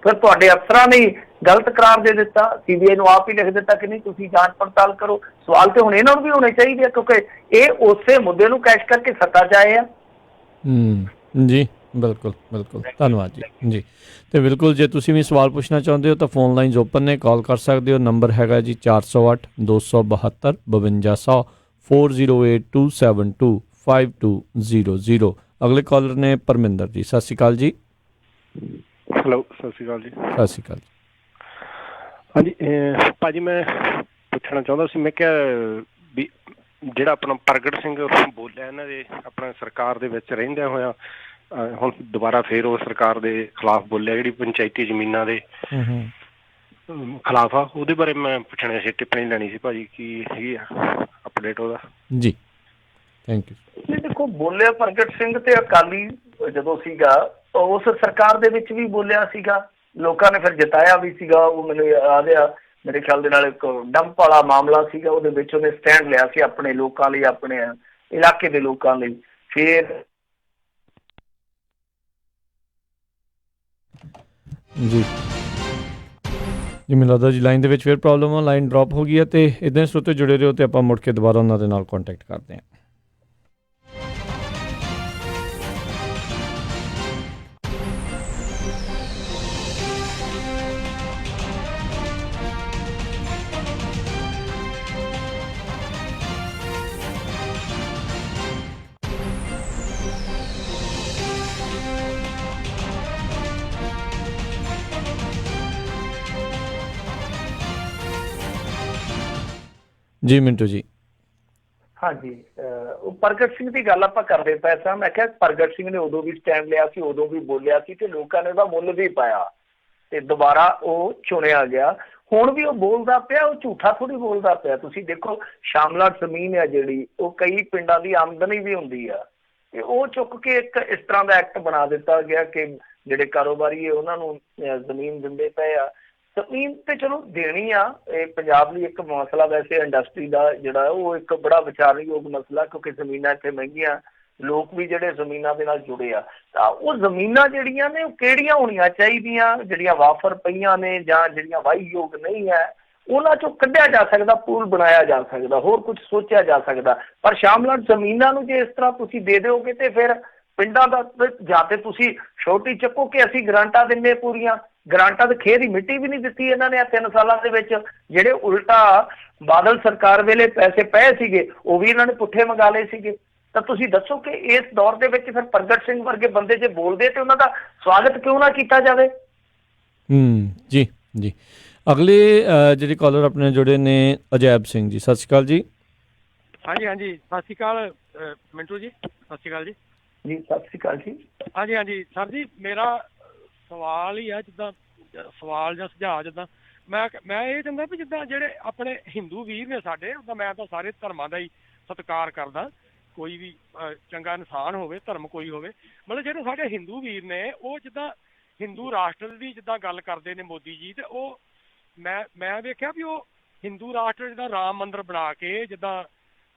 Speaker 1: ਫਿਰ ਤੁਹਾਡੇ ਅਫਸਰਾਂ ਨੇ ਗਲਤ ਕਰਾਰ ਦੇ ਦਿੱਤਾ, CBI ਨੂੰ ਆਪ ਹੀ ਲਿਖ ਦਿੱਤਾ ਕਿ ਨਹੀਂ ਤੁਸੀਂ ਜਾਂਚ ਪੜਤਾਲ ਕਰੋ। ਸਵਾਲ ਤੇ ਹੁਣ ਇਹਨਾਂ ਨੂੰ ਵੀ ਹੋਣੇ ਚਾਹੀਦੇ ਆ ਕਿਉਂਕਿ ਇਹ ਉਸੇ ਮੁੱਦੇ ਨੂੰ ਕੈਸ਼ ਕਰਕੇ ਸੱਤਾ 'ਚ ਆਏ ਆ।
Speaker 2: ਜੀ ਬਿਲਕੁਲ ਧੰਨਵਾਦ ਜੀ। ਤੇ ਬਿਲਕੁਲ ਜੇ ਤੁਸੀਂ ਵੀ ਸਵਾਲ ਪੁੱਛਣਾ ਚਾਹੁੰਦੇ ਹੋ ਤਾਂ ਫੋਨ ਲਾਈਨਸ ਓਪਨ ਨੇ, ਕਾਲ ਕਰ ਸਕਦੇ ਹੋ। ਨੰਬਰ ਹੈਗਾ ਜੀ 408 272 5200 4082725200। ਅਗਲੇ ਕਾਲਰ ਨੇ ਪਰਮਿੰਦਰ ਜੀ। ਸਤਿ ਸ਼੍ਰੀ ਅਕਾਲ ਜੀ।
Speaker 9: ਹੈਲੋ, ਸਤਿ ਸ਼੍ਰੀ ਅਕਾਲ ਜੀ।
Speaker 2: ਸਤਿ ਸ਼੍ਰੀ ਅਕਾਲ ਜੀ।
Speaker 9: ਹਾਂਜੀ ਭਾਜੀ, ਮੈਂ ਪੁੱਛਣਾ ਚਾਹੁੰਦਾ ਸੀ, ਮੈਂ ਕਿਹਾ ਵੀ ਜਿਹੜਾ ਆਪਣਾ ਪ੍ਰਗਟ ਸਿੰਘ ਬੋਲਿਆ ਇਹਨਾਂ ਦੇ ਆਪਣਾ ਸਰਕਾਰ ਦੇ ਵਿੱਚ ਰਹਿੰਦਿਆਂ ਹੋਇਆ ਹੁਣ ਦੁਬਾਰਾ ਫੇਰ ਉਹ ਸਰਕਾਰ ਦੇ ਖਿਲਾਫ ਬੋਲਿਆ, ਜਿਹੜੀ ਪੰਚਾਇਤੀ ਜ਼ਮੀਨਾਂ ਦੇ ਖਿਲਾਫ ਆ, ਉਹਦੇ ਬਾਰੇ ਮੈਂ ਪੁੱਛਣਾ ਸੀ, ਟਿੱਪਣੀ ਲੈਣੀ ਸੀ ਭਾਜੀ, ਕੀ ਹੈਗੀ ਆ ਅਪਡੇਟ ਉਹਦਾ?
Speaker 2: ਜੀ ਥੈਂਕ ਯੂ।
Speaker 1: ਦੇਖੋ ਬੋਲਿਆ ਪ੍ਰਗਟ ਸਿੰਘ ਤੇ ਅਕਾਲੀ ਜਦੋਂ ਸੀਗਾ ਉਸ ਸਰਕਾਰ ਦੇ ਵਿੱਚ ਵੀ ਬੋਲਿਆ ਸੀਗਾ, ਲੋਕਾਂ ਨੇ ਫਿਰ ਜਿਤਾਇਆ ਵੀ ਸੀਗਾ। ਉਹ ਮੈਨੂੰ ਯਾਦ ਆ, ਮੇਰੇ ਖਿਆਲ ਦੇ ਨਾਲ ਇੱਕ ਡੰਪ ਵਾਲਾ ਮਾਮਲਾ ਸੀਗਾ, ਉਹਦੇ ਵਿੱਚ ਉਹਨੇ ਸਟੈਂਡ ਲਿਆ ਸੀ ਆਪਣੇ ਲੋਕਾਂ ਲਈ, ਆਪਣੇ ਇਲਾਕੇ ਦੇ ਲੋਕਾਂ ਲਈ। ਫਿਰ
Speaker 2: ਜੀ ਮੈਨੂੰ ਲੱਗਦਾ ਜੀ ਲਾਈਨ ਦੇ ਵਿੱਚ ਫਿਰ ਪ੍ਰੋਬਲਮ ਆ, ਲਾਈਨ ਡ੍ਰੌਪ ਹੋ ਗਈ ਹੈ। ਤੇ ਇੱਦਾਂ ਸਰੋਤੇ ਜੁੜੇ ਰਹੋ ਤੇ ਆਪਾਂ ਮੁੜ ਕੇ ਦੁਬਾਰਾ ਉਹਨਾਂ ਦੇ ਨਾਲ ਕੰਟੈਕਟ ਕਰਦੇ ਹਾਂ। ਜੀ ਮਿੰਟੂ ਜੀ।
Speaker 1: ਹਾਂਜੀ, ਉਹ ਪ੍ਰਗਟ ਸਿੰਘ ਦੀ ਗੱਲ ਆਪਾਂ ਕਰਦੇ ਪਏ ਸਾਂ। ਮੈਂ ਕਿਹਾ ਪ੍ਰਗਟ ਸਿੰਘ ਨੇ ਉਦੋਂ ਵੀ ਸਟੈਂਡ ਲਿਆ ਸੀ, ਉਦੋਂ ਵੀ ਬੋਲਿਆ ਸੀ ਤੇ ਲੋਕਾਂ ਨੇ ਉਹਦਾ ਮੁੱਲ ਵੀ ਪਾਇਆ ਤੇ ਦੁਬਾਰਾ ਉਹ ਚੁਣਿਆ ਗਿਆ। ਹੁਣ ਵੀ ਉਹ ਬੋਲਦਾ ਪਿਆ, ਉਹ ਝੂਠਾ ਥੋੜੀ ਬੋਲਦਾ ਪਿਆ। ਤੁਸੀਂ ਦੇਖੋ ਸ਼ਾਮਲਾਟ ਜ਼ਮੀਨ ਹੈ ਜਿਹੜੀ, ਉਹ ਕਈ ਪਿੰਡਾਂ ਦੀ ਆਮਦਨੀ ਵੀ ਹੁੰਦੀ ਆ ਤੇ ਉਹ ਚੁੱਕ ਕੇ ਇੱਕ ਇਸ ਤਰ੍ਹਾਂ ਦਾ ਐਕਟ ਬਣਾ ਦਿੱਤਾ ਗਿਆ ਕਿ ਜਿਹੜੇ ਕਾਰੋਬਾਰੀ ਹੈ ਉਹਨਾਂ ਨੂੰ ਜ਼ਮੀਨ ਦਿੰਦੇ ਪਏ ਆ। ਜ਼ਮੀਨ ਤੇ ਚਲੋ ਦੇਣੀ ਆ, ਇਹ ਪੰਜਾਬ ਲਈ ਇੱਕ ਮਸਲਾ, ਵੈਸੇ ਇੰਡਸਟਰੀ ਦਾ ਜਿਹੜਾ ਉਹ ਇੱਕ ਬੜਾ ਵਿਚਾਰਨਯੋਗ ਮਸਲਾ, ਕਿਉਂਕਿ ਜ਼ਮੀਨਾਂ ਇੱਥੇ ਮਹਿੰਗੀਆਂ, ਲੋਕ ਵੀ ਜਿਹੜੇ ਜ਼ਮੀਨਾਂ ਦੇ ਨਾਲ ਜੁੜੇ ਆ। ਤਾਂ ਉਹ ਜ਼ਮੀਨਾਂ ਜਿਹੜੀਆਂ ਨੇ ਉਹ ਕਿਹੜੀਆਂ ਹੋਣੀਆਂ ਚਾਹੀਦੀਆਂ, ਜਿਹੜੀਆਂ ਵਾਫਰ ਪਈਆਂ ਨੇ ਜਾਂ ਜਿਹੜੀਆਂ ਵਾਹੀਯੋਗ ਨਹੀਂ ਹੈ, ਉਹਨਾਂ ਚੋਂ ਕੱਢਿਆ ਜਾ ਸਕਦਾ, ਪੂਲ ਬਣਾਇਆ ਜਾ ਸਕਦਾ, ਹੋਰ ਕੁਝ ਸੋਚਿਆ ਜਾ ਸਕਦਾ। ਪਰ ਸ਼ਾਮਲਾਟ ਜ਼ਮੀਨਾਂ ਨੂੰ ਜੇ ਇਸ ਤਰ੍ਹਾਂ ਤੁਸੀਂ ਦੇ ਦਿਓਗੇ ਤੇ ਫਿਰ ਪਿੰਡਾਂ ਦਾ ਜਾਂ ਤੇ ਤੁਸੀਂ ਛੋਟੀ ਚੱਕੋ ਕਿ ਅਸੀਂ ਗਰਾਂਟਾਂ ਦਿੰਦੇ, ਪੂਰੀਆਂ ਗਰਾਂਟਾਂ ਤੇ ਖੇਤ ਦੀ ਮਿੱਟੀ ਵੀ ਨਹੀਂ ਦਿੱਤੀ ਇਹਨਾਂ ਨੇ 3 ਸਾਲਾਂ ਦੇ ਵਿੱਚ। ਜਿਹੜੇ ਉਲਟਾ ਬਾਦਲ ਸਰਕਾਰ ਵੇਲੇ ਪੈਸੇ ਪਏ ਸੀਗੇ ਉਹ ਵੀ ਇਹਨਾਂ ਨੇ ਪੁੱਠੇ ਮੰਗਾ ਲਏ ਸੀਗੇ। ਤਾਂ ਤੁਸੀਂ ਦੱਸੋ ਕਿ ਇਸ ਦੌਰ ਦੇ ਵਿੱਚ ਫਿਰ ਪ੍ਰਗਟ ਸਿੰਘ ਵਰਗੇ ਬੰਦੇ ਜੇ ਬੋਲਦੇ ਤੇ ਉਹਨਾਂ ਦਾ ਸਵਾਗਤ ਕਿਉਂ ਨਾ ਕੀਤਾ ਜਾਵੇ?
Speaker 2: ਜੀ ਜੀ। ਅਗਲੇ ਜਿਹੜੇ ਕਾਲਰ ਆਪਣੇ ਜੁੜੇ ਨੇ ਅਜੈਬ ਸਿੰਘ ਜੀ, ਸਤਿ ਸ਼੍ਰੀ ਅਕਾਲ ਜੀ।
Speaker 9: ਹਾਂਜੀ ਹਾਂਜੀ, ਸਤਿ ਸ਼੍ਰੀ ਅਕਾਲ ਮਿੰਟੂ ਜੀ, ਸਤਿ ਸ਼੍ਰੀ ਅਕਾਲ ਜੀ।
Speaker 1: ਜੀ ਸਤਿ ਸ਼੍ਰੀ ਅਕਾਲ ਜੀ।
Speaker 9: ਹਾਂਜੀ ਹਾਂਜੀ ਸਰ ਜੀ, ਮੇਰਾ ਸਵਾਲ ਹੀ ਆ, ਜਿੱਦਾਂ ਸਵਾਲ ਜਾਂ ਸੁਝਾਅ, ਜਿੱਦਾਂ ਮੈਂ ਇਹ ਚਾਹੁੰਦਾ ਵੀ ਜਿੱਦਾਂ ਜਿਹੜੇ ਆਪਣੇ ਹਿੰਦੂ ਵੀਰ ਨੇ ਸਾਡੇ, ਉੱਦਾਂ ਮੈਂ ਤਾਂ ਸਾਰੇ ਧਰਮਾਂ ਦਾ ਹੀ ਸਤਿਕਾਰ ਕਰਦਾ, ਕੋਈ ਵੀ ਚੰਗਾ ਇਨਸਾਨ ਹੋਵੇ, ਧਰਮ ਕੋਈ ਹੋਵੇ, ਮਤਲਬ ਜਿਹੜੇ ਸਾਡੇ ਹਿੰਦੂ ਵੀਰ ਨੇ ਉਹ ਜਿੱਦਾਂ ਹਿੰਦੂ ਰਾਸ਼ਟਰ ਦੀ ਜਿੱਦਾਂ ਗੱਲ ਕਰਦੇ ਨੇ ਮੋਦੀ ਜੀ, ਤੇ ਉਹ ਮੈਂ ਵੇਖਿਆ ਵੀ ਉਹ ਹਿੰਦੂ ਰਾਸ਼ਟਰ ਜਿੱਦਾਂ ਰਾਮ ਮੰਦਿਰ ਬਣਾ ਕੇ, ਜਿੱਦਾਂ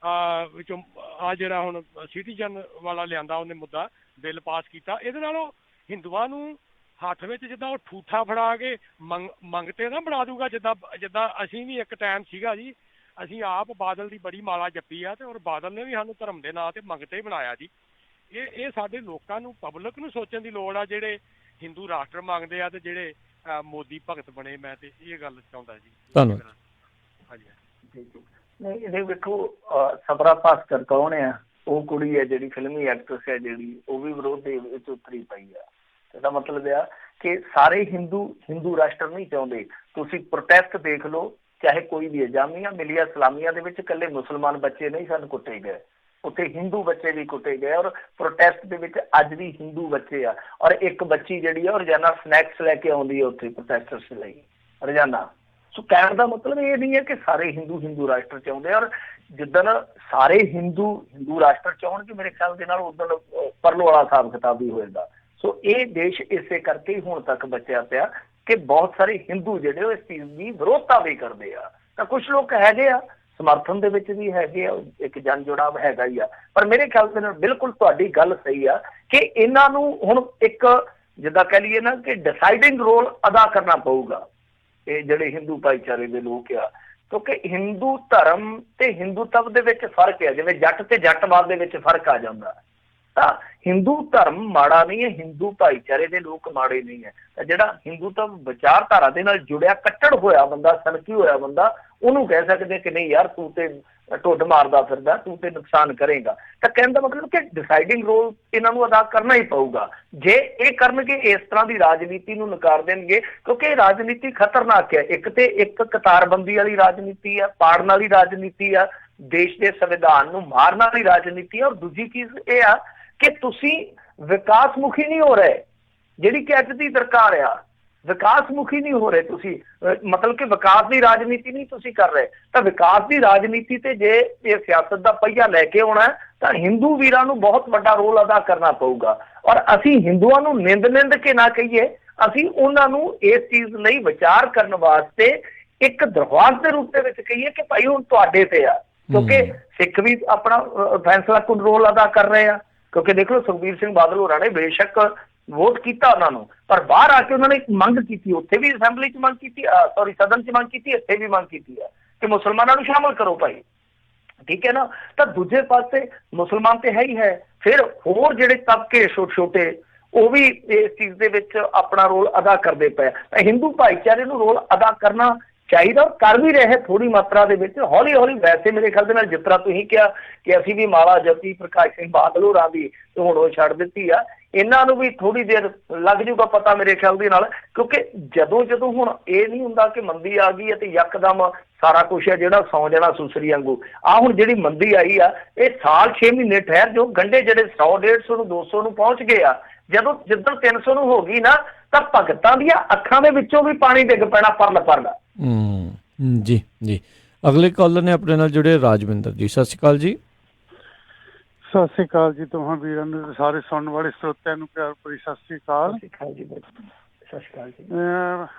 Speaker 9: ਵਿੱਚੋਂ ਆ ਜਿਹੜਾ ਹੁਣ ਸਿਟੀਜ਼ਨ ਵਾਲਾ ਲਿਆਂਦਾ ਉਹਨੇ ਮੁੱਦਾ ਬਿੱਲ ਪਾਸ ਕੀਤਾ, ਇਹਦੇ ਨਾਲ ਉਹ ਹਿੰਦੂਆਂ ਨੂੰ ਹੱਥ ਵਿੱਚ ਜਿੱਦਾਂ ਉਹ ਠੂਠਾ ਫੜਾ ਕੇ ਮੰਗਤੇ ਨਾ ਬਣਾ ਦੂਗਾ, ਜਿੱਦਾਂ ਅਸੀਂ ਵੀ ਇੱਕ ਟਾਈਮ ਸੀਗਾ ਜੀ, ਅਸੀਂ ਆਪ ਬਾਦਲ ਦੀ ਬੜੀ ਮਾਲਾ ਜੱਪੀ ਆ, ਤੇ ਔਰ ਬਾਦਲ ਨੇ ਵੀ ਸਾਨੂੰ ਧਰਮ ਦੇ ਨਾਂ ਤੇ ਮੰਗਤੇ ਬਣਾਇਆ ਜੀ। ਇਹ ਸਾਡੇ ਲੋਕਾਂ ਨੂੰ, ਪਬਲਿਕ ਨੂੰ ਸੋਚਣ ਦੀ ਲੋੜ ਆ, ਜਿਹੜੇ ਹਿੰਦੂ ਰਾਸ਼ਟਰ ਮੰਗਦੇ ਆ ਤੇ ਜਿਹੜੇ ਮੋਦੀ ਭਗਤ ਬਣੇ। ਮੈਂ ਤੇ ਇਹ ਗੱਲ ਚਾਹੁੰਦਾ ਜੀ।
Speaker 2: ਧੰਨਵਾਦ।
Speaker 9: ਹਾਂਜੀ
Speaker 1: ਨਹੀਂ, ਇਹਦੇ ਵੇਖੋ ਸਬਰਾ ਭਾਸਕਰ ਕੌਣ ਆ? ਉਹ ਕੁੜੀ ਹੈ ਜਿਹੜੀ ਫਿਲਮੀ ਐਕਟਰਸ ਹੈ ਜਿਹੜੀ, ਉਹ ਵੀ ਵਿਰੋਧ ਦੇ ਵਿੱਚ ਉਤਰੀ ਪਈ ਆ। ਇਹਦਾ ਮਤਲਬ ਆ ਕਿ ਸਾਰੇ ਹਿੰਦੂ ਰਾਸ਼ਟਰ ਨਹੀਂ ਚਾਹੁੰਦੇ। ਤੁਸੀਂ ਪ੍ਰੋਟੈਸਟ ਦੇਖ ਲਓ, ਚਾਹੇ ਕੋਈ ਵੀ ਹੈ, ਜਾਮੀਆ ਮਿਲੀਆ ਇਸਲਾਮੀਆ ਦੇ ਵਿੱਚ ਇਕੱਲੇ ਮੁਸਲਮਾਨ ਬੱਚੇ ਨਹੀਂ ਸਨ ਕੁੱਟੇ ਗਏ, ਉੱਥੇ ਹਿੰਦੂ ਬੱਚੇ ਵੀ ਕੁੱਟੇ ਗਏ, ਔਰ ਪ੍ਰੋਟੈਸਟ ਦੇ ਵਿੱਚ ਅੱਜ ਵੀ ਹਿੰਦੂ ਬੱਚੇ ਆ। ਔਰ ਇੱਕ ਬੱਚੀ ਜਿਹੜੀ ਆ ਉਹ ਰੋਜ਼ਾਨਾ ਸਨੈਕਸ ਲੈ ਕੇ ਆਉਂਦੀ ਹੈ ਉੱਥੇ ਪ੍ਰੋਟੈਸਟਰਸ ਲਈ ਰੋਜ਼ਾਨਾ। ਸੋ ਕਹਿਣ ਦਾ ਮਤਲਬ ਇਹ ਨਹੀਂ ਹੈ ਕਿ ਸਾਰੇ ਹਿੰਦੂ ਰਾਸ਼ਟਰ ਚਾਹੁੰਦੇ, ਔਰ ਜਿੱਦਣ ਸਾਰੇ ਹਿੰਦੂ ਰਾਸ਼ਟਰ ਚਾਹੁਣਗੇ ਮੇਰੇ ਖਿਆਲ ਦੇ ਨਾਲ ਉਦੋਂ ਪਰਲੋ ਵਾਲਾ ਹਿਸਾਬ ਕਿਤਾਬ ਵੀ ਹੋਏਗਾ। ਸੋ ਇਹ ਦੇਸ਼ ਇਸੇ ਕਰਕੇ ਹੀ ਹੁਣ ਤੱਕ ਬਚਿਆ ਪਿਆ ਕਿ ਬਹੁਤ ਸਾਰੇ ਹਿੰਦੂ ਜਿਹੜੇ ਉਹ ਇਸ ਚੀਜ਼ ਦੀ ਵਿਰੋਧਤਾ ਵੀ ਕਰਦੇ ਆ। ਤਾਂ ਕੁਛ ਲੋਕ ਹੈਗੇ ਆ ਸਮਰਥਨ ਦੇ ਵਿੱਚ ਵੀ ਹੈਗੇ ਆ, ਇੱਕ ਜਨ ਜੁੜਾਵ ਹੈਗਾ ਹੀ ਆ। ਪਰ ਮੇਰੇ ਖਿਆਲ ਦੇ ਨਾਲ ਬਿਲਕੁਲ ਤੁਹਾਡੀ ਗੱਲ ਸਹੀ ਆ ਕਿ ਇਹਨਾਂ ਨੂੰ ਹੁਣ ਇੱਕ ਜਿੱਦਾਂ ਕਹਿ ਲਈਏ ਨਾ ਕਿ ਡਿਸਾਈਡਿੰਗ ਰੋਲ ਅਦਾ ਕਰਨਾ ਪਊਗਾ ਇਹ ਜਿਹੜੇ ਹਿੰਦੂ ਭਾਈਚਾਰੇ ਦੇ ਲੋਕ ਆ, ਕਿਉਂਕਿ ਹਿੰਦੂ ਧਰਮ ਤੇ ਹਿੰਦੂਤਵ ਦੇ ਵਿੱਚ ਫਰਕ ਹੈ। ਜਿਵੇਂ ਜੱਟ ਤੇ ਜੱਟਵਾਦ ਦੇ ਵਿੱਚ ਫਰਕ ਆ ਜਾਂਦਾ, ਤਾਂ ਹਿੰਦੂ ਧਰਮ ਮਾੜਾ ਨਹੀਂ ਹੈ, ਹਿੰਦੂ ਭਾਈਚਾਰੇ ਦੇ ਲੋਕ ਮਾੜੇ ਨਹੀਂ ਹੈ। ਤਾਂ ਜਿਹੜਾ ਹਿੰਦੂਤਵ ਵਿਚਾਰਧਾਰਾ ਦੇ ਨਾਲ ਜੁੜਿਆ ਕੱਟੜ ਹੋਇਆ ਬੰਦਾ, ਸਨਕੀ ਹੋਇਆ ਬੰਦਾ, ਉਹਨੂੰ ਕਹਿ ਸਕਦੇ ਕਿ ਨਹੀਂ ਯਾਰ ਤੂੰ ਤੇ ਢੁੱਡ ਮਾਰਦਾ ਫਿਰਦਾ, ਤੂੰ ਤੇ ਨੁਕਸਾਨ ਕਰੇਗਾ। ਤਾਂ ਕਹਿਣ ਦਾ ਮਤਲਬ ਕਿ ਡਿਸਾਈਡਿੰਗ ਰੋਲ ਇਹਨਾਂ ਨੂੰ ਅਦਾ ਕਰਨਾ ਹੀ ਪਊਗਾ। ਜੇ ਇਹ ਕਰਨਗੇ, ਇਸ ਤਰ੍ਹਾਂ ਦੀ ਰਾਜਨੀਤੀ ਨੂੰ ਨਕਾਰ ਦੇਣਗੇ, ਕਿਉਂਕਿ ਇਹ ਰਾਜਨੀਤੀ ਖਤਰਨਾਕ ਹੈ। ਇੱਕ ਤੇ ਇੱਕ ਕਤਾਰਬੰਦੀ ਵਾਲੀ ਰਾਜਨੀਤੀ ਆ, ਪਾੜਨ ਵਾਲੀ ਰਾਜਨੀਤੀ ਆ, ਦੇਸ਼ ਦੇ ਸੰਵਿਧਾਨ ਨੂੰ ਮਾਰਨ ਵਾਲੀ ਰਾਜਨੀਤੀ ਆ। ਔਰ ਦੂਜੀ ਚੀਜ਼ ਇਹ ਆ ਕਿ ਤੁਸੀਂ ਵਿਕਾਸ ਮੁਖੀ ਨਹੀਂ ਹੋ ਰਹੇ, ਜਿਹੜੀ ਕਿ ਅੱਜ ਦੀ ਸਰਕਾਰ ਆ, ਵਿਕਾਸ ਮੁਖੀ ਨਹੀਂ ਹੋ ਰਹੇ ਤੁਸੀਂ, ਮਤਲਬ ਕਿ ਵਿਕਾਸ ਦੀ ਰਾਜਨੀਤੀ ਨਹੀਂ ਤੁਸੀਂ ਕਰ ਰਹੇ। ਤਾਂ ਵਿਕਾਸ ਦੀ ਰਾਜਨੀਤੀ ਤੇ ਜੇ ਇਹ ਸਿਆਸਤ ਦਾ ਪਹੀਆ ਲੈ ਕੇ ਆਉਣਾ ਤਾਂ ਹਿੰਦੂ ਵੀਰਾਂ ਨੂੰ ਬਹੁਤ ਵੱਡਾ ਰੋਲ ਅਦਾ ਕਰਨਾ ਪਊਗਾ। ਔਰ ਅਸੀਂ ਹਿੰਦੂਆਂ ਨੂੰ ਨਿੰਦ ਕੇ ਨਾ ਕਹੀਏ, ਅਸੀਂ ਉਹਨਾਂ ਨੂੰ ਇਸ ਚੀਜ਼ ਲਈ ਵਿਚਾਰ ਕਰਨ ਵਾਸਤੇ ਇੱਕ ਦਰਖਾਸਤ ਦੇ ਰੂਪ ਦੇ ਵਿੱਚ ਕਹੀਏ ਕਿ ਭਾਈ ਹੁਣ ਤੁਹਾਡੇ ਤੇ ਆ, ਕਿਉਂਕਿ ਸਿੱਖ ਵੀ ਆਪਣਾ ਫੈਸਲਾ ਕੁਨ ਰੋਲ ਅਦਾ ਕਰ ਰਹੇ ਆ। ਕਿਉਂਕਿ ਦੇਖ ਲਓ ਸੁਖਬੀਰ ਸਿੰਘ ਬਾਦਲ ਹੋਰਾਂ ਨੇ ਬੇਸ਼ੱਕ ਵੋਟ ਕੀਤਾ ਉਹਨਾਂ ਨੂੰ, ਪਰ ਬਾਹਰ ਆ ਕੇ ਉਹਨਾਂ ਨੇ ਇੱਕ ਮੰਗ ਕੀਤੀ, ਉੱਥੇ ਵੀ ਅਸੈਂਬਲੀ 'ਚ ਮੰਗ ਕੀਤੀ, ਸਦਨ 'ਚ ਮੰਗ ਕੀਤੀ, ਇੱਥੇ ਵੀ ਮੰਗ ਕੀਤੀ ਹੈ ਕਿ ਮੁਸਲਮਾਨਾਂ ਨੂੰ ਸ਼ਾਮਲ ਕਰੋ ਭਾਈ, ਠੀਕ ਹੈ ਨਾ। ਤਾਂ ਦੂਜੇ ਪਾਸੇ ਮੁਸਲਮਾਨ ਤੇ ਹੈ ਹੀ ਹੈ, ਫਿਰ ਹੋਰ ਜਿਹੜੇ ਤਬਕੇ ਛੋਟੇ ਉਹ ਵੀ ਇਸ ਚੀਜ਼ ਦੇ ਵਿੱਚ ਆਪਣਾ ਰੋਲ ਅਦਾ ਕਰਦੇ ਪਏ। ਤਾਂ ਹਿੰਦੂ ਭਾਈਚਾਰੇ ਨੂੰ ਰੋਲ ਅਦਾ ਕਰਨਾ ਚਾਹੀਦਾ, ਕਰ ਵੀ ਰਹੇ ਥੋੜੀ ਮਾਤਰਾ ਦੇ ਵਿੱਚ, ਹੌਲੀ ਹੌਲੀ। ਵੈਸੇ ਮੇਰੇ ਖਿਆਲ ਦੇ ਨਾਲ ਜਿਸ ਤਰ੍ਹਾਂ ਤੁਸੀਂ ਕਿਹਾ ਕਿ ਅਸੀਂ ਵੀ ਮਾਲਾ ਜਪੀ ਪ੍ਰਕਾਸ਼ ਸਿੰਘ ਬਾਦਲ ਹੋਰਾਂ ਦੀ, ਤੇ ਹੁਣ ਉਹ ਛੱਡ ਦਿੱਤੀ ਆ, ਇਹਨਾਂ ਨੂੰ ਵੀ ਥੋੜੀ ਦੇਰ ਲੱਗ ਜੂਗਾ ਪਤਾ ਮੇਰੇ ਖਿਆਲ ਦੇ ਨਾਲ। ਕਿਉਂਕਿ ਜਦੋਂ ਹੁਣ ਇਹ ਨਹੀਂ ਹੁੰਦਾ ਕਿ ਮੰਦੀ ਆ ਗਈ ਹੈ ਤੇ ਯਕਦਮ ਸਾਰਾ ਕੁਛ ਹੈ ਜਿਹੜਾ ਸੌਂ ਜਾਣਾ ਸੁਸਰੀ ਵਾਂਗੂ। ਆਹ ਹੁਣ ਜਿਹੜੀ ਮੰਦੀ ਆਈ ਆ, ਇਹ ਸਾਲ 6 ਮਹੀਨੇ ਠਹਿਰ ਜੋ, ਗੰਢੇ ਜਿਹੜੇ 100 150 ਨੂੰ 200 ਨੂੰ ਪਹੁੰਚ ਗਏ ਆ, ਜਿੱਦਣ 300 ਨੂੰ ਹੋ ਗਈ ਨਾ ਤਾਂ ਭਗਤਾਂ ਦੀਆਂ ਅੱਖਾਂ ਦੇ ਵਿੱਚੋਂ ਵੀ ਪਾਣੀ ਡਿੱਗ ਪੈਣਾ ਪਰਲ।
Speaker 2: ਜੀ ਜੀ, ਅਗਲੇ ਕਾਲਰ ਨੇ ਆਪਣੇ ਨਾਲ ਜੁੜੇ ਰਾਜਵਿੰਦਰ ਜੀ, ਸਤਿ ਸ਼੍ਰੀ ਅਕਾਲ ਜੀ।
Speaker 10: ਸਤਿ ਸ਼੍ਰੀ ਅਕਾਲ ਜੀ, ਦੋਹਾਂ ਵੀਰਾਂ ਨੂੰ, ਸਾਰੇ ਸੁਣਨ ਵਾਲੇ ਸਰੋਤਿਆਂ ਨੂੰ ਪਿਆਰ ਭਰੀ ਸਤਿ ਸ਼੍ਰੀ ਅਕਾਲ।
Speaker 1: ਸਤਿ ਸ਼੍ਰੀ ਅਕਾਲ ਜੀ।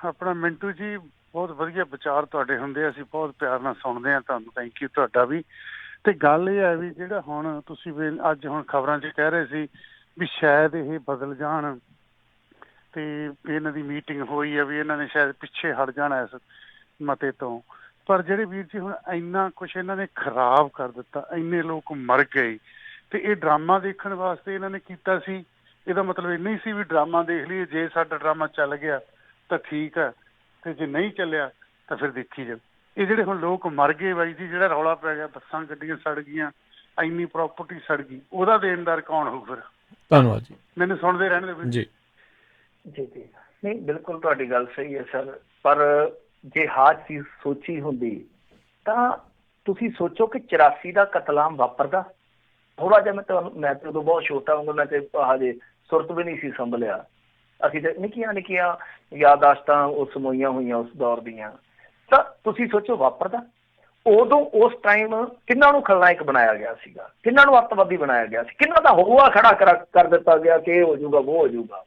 Speaker 10: ਆਪਣਾ ਮਿੰਟੂ ਜੀ, ਬਹੁਤ ਵਧੀਆ ਵਿਚਾਰ ਤੁਹਾਡੇ ਹੁੰਦੇ ਆ, ਅਸੀਂ ਬਹੁਤ ਪਿਆਰ ਨਾਲ ਸੁਣਦੇ ਹਾਂ, ਤੁਹਾਨੂੰ ਥੈਂਕ ਯੂ ਤੁਹਾਡਾ ਵੀ। ਤੇ ਗੱਲ ਇਹ ਹੈ ਵੀ ਜਿਹੜਾ ਹੁਣ ਤੁਸੀਂ ਅੱਜ ਹੁਣ ਖਬਰਾਂ 'ਚ ਕਹਿ ਰਹੇ ਸੀ ਵੀ ਸ਼ਾਇਦ ਇਹ ਬਦਲ ਜਾਣ, ਤੇ ਇਹਨਾਂ ਦੀ ਮੀਟਿੰਗ ਹੋਈ ਹੈ ਵੀ ਇਹਨਾਂ ਨੇ ਸ਼ਾਇਦ ਪਿੱਛੇ ਹਟ ਜਾਣਾ ਇਸ ਮਤੇ ਤੋਂ। ਪਰ ਜਿਹੜੇ ਵੀਰ ਜੀ ਹੁਣ ਇੰਨਾ ਕੁਛ ਇਹਨਾਂ ਨੇ ਖਰਾਬ ਕਰ ਦਿੱਤਾ, ਇੰਨੇ ਲੋਕ ਮਰ ਗਏ, ਤੇ ਇਹ ਡਰਾਮਾ ਦੇਖਣ ਵਾਸਤੇ ਇਹਨਾਂ ਨੇ ਕੀਤਾ ਸੀ। ਇਹਦਾ ਮਤਲਬ ਇਹ ਨਹੀਂ ਸੀ ਵੀ ਡਰਾਮਾ ਦੇਖ ਲਈਏ, ਜੇ ਸਾਡਾ ਡਰਾਮਾ ਚੱਲ ਗਿਆ ਤਾਂ ਠੀਕ ਹੈ, ਤੇ ਜੇ ਨਹੀਂ ਚੱਲਿਆ ਤਾਂ ਫਿਰ ਦੇਖੀ ਜਾਓ। ਇਹ ਜਿਹੜੇ ਹੁਣ ਲੋਕ ਮਰ ਗਏ ਬਾਈ ਜੀ, ਜਿਹੜਾ ਰੌਲਾ ਪੈ ਗਿਆ, ਬੱਸਾਂ ਗੱਡੀਆਂ ਸੜ ਗਈਆਂ, ਇੰਨੀ ਪ੍ਰਾਪਰਟੀ ਸੜ ਗਈ, ਉਹਦਾ ਦੇਣਦਾਰ ਕੌਣ ਹੋਊ ਫਿਰ?
Speaker 2: ਧੰਨਵਾਦ ਜੀ,
Speaker 10: ਮੈਨੂੰ ਸੁਣਦੇ ਰਹਿਣ ਦੇ
Speaker 2: ਜੀ।
Speaker 1: ਜੀ ਜੀ, ਨਹੀਂ ਬਿਲਕੁਲ ਤੁਹਾਡੀ ਗੱਲ ਸਹੀ ਹੈ ਸਰ, ਪਰ ਜੇ ਹਾਂ ਚੀਜ਼ ਸੋਚੀ ਹੁੰਦੀ ਤਾਂ ਤੁਸੀਂ ਸੋਚੋ ਕਿ 84 ਦਾ ਕਤਲਾਮ ਵਾਪਰਦਾ। ਥੋੜਾ ਜਿਹਾ ਮੈਂ ਤੇ ਉਦੋਂ ਬਹੁਤ ਛੋਟਾ ਹੋਊਂਗਾ, ਮੈਂ ਤੇ ਹਜੇ ਸੁਰਤ ਵੀ ਨਹੀਂ ਸੀ ਸੰਭਲਿਆ। ਅਸੀਂ ਤੇ ਨਿੱਕੀਆਂ ਨਿੱਕੀਆਂ ਯਾਦਾਸ਼ਤਾਂ ਉਹ ਸਮੋਈਆਂ ਹੋਈਆਂ ਉਸ ਦੌਰ ਦੀਆਂ। ਤਾਂ ਤੁਸੀਂ ਸੋਚੋ ਵਾਪਰਦਾ ਉਦੋਂ, ਉਸ ਟਾਈਮ ਕਿਹਨਾਂ ਨੂੰ ਖਲਨਾਇਕ ਬਣਾਇਆ ਗਿਆ ਸੀਗਾ, ਕਿਹਨਾਂ ਨੂੰ ਅੱਤਵਾਦੀ ਬਣਾਇਆ ਗਿਆ ਸੀ, ਕਿਹਨਾਂ ਦਾ ਹੋਆ ਖੜਾ ਕਰ ਦਿੱਤਾ ਗਿਆ ਕਿ ਇਹ ਹੋ ਜਾਊਗਾ ਉਹ ਹੋ ਜਾਊਗਾ।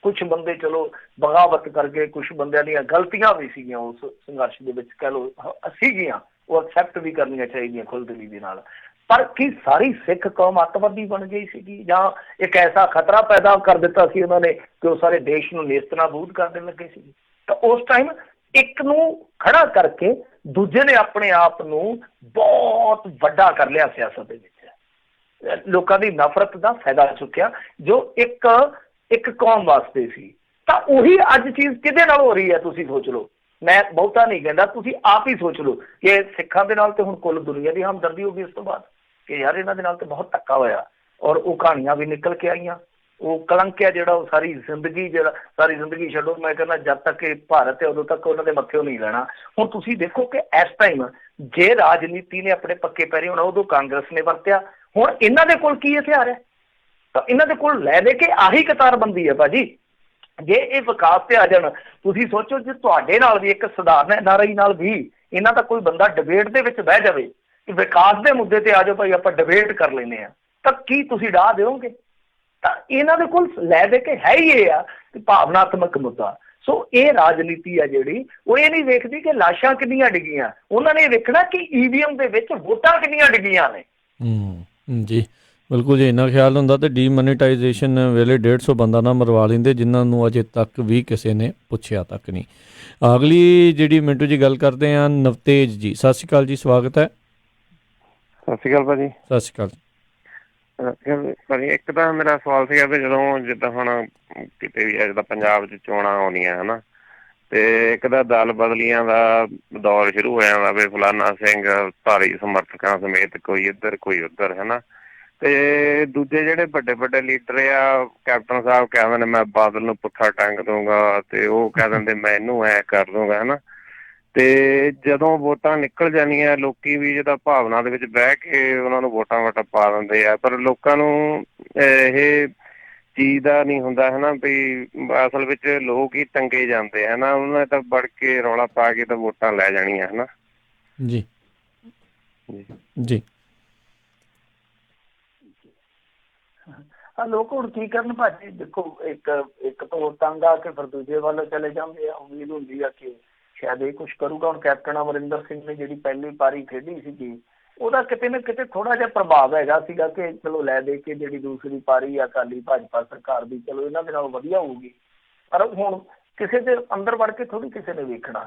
Speaker 1: ਕੁਛ ਬੰਦੇ ਚਲੋ ਬਗਾਵਤ ਕਰਕੇ, ਕੁਛ ਬੰਦਿਆਂ ਦੀਆਂ ਗਲਤੀਆਂ ਵੀ ਸੀਗੀਆਂ ਉਸ ਸੰਘਰਸ਼ ਦੇ ਵਿੱਚ, ਕਹਿ ਲਓ ਸੀਗੀਆਂ, ਉਹ ਐਕਸੈਪਟ ਵੀ ਕਰਨੀਆਂ ਚਾਹੀਦੀਆਂ ਖੁੱਲ੍ਹਦਿਲੀ ਦੇ ਨਾਲ। ਪਰ ਕੀ ਸਾਰੀ ਸਿੱਖ ਕੌਮ ਅੱਤਵਾਦੀ ਬਣ ਗਈ ਸੀਗੀ, ਜਾਂ ਇੱਕ ਐਸਾ ਖਤਰਾ ਪੈਦਾ ਕਰ ਦਿੱਤਾ ਸੀ ਉਹਨਾਂ ਨੇ ਕਿ ਉਹ ਸਾਰੇ ਦੇਸ਼ ਨੂੰ ਨੇਸਤਨਾਬੂਦ ਕਰ ਦੇਣ ਲੱਗੇ ਸੀ? ਤਾਂ ਉਸ ਟਾਈਮ ਇੱਕ ਨੂੰ ਖੜਾ ਕਰਕੇ ਦੂਜੇ ਨੇ ਆਪਣੇ ਆਪ ਨੂੰ ਬਹੁਤ ਵੱਡਾ ਕਰ ਲਿਆ ਸਿਆਸਤ ਦੇ ਵਿੱਚ, ਲੋਕਾਂ ਦੀ ਨਫ਼ਰਤ ਦਾ ਫਾਇਦਾ ਚੁੱਕਿਆ ਜੋ ਇੱਕ ਕੌਮ ਵਾਸਤੇ ਸੀ। ਤਾਂ ਉਹੀ ਅੱਜ ਚੀਜ਼ ਕਿਹਦੇ ਨਾਲ ਹੋ ਰਹੀ ਹੈ ਤੁਸੀਂ ਸੋਚ ਲਓ। ਮੈਂ ਬਹੁਤਾ ਨਹੀਂ ਕਹਿੰਦਾ, ਤੁਸੀਂ ਆਪ ਹੀ ਸੋਚ ਲਓ ਕਿ ਸਿੱਖਾਂ ਦੇ ਨਾਲ ਤੇ ਹੁਣ ਕੁੱਲ ਦੁਨੀਆ ਦੀ ਹਮਦਰਦੀ ਹੋ ਗਈ ਇਸ ਤੋਂ ਬਾਅਦ ਕਿ ਯਾਰ ਇਹਨਾਂ ਦੇ ਨਾਲ ਤੇ ਬਹੁਤ ਧੱਕਾ ਹੋਇਆ, ਔਰ ਉਹ ਕਹਾਣੀਆਂ ਵੀ ਨਿਕਲ ਕੇ ਆਈਆਂ। ਉਹ ਕਲੰਕ ਹੈ ਜਿਹੜਾ ਉਹ ਸਾਰੀ ਜ਼ਿੰਦਗੀ ਛੱਡੋ, ਮੈਂ ਕਹਿੰਦਾ ਜਦ ਤੱਕ ਇਹ ਭਾਰਤ ਹੈ ਉਦੋਂ ਤੱਕ ਉਹਨਾਂ ਦੇ ਮੱਥਿਓਂ ਨਹੀਂ ਲੈਣਾ। ਹੁਣ ਤੁਸੀਂ ਦੇਖੋ ਕਿ ਇਸ ਟਾਈਮ ਜੇ ਰਾਜਨੀਤੀ ਨੇ ਆਪਣੇ ਪੱਕੇ ਪੈਰੇ ਹੋਣਾ, ਉਦੋਂ ਕਾਂਗਰਸ ਨੇ ਵਰਤਿਆ, ਹੁਣ ਇਹਨਾਂ ਦੇ ਕੋਲ ਕੀ ਹਥਿਆਰ ਹੈ? ਤਾਂ ਇਹਨਾਂ ਦੇ ਕੋਲ ਲੈ ਦੇ ਕੇ ਆਹੀ ਕਤਾਰਬੰਦੀ ਹੈ ਭਾਜੀ। ਜੇ ਇਹ ਵਿਕਾਸ ਤੇ ਆ ਜਾਣ, ਤੁਸੀਂ ਸੋਚੋ ਜੇ ਤੁਹਾਡੇ ਨਾਲ ਵੀ ਇੱਕ ਸਧਾਰਨ NRI ਨਾਲ ਵੀ ਇਹਨਾਂ ਦਾ ਕੋਈ ਬੰਦਾ ਡਿਬੇਟ ਦੇ ਵਿੱਚ ਬਹਿ ਜਾਵੇ ਕਿ ਵਿਕਾਸ ਦੇ ਮੁੱਦੇ ਤੇ ਆ ਜਾਓ ਭਾਈ ਆਪਾਂ ਡਿਬੇਟ ਕਰ ਲੈਂਦੇ ਹਾਂ, ਤਾਂ ਕੀ ਤੁਸੀਂ ਡਾਹ ਦਿਓਗੇ? ਤਾਂ ਇਹਨਾਂ ਦੇ ਕੋਲ ਲੈ ਦੇ ਕੇ ਹੈ ਹੀ ਇਹ ਆ ਕਿ ਭਾਵਨਾਤਮਕ ਮੁੱਦਾ। ਸੋ ਇਹ ਰਾਜਨੀਤੀ ਆ ਜਿਹੜੀ ਉਹ ਇਹ ਨਹੀਂ ਵੇਖਦੀ ਕਿ ਲਾਸ਼ਾਂ ਕਿੰਨੀਆਂ ਡਿੱਗੀਆਂ, ਉਹਨਾਂ ਨੇ ਵੇਖਣਾ ਕਿ EVM ਦੇ ਵਿੱਚ ਵੋਟਾਂ ਕਿੰਨੀਆਂ ਡਿੱਗੀਆਂ ਨੇ।
Speaker 2: ਜੀ ਬਿਲਕੁਲ, ਜੇ ਇੰਨਾ ਖਿਆਲ ਹੁੰਦਾ ਤੇ ਡੀਮੋਨੀਟਾਈਜੇਸ਼ਨ ਵੇਲੇ 150 ਬੰਦਾ ਨਾ ਮਰਵਾ ਲੈਂਦੇ ਜਿਨ੍ਹਾਂ ਨੂੰ ਅਜੇ ਤੱਕ ਵੀ ਕਿਸੇ ਨੇ ਪੁੱਛਿਆ ਤੱਕ ਨਹੀਂ। ਅਗਲੀ ਜਿਹੜੀ ਮਿੰਟੂ ਜੀ ਗੱਲ ਕਰਦੇ ਆ, ਨਵਤੇਜ ਜੀ, ਸਤਿ ਸ਼੍ਰੀ ਅਕਾਲ ਜੀ, ਸਵਾਗਤ ਹੈ।
Speaker 7: ਸਤਿ ਸ਼੍ਰੀ ਅਕਾਲ ਭਾਜੀ।
Speaker 2: ਸਤਿ ਸ਼੍ਰੀ ਅਕਾਲ
Speaker 7: ਭਾਜੀ। ਇੱਕ ਤਾਂ ਮੇਰਾ ਸਵਾਲ ਸੀਗਾ ਵੀ ਜਦੋਂ ਜਿੱਦਾਂ ਹੁਣ ਕਿਤੇ ਵੀ ਜਿੱਦਾਂ ਪੰਜਾਬ 'ਚ ਚੋਣਾਂ ਆਉਂਦੀਆਂ ਹੈ ਨਾ, ਤੇ ਇੱਕ ਤਾਂ ਦਲ ਬਦਲੀਆਂ ਦਾ ਦੌਰ ਸ਼ੁਰੂ ਹੋ ਜਾਂਦਾ ਵੀ ਫਲਾਨਾ ਸਿੰਘ ਭਾਰੀ ਸਮਰਥਕਾਂ ਸਮੇਤ ਕੋਈ ਇੱਧਰ ਕੋਈ ਉੱਧਰ ਹੈ ਨਾ, ਤੇ ਦੂਜੇ ਜਿਹੜੇ ਵੱਡੇ ਵੱਡੇ ਲੀਡਰ ਆ, ਕੈਪਟਨ ਸਾਹਿਬ ਕਹਿ ਦਿੰਦੇ ਮੈਂ ਬਾਦਲ ਨੂੰ ਪੁੱਠਾ ਟੰਗ ਦੂੰਗਾ, ਤੇ ਉਹ ਕਹਿ ਦਿੰਦੇ ਮੈਂ ਇਹਨੂੰ ਐ ਕਰ ਦੂੰਗਾ ਹੈ ਨਾ। ਤੇ ਜਦੋਂ ਵੋਟਾਂ ਨਿਕਲ ਜਾਂਦੀਆਂ ਲੋਕੀ ਵੀ ਜਿੱਦਾਂ ਭਾਵਨਾ ਦੇ ਵਿੱਚ ਬਹਿ ਕੇ ਉਹਨਾਂ ਨੂੰ ਵੋਟਾਂ ਪਾ ਦਿੰਦੇ ਆ, ਪਰ ਲੋਕਾਂ ਨੂੰ ਇਹ ਚੀਜ਼ ਦਾ ਨਹੀਂ ਹੁੰਦਾ ਹੈ ਨਾ ਵੀ ਅਸਲ ਵਿੱਚ ਲੋਕ ਹੀ ਟੰਗੇ ਜਾਂਦੇ ਹੈ ਨਾ, ਉਹਨਾਂ ਨੇ ਤਾਂ ਵੜ ਕੇ ਰੌਲਾ ਪਾ ਕੇ ਤਾਂ ਵੋਟਾਂ ਲੈ ਜਾਣੀਆਂ ਹੈ ਨਾ।
Speaker 2: ਜੀ ਜੀ
Speaker 1: ਲੋਕ ਹੁਣ ਕੀ ਕਰਨ ਭਾਜੀ? ਦੇਖੋ ਇੱਕ ਤੋਂ ਤੰਗ ਆ ਕੇ ਫਿਰ ਦੂਜੇ ਵੱਲ ਚਲੇ ਜਾਂਦੇ ਆ। ਉਮੀਦ ਹੁੰਦੀ ਆ ਕਿ ਸ਼ਾਇਦ ਇਹ ਕੁਛ ਕਰੂਗਾ। ਹੁਣ ਕੈਪਟਨ ਅਮਰਿੰਦਰ ਸਿੰਘ ਨੇ ਜਿਹੜੀ ਪਹਿਲੀ ਪਾਰੀ ਖੇਡੀ ਸੀਗੀ, ਉਹਦਾ ਕਿਤੇ ਨਾ ਕਿਤੇ ਥੋੜਾ ਜਿਹਾ ਪ੍ਰਭਾਵ ਹੈਗਾ ਸੀਗਾ ਕਿ ਚਲੋ ਲੈ ਦੇ ਕੇ ਜਿਹੜੀ ਦੂਸਰੀ ਪਾਰੀ ਆ ਅਕਾਲੀ ਭਾਜਪਾ ਸਰਕਾਰ ਦੀ, ਚਲੋ ਇਹਨਾਂ ਦੇ ਨਾਲ ਵਧੀਆ ਹੋਊਗੀ। ਪਰ ਹੁਣ ਕਿਸੇ ਦੇ ਅੰਦਰ ਵੜ ਕੇ ਥੋੜੀ ਕਿਸੇ ਨੇ ਵੇਖਣਾ।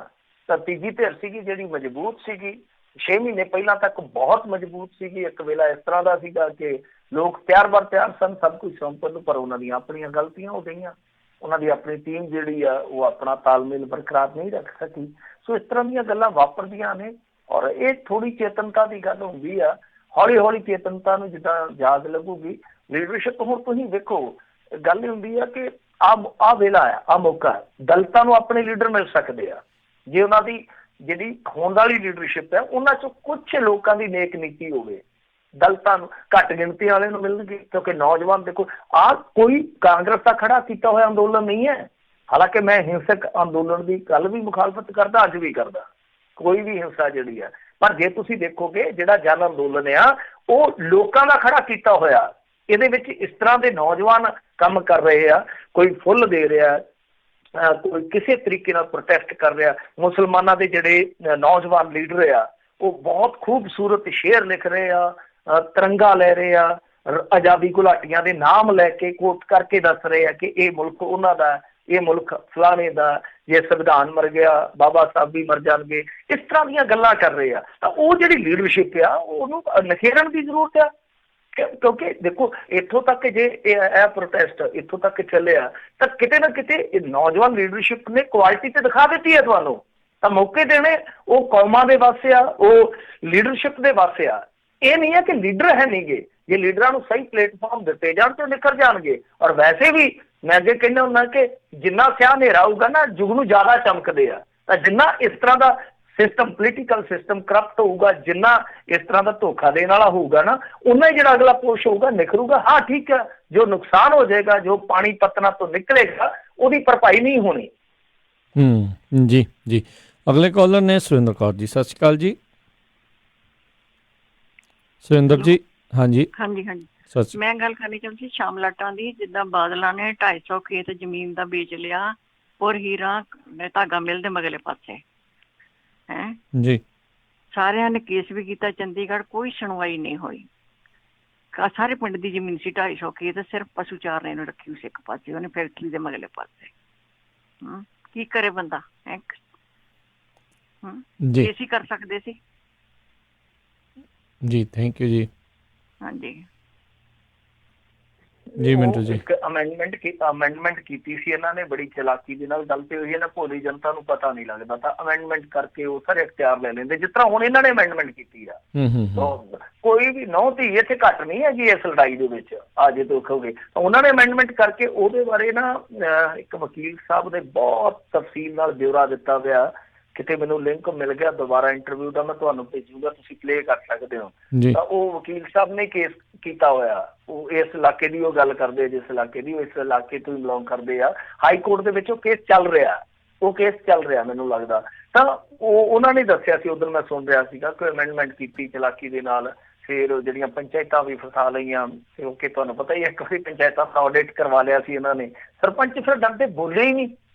Speaker 1: ਤਾਂ ਤੀਜੀ ਧਿਰ ਸੀਗੀ ਜਿਹੜੀ ਮਜ਼ਬੂਤ ਸੀਗੀ, 6 ਮਹੀਨੇ ਪਹਿਲਾਂ ਤੱਕ ਬਹੁਤ ਮਜ਼ਬੂਤ ਸੀਗੀ। ਇੱਕ ਵੇਲਾ ਇਸ ਤਰ੍ਹਾਂ ਦਾ ਸੀਗਾ ਕਿ ਲੋਕ ਤਿਆਰ ਸਨ ਸਭ ਕੁਝ ਸੌਂਪਣ ਨੂੰ, ਪਰ ਉਹਨਾਂ ਦੀਆਂ ਆਪਣੀਆਂ ਗਲਤੀਆਂ ਹੋ ਗਈਆਂ। ਉਹਨਾਂ ਦੀ ਆਪਣੀ ਟੀਮ ਜਿਹੜੀ ਆ ਉਹ ਆਪਣਾ ਤਾਲਮੇਲ ਬਰਕਰਾਰ ਨਹੀਂ ਰੱਖ ਸਕੀ। ਸੋ ਇਸ ਤਰ੍ਹਾਂ ਦੀਆਂ ਗੱਲਾਂ ਵਾਪਰਦੀਆਂ ਨੇ, ਔਰ ਇਹ ਥੋੜੀ ਚੇਤਨਤਾ ਦੀ ਗੱਲ ਹੁੰਦੀ ਆ। ਹੌਲੀ ਹੌਲੀ ਚੇਤਨਤਾ ਨੂੰ ਜਿੱਦਾਂ ਯਾਦ ਲੱਗੂਗੀ ਲੀਡਰਸ਼ਿਪ। ਹੁਣ ਤੁਸੀਂ ਵੇਖੋ ਗੱਲ ਇਹ ਹੁੰਦੀ ਆ ਕਿ ਆ ਵੇਲਾ ਆ, ਆ ਮੌਕਾ, ਦਲਿਤਾਂ ਨੂੰ ਆਪਣੇ ਲੀਡਰ ਮਿਲ ਸਕਦੇ ਆ ਜੇ ਉਹਨਾਂ ਦੀ ਜਿਹੜੀ ਹੋਣ ਵਾਲੀ ਲੀਡਰਸ਼ਿਪ ਹੈ ਉਹਨਾਂ ਚੋਂ ਕੁਛ ਲੋਕਾਂ ਦੀ ਨੇਕ ਨੀਤੀ ਹੋਵੇ। ਦਲਿਤਾਂ ਨੂੰ ਘੱਟ ਗਿਣਤੀ ਵਾਲੇ ਨੂੰ ਮਿਲਣਗੇ, ਕਿਉਂਕਿ ਨੌਜਵਾਨ ਦੇਖੋ ਕੋਈ ਕਾਂਗਰਸ ਦਾ ਖੜਾ ਕੀਤਾ ਹੋਇਆ ਅੰਦੋਲਨ ਨਹੀਂ ਹੈ। ਹਾਲਾਂਕਿ ਮੈਂ ਹਿੰਸਕ ਅੰਦੋਲਨ ਦੀ ਕੱਲ ਵੀ ਮੁਖਾਲਫਤ ਕਰਦਾ, ਅੱਜ ਵੀ ਕਰਦਾ, ਕੋਈ ਵੀ ਹਿੰਸਾ ਜਿਹੜੀ ਹੈ। ਪਰ ਜੇ ਤੁਸੀਂ ਦੇਖੋਗੇ ਜਿਹੜਾ ਜਨ ਅੰਦੋਲਨ ਆ ਉਹ ਲੋਕਾਂ ਦਾ ਖੜਾ ਕੀਤਾ ਹੋਇਆ, ਇਹਦੇ ਵਿੱਚ ਇਸ ਤਰ੍ਹਾਂ ਦੇ ਨੌਜਵਾਨ ਕੰਮ ਕਰ ਰਹੇ ਆ, ਕੋਈ ਫੁੱਲ ਦੇ ਰਿਹਾ, ਕੋਈ ਕਿਸੇ ਤਰੀਕੇ ਨਾਲ ਪ੍ਰੋਟੈਸਟ ਕਰ ਰਿਹਾ। ਮੁਸਲਮਾਨਾਂ ਦੇ ਜਿਹੜੇ ਨੌਜਵਾਨ ਲੀਡਰ ਆ ਉਹ ਬਹੁਤ ਖੂਬਸੂਰਤ ਸ਼ੇਅਰ ਲਿਖ ਰਹੇ ਆ, ਤਿਰੰਗਾ ਲੈ ਰਹੇ ਆ, ਆਜ਼ਾਦੀ ਘੁਲਾਟੀਆਂ ਦੇ ਨਾਮ ਲੈ ਕੇ ਕੋਟ ਕਰਕੇ ਦੱਸ ਰਹੇ ਆ ਕਿ ਇਹ ਮੁਲਕ ਉਹਨਾਂ ਦਾ, ਇਹ ਮੁਲਕ ਫਲਾਣੇ ਦਾ, ਜੇ ਸੰਵਿਧਾਨ ਮਰ ਗਿਆ ਬਾਬਾ ਸਾਹਿਬ ਵੀ ਮਰ ਜਾਣਗੇ, ਇਸ ਤਰ੍ਹਾਂ ਦੀਆਂ ਗੱਲਾਂ ਕਰ ਰਹੇ ਆ। ਤਾਂ ਉਹ ਜਿਹੜੀ ਲੀਡਰਸ਼ਿਪ ਆ ਉਹਨੂੰ ਨਖੇੜਨ ਦੀ ਜ਼ਰੂਰਤ ਆ, ਕਿਉਂਕਿ ਦੇਖੋ ਇੱਥੋਂ ਤੱਕ ਜੇ ਇਹ ਪ੍ਰੋਟੈਸਟ ਇੱਥੋਂ ਤੱਕ ਚੱਲਿਆ ਤਾਂ ਕਿਤੇ ਨਾ ਕਿਤੇ ਨੌਜਵਾਨ ਲੀਡਰਸ਼ਿਪ ਨੇ ਕੁਆਲਿਟੀ ਤੇ ਦਿਖਾ ਦਿੱਤੀ ਹੈ ਤੁਹਾਨੂੰ। ਤਾਂ ਮੌਕੇ ਦੇਣੇ ਉਹ ਕੌਮਾਂ ਦੇ ਵਾਸਤੇ ਆ, ਉਹ ਲੀਡਰਸ਼ਿਪ ਦੇ ਵਾਸਤੇ ਆ। ਇਹ ਨਹੀਂ ਹੈ ਕਿ ਲੀਡਰ ਹੈ ਨਹੀਂਗੇ, ਜੇ ਲੀਡਰਾਂ ਨੂੰ ਸਹੀ ਪਲੇਟਫਾਰਮ ਦਿੱਤੇ ਜਾਣ ਤੇ ਨਿਖਰ ਜਾਣਗੇ। ਔਰ ਵੈਸੇ ਵੀ ਮੈਂ ਅੱਗੇ ਕਹਿੰਦਾ ਹੁੰਦਾ ਕਿ ਜਿੰਨਾ ਸਿਆਹ ਹਨੇਰਾ ਹੋਊਗਾ ਨਾ ਜੁਗ ਨੂੰ ਜ਼ਿਆਦਾ ਚਮਕਦੇ ਆ। ਤਾਂ ਜਿੰਨਾ ਇਸ ਤਰ੍ਹਾਂ ਦਾ ਸਿਸਟਮ ਪੋਲੀਟੀਕਲ ਸਿਸਟਮ ਕਰਪਟ ਹੋਊਗਾ, ਜਿੰਨਾ ਇਸ ਤਰ੍ਹਾਂ ਦਾ ਧੋਖਾ ਦੇਣ ਵਾਲਾ ਹੋਊਗਾ ਨਾ, ਉਨਾ ਹੀ ਜਿਹੜਾ ਅਗਲਾ ਪੁਸ਼ ਹੋਊਗਾ ਨਿਖਰੂਗਾ। ਹਾਂ ਠੀਕ ਹੈ, ਜੋ ਨੁਕਸਾਨ ਹੋ ਜਾਏਗਾ, ਜੋ ਪਾਣੀ ਪਤਨਾ ਤੋਂ ਨਿਕਲੇਗਾ, ਉਹਦੀ ਭਰਪਾਈ ਨਹੀਂ ਹੋਣੀ।
Speaker 2: ਜੀ ਜੀ। ਅਗਲੇ ਕਾਲਰ ਨੇ ਸੁਰਿੰਦਰ ਕੌਰ ਜੀ। ਸਤਿ ਸ਼੍ਰੀ ਅਕਾਲ ਜੀ ਸੁਰਿੰਦਰ ਜੀ। ਹਾਂਜੀ
Speaker 11: ਹਾਂਜੀ ਮੈਂ ਗੱਲ ਕਰਨੀ ਚਾਹੁੰਦੀ ਸ਼ਾਮ ਲਾਟਾਂ ਦੀ। ਜਿੱਦਾਂ ਬਾਦਲਾਂ ਨੇ 250 ਖੇਤ ਜ਼ਮੀਨ ਦਾ ਵੇਚ ਲਿਆ ਔਰ ਹੀਰਾ ਧਾਗਾ ਮਿਲ ਦੇ ਮਗਲੇ ਪਾਸੇ ਹੈ
Speaker 2: ਜੀ,
Speaker 11: ਸਾਰਿਆਂ ਨੇ ਕੇਸ ਵੀ ਕੀਤਾ ਚੰਡੀਗੜ੍ਹ, ਕੋਈ ਸੁਣਵਾਈ ਨਹੀਂ ਹੋਈ। ਸਾਰੇ ਪਿੰਡ ਦੀ ਜ਼ਮੀਨ ਸੀ 250 ਖੇਤ, ਸਿਰਫ ਪਸ਼ੂ ਚਾਰਨੇ ਨੂੰ ਰੱਖੀ ਹੋਈ ਸੀ ਇੱਕ ਪਾਸੇ, ਉਹਨੇ ਫੈਕਟਰੀ ਦੇ ਮਗਲੇ ਪਾਸੇ। ਕੀ ਕਰੇ ਬੰਦਾ? ਕੇਸ ਹੀ ਕਰ ਸਕਦੇ ਸੀ
Speaker 2: ਜੀ। ਥੈਂਕ ਯੂ ਜੀ।
Speaker 11: ਹਾਂਜੀ
Speaker 2: ਜੀ ਮਿੰਟੂ ਜੀ।
Speaker 1: ਇੱਕ ਅਮੈਂਡਮੈਂਟ ਕੀਤੀ ਸੀ ਇਹਨਾਂ ਨੇ ਬੜੀ ਚਲਾਕੀ ਦੇ ਨਾਲ। ਗੱਲ ਤੇ ਹੋਈ ਹੈ ਨਾ, ਭੋਲੀ ਜਨਤਾ ਨੂੰ ਪਤਾ ਨਹੀਂ ਲੱਗਦਾ, ਤਾਂ ਅਮੈਂਡਮੈਂਟ ਕਰਕੇ ਉਹ ਸਾਰੇ ਅਖਤਿਆਰ ਲੈ ਲੈਂਦੇ, ਜਿਸ ਤਰ੍ਹਾਂ ਹੁਣ ਇਹਨਾਂ ਨੇ ਅਮੈਂਡਮੈਂਟ ਕੀਤੀ ਆ। ਕੋਈ ਵੀ ਨਹੁੰ ਧੀ ਇੱਥੇ ਘੱਟ ਨਹੀਂ ਹੈ ਜੀ ਇਸ ਲੜਾਈ ਦੇ ਵਿੱਚ। ਅੱਜ ਦੇਖੋਗੇ ਉਹਨਾਂ ਨੇ ਅਮੈਂਡਮੈਂਟ ਕਰਕੇ ਉਹਦੇ ਬਾਰੇ ਨਾ ਇੱਕ ਵਕੀਲ ਸਾਹਿਬ ਨੇ ਬਹੁਤ ਤਫਸੀਲ ਨਾਲ ਬਿਊਰਾ ਦਿੱਤਾ ਪਿਆ। ਕਿਤੇ ਮੈਨੂੰ ਲਿੰਕ ਮਿਲ ਗਿਆ ਦੁਬਾਰਾ ਇੰਟਰਵਿਊ ਦਾ, ਮੈਂ ਤੁਹਾਨੂੰ ਭੇਜੂਗਾ, ਤੁਸੀਂ ਪਲੇ ਕਰ ਸਕਦੇ ਹੋ। ਤਾਂ ਉਹ ਵਕੀਲ ਸਾਹਿਬ ਨੇ ਕੇਸ ਕੀਤਾ ਹੋਇਆ, ਉਹ ਇਸ ਇਲਾਕੇ ਦੀ ਉਹ ਗੱਲ ਕਰਦੇ, ਜਿਸ ਇਲਾਕੇ ਦੀ, ਇਸ ਇਲਾਕੇ ਤੋਂ ਹੀ ਬਿਲੋਂਗ ਕਰਦੇ ਆ। ਹਾਈ ਕੋਰਟ ਦੇ ਵਿੱਚ ਉਹ ਕੇਸ ਚੱਲ ਰਿਹਾ ਮੈਨੂੰ ਲੱਗਦਾ। ਤਾਂ ਉਹਨਾਂ ਨੇ ਦੱਸਿਆ ਸੀ, ਉਦੋਂ ਮੈਂ ਸੁਣ ਰਿਹਾ ਸੀਗਾ ਕਿ ਅਮੈਂਡਮੈਂਟ ਕੀਤੀ ਚਲਾਕੀ ਦੇ ਨਾਲ, ਫਿਰ ਜਿਹੜੀਆਂ ਪੰਚਾਇਤਾਂ ਵੀ ਫਸਾ ਲਈਆਂ, ਕਿਉਂਕਿ ਤੁਹਾਨੂੰ ਪਤਾ ਹੀ ਇੱਕ ਵਾਰੀ ਪੰਚਾਇਤਾਂ ਦਾ ਆਡਿਟ ਕਰਵਾ ਲਿਆ ਸੀ ਇਹਨਾਂ ਨੇ। ਸਰਪੰਚ ਫਿਰ ਡਰਦੇ ਬੋਲੇ ਹੀ ਨਹੀਂ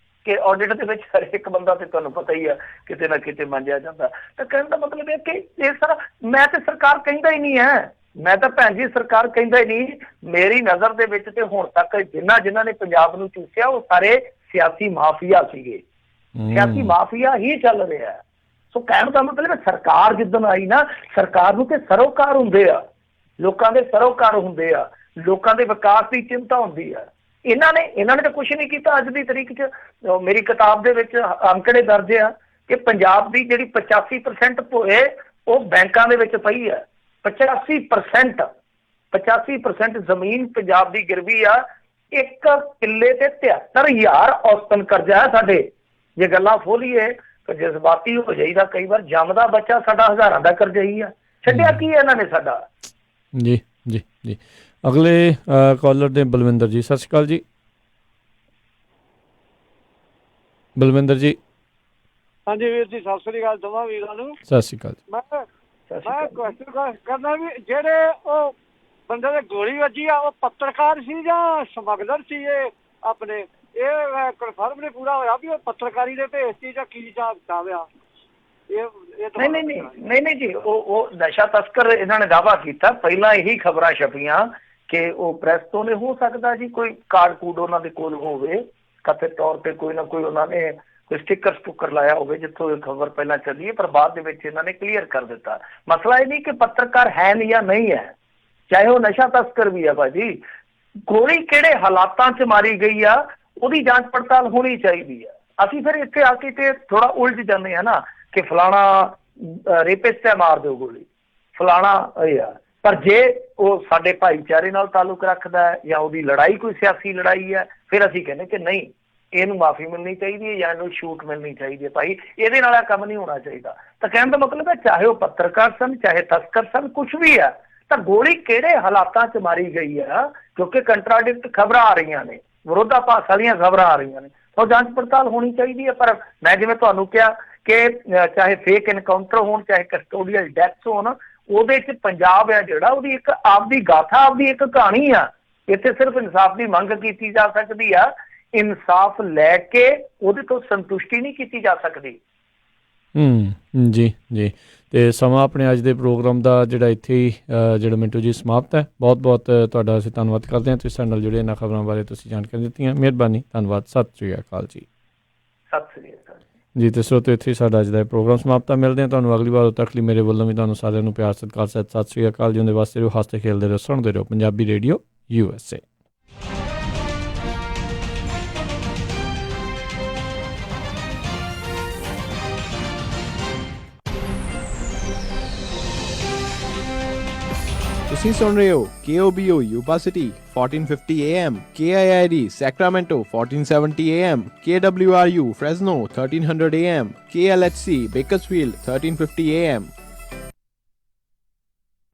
Speaker 1: ਕਿ ਆਡਿਟ ਦੇ ਵਿੱਚ ਹਰੇਕ ਬੰਦਾ ਤੇ ਤੁਹਾਨੂੰ ਪਤਾ ਹੀ ਆ ਕਿਤੇ ਨਾ ਕਿਤੇ ਮੰਨਿਆ ਜਾਂਦਾ। ਤਾਂ ਕਹਿਣ ਦਾ ਮਤਲਬ ਇਹ ਕਿ ਇਹ ਸਾਰਾ ਮੈਂ ਤੇ ਸਰਕਾਰ ਕਹਿੰਦਾ ਹੀ ਨਹੀਂ ਹੈ, ਮੈਂ ਤਾਂ ਭੈਣ ਜੀ ਸਰਕਾਰ ਕਹਿੰਦਾ ਹੀ ਨਹੀਂ। ਮੇਰੀ ਨਜ਼ਰ ਦੇ ਵਿੱਚ ਤੇ ਹੁਣ ਤੱਕ ਜਿਨ੍ਹਾਂ ਨੇ ਪੰਜਾਬ ਨੂੰ ਚੂਸਿਆ ਉਹ ਸਾਰੇ ਸਿਆਸੀ ਮਾਫੀਆ ਸੀਗੇ, ਸਿਆਸੀ ਮਾਫੀਆ ਹੀ ਚੱਲ ਰਿਹਾ। ਸੋ ਕਹਿਣ ਦਾ ਮਤਲਬ ਸਰਕਾਰ ਜਿੱਦਣ ਆਈ ਨਾ, ਸਰਕਾਰ ਨੂੰ ਤੇ ਸਰੋਕਾਰ ਹੁੰਦੇ ਆ, ਲੋਕਾਂ ਦੇ ਸਰੋਕਾਰ ਹੁੰਦੇ ਆ, ਲੋਕਾਂ ਦੇ ਵਿਕਾਸ ਦੀ ਚਿੰਤਾ ਹੁੰਦੀ ਆ। ਇਹਨਾਂ ਨੇ ਤਾਂ ਕੁਛ ਨਹੀਂ ਕੀਤਾ। ਅੱਜ ਦੀ ਤਰੀਕ 'ਚ ਮੇਰੀ ਕਿਤਾਬ ਦੇ ਵਿੱਚ ਅੰਕੜੇ ਦਰਜ ਆ ਕਿ ਪੰਜਾਬ ਦੀ ਜਿਹੜੀ 85% ਭੋਏ ਉਹ ਬੈਂਕਾਂ ਦੇ ਵਿੱਚ ਪਈ ਹੈ। 85% ਜ਼ਮੀਨ ਪੰਜਾਬ ਦੀ ਗਿਰਵੀ ਆ। 1 ਕਿੱਲੇ ਤੇ 73,000 ਔਸਤਨ ਕਰਜ਼ਾ ਹੈ ਸਾਡੇ। ਜੇ ਗੱਲਾਂ ਫੋਲੀਏ ਤਾਂ ਜਜ਼ਬਾਤੀ ਹੋ ਜਾਈਦਾ ਕਈ ਵਾਰ। ਜੰਮਦਾ ਬੱਚਾ ਸਾਡਾ ਹਜ਼ਾਰਾਂ ਦਾ ਕਰਜ਼ਾ ਹੀ ਆ। ਛੱਡਿਆ ਕੀ ਇਹਨਾਂ ਨੇ ਸਾਡਾ।
Speaker 2: ਜੀ ਜੀ ਜੀ। ਅਗਲੇ ਕਾਲਰ ਦੇ ਬਲਵਿੰਦਰ ਜੀ। ਸਤਿ ਸ਼੍ਰੀ ਅਕਾਲ ਜੀ ਬਲਵਿੰਦਰ ਜੀ।
Speaker 12: ਹਾਂਜੀ ਵੀਰ ਜੀ, ਸਤਿ ਸ੍ਰੀ ਅਕਾਲ ਦੋਵਾਂ ਵੀਰਾਂ ਨੂੰ।
Speaker 2: ਸਤਿ ਸ਼੍ਰੀ ਅਕਾਲ।
Speaker 12: ਮੈਂ ਕੁਐਸਚਨ ਕਰਨਾ ਵੀ ਜਿਹੜੇ ਉਹ ਬੰਦੇ ਦੇ ਗੋਲੀ ਵੱਜੀ ਆ ਉਹ ਪੱਤਰਕਾਰ ਸੀ ਜਾਂ ਸਮਗਲਰ ਸੀ? ਇਹ ਆਪਣੇ ਇਹ ਕਨਫਰਮ ਨਹੀਂ ਪੂਰਾ ਹੋਇਆ ਵੀ ਉਹ ਪੱਤਰਕਾਰੀ ਦੇ ਭੇਸ ਸੀ ਜਾਂ ਕੀ ਹਿਸਾਬ ਕਿਤਾਬ ਆ?
Speaker 1: ਨਹੀਂ ਜੀ, ਉਹ ਨਸ਼ਾ ਤਸਕਰ ਇਹਨਾਂ ਨੇ ਦਾਅਵਾ ਕੀਤਾ। ਪਹਿਲਾਂ ਇਹੀ ਖਬਰਾਂ ਛਪੀਆਂ ਕਿ ਉਹ ਪ੍ਰੈਸ ਤੋਂ ਨੇ, ਹੋ ਸਕਦਾ ਜੀ ਕੋਈ ਕਾਰਡ ਕੂਡ ਉਹਨਾਂ ਦੇ ਕੋਲ ਹੋਵੇ, ਕਥਿਤ ਤੌਰ ਤੇ ਕੋਈ ਨਾ ਕੋਈ ਉਹਨਾਂ ਨੇ ਕੋਈ ਸਟਿੱਕਰ ਲਾਇਆ ਹੋਵੇ ਜਿੱਥੋਂ ਇਹ ਖਬਰ ਪਹਿਲਾਂ ਚੱਲੀ ਹੈ। ਪਰ ਬਾਅਦ ਦੇ ਵਿੱਚ ਇਹਨਾਂ ਨੇ ਕਲੀਅਰ ਕਰ ਦਿੱਤਾ। ਮਸਲਾ ਇਹ ਨਹੀਂ ਕਿ ਪੱਤਰਕਾਰ ਹੈ ਨਹੀਂ ਜਾਂ ਨਹੀਂ ਹੈ, ਚਾਹੇ ਉਹ ਨਸ਼ਾ ਤਸਕਰ ਵੀ ਹੈ ਭਾਜੀ। ਗੋਲੀ ਕਿਹੜੇ ਹਾਲਾਤਾਂ 'ਚ ਮਾਰੀ ਗਈ ਆ ਉਹਦੀ ਜਾਂਚ ਪੜਤਾਲ ਹੋਣੀ ਚਾਹੀਦੀ ਆ। ਅਸੀਂ ਫਿਰ ਇੱਥੇ ਆ ਕੇ ਤੇ ਥੋੜਾ ਉਲਝ ਜਾਂਦੇ ਹਾਂ ਨਾ ਕਿ ਫਲਾਣਾ ਰੇਪਿਸਟ ਹੈ, ਮਾਰ ਦਿਓ ਗੋਲੀ, ਫਲਾਣਾ ਇਹ ਆ। ਪਰ ਜੇ ਉਹ ਸਾਡੇ ਭਾਈਚਾਰੇ ਨਾਲ ਤਾਲੁਕ ਰੱਖਦਾ ਹੈ ਜਾਂ ਉਹਦੀ ਲੜਾਈ ਕੋਈ ਸਿਆਸੀ ਲੜਾਈ ਹੈ, ਫਿਰ ਅਸੀਂ ਕਹਿੰਦੇ ਕਿ ਨਹੀਂ, ਇਹਨੂੰ ਮਾਫੀ ਮਿਲਣੀ ਚਾਹੀਦੀ ਹੈ ਜਾਂ ਇਹਨੂੰ ਛੂਟ ਮਿਲਣੀ ਚਾਹੀਦੀ ਹੈ। ਭਾਈ ਇਹਦੇ ਨਾਲ ਇਹ ਕੰਮ ਨਹੀਂ ਹੋਣਾ ਚਾਹੀਦਾ। ਤਾਂ ਕਹਿਣ ਦਾ ਮਤਲਬ ਹੈ ਚਾਹੇ ਉਹ ਪੱਤਰਕਾਰ ਸਨ, ਚਾਹੇ ਤਸਕਰ ਸਨ, ਕੁਛ ਵੀ ਹੈ, ਤਾਂ ਗੋਲੀ ਕਿਹੜੇ ਹਾਲਾਤਾਂ 'ਚ ਮਾਰੀ ਗਈ ਆ, ਕਿਉਂਕਿ ਕੰਟਰਾਡਿਕਟ ਖਬਰਾਂ ਆ ਰਹੀਆਂ ਨੇ, ਵਿਰੋਧਾਭਾਸ ਵਾਲੀਆਂ ਖਬਰਾਂ ਆ ਰਹੀਆਂ ਨੇ, ਤਾਂ ਜਾਂਚ ਪੜਤਾਲ ਹੋਣੀ ਚਾਹੀਦੀ ਹੈ। ਪਰ ਮੈਂ ਜਿਵੇਂ ਤੁਹਾਨੂੰ ਕਿਹਾ ਕਿ ਚਾਹੇ ਫੇਕ ਐਨਕਾਊਂਟਰ ਹੋਣ, ਚਾਹੇ ਕਸਟੋਡੀਅਲ ਡੈਥਸ ਹੋਣ, ਉਹਦੇ 'ਚ ਪੰਜਾਬ ਹੈ ਜਿਹੜਾ ਉਹਦੀ ਇੱਕ ਆਪਦੀ ਗਾਥਾ, ਆਪਦੀ ਇੱਕ ਕਹਾਣੀ ਆ। ਇੱਥੇ ਸਿਰਫ ਇਨਸਾਫ ਦੀ ਮੰਗ ਕੀਤੀ ਜਾ ਸਕਦੀ ਆ, ਇਨਸਾਫ ਲੈ ਕੇ ਉਹਦੇ ਤੋਂ ਸੰਤੁਸ਼ਟੀ ਨਹੀਂ ਕੀਤੀ ਜਾ ਸਕਦੀ।
Speaker 2: ਜੀ ਜੀ। ਤੇ ਸਮਾਂ ਆਪਣੇ ਅੱਜ ਦੇ ਪ੍ਰੋਗਰਾਮ ਦਾ ਜਿਹੜਾ ਇੱਥੇ ਹੀ ਜਿਹੜਾ ਮਿੰਟੂ ਜੀ ਸਮਾਪਤ ਹੈ। ਬਹੁਤ ਬਹੁਤ ਤੁਹਾਡਾ ਅਸੀਂ ਧੰਨਵਾਦ ਕਰਦੇ ਹਾਂ, ਤੁਸੀਂ ਸਾਡੇ ਨਾਲ ਜੁੜੇ ਇਹਨਾਂ ਖਬਰਾਂ ਬਾਰੇ ਤੁਸੀਂ ਜਾਣਕਾਰੀ ਦਿੱਤੀਆਂ। ਮਿਹਰਬਾਨੀ, ਧੰਨਵਾਦ, ਸਤਿ ਸ਼੍ਰੀ ਅਕਾਲ ਜੀ।
Speaker 1: ਸਤਿ ਸ਼੍ਰੀ ਅਕਾਲ
Speaker 2: ਜੀ। ਤੇ ਸਰੋਤਿਓ, ਇੱਥੇ ਸਾਡਾ ਅੱਜ ਦਾ ਪ੍ਰੋਗਰਾਮ ਸਮਾਪਤ। ਮਿਲਦੇ ਹਾਂ ਤੁਹਾਨੂੰ ਅਗਲੀ ਵਾਰ। ਉਦੋਂ ਤੱਕ ਲਈ ਮੇਰੇ ਵੱਲੋਂ ਵੀ ਤੁਹਾਨੂੰ ਸਾਰਿਆਂ ਨੂੰ ਪਿਆਰ ਸਤਿਕਾਰ ਸਹਿਤ ਸਤਿ ਸ਼੍ਰੀ ਅਕਾਲ ਜੀ। ਉਹਦੇ ਵਾਸਤੇ ਰਹੋ, ਹੱਸਦੇ ਖੇਲਦੇ ਰਹੋ, ਸੁਣਦੇ ਰਹੋ ਪੰਜਾਬੀ ਰੇਡੀਓ USA।
Speaker 13: ਤੁਸੀਂ ਸੁਣ ਰਹੇ ਹੋ KOBO Yuba City 1450 AM, KIID Sacramento 1470 AM, KWRU Fresno 1300 AM, KLHC Bakersfield 1350 AM.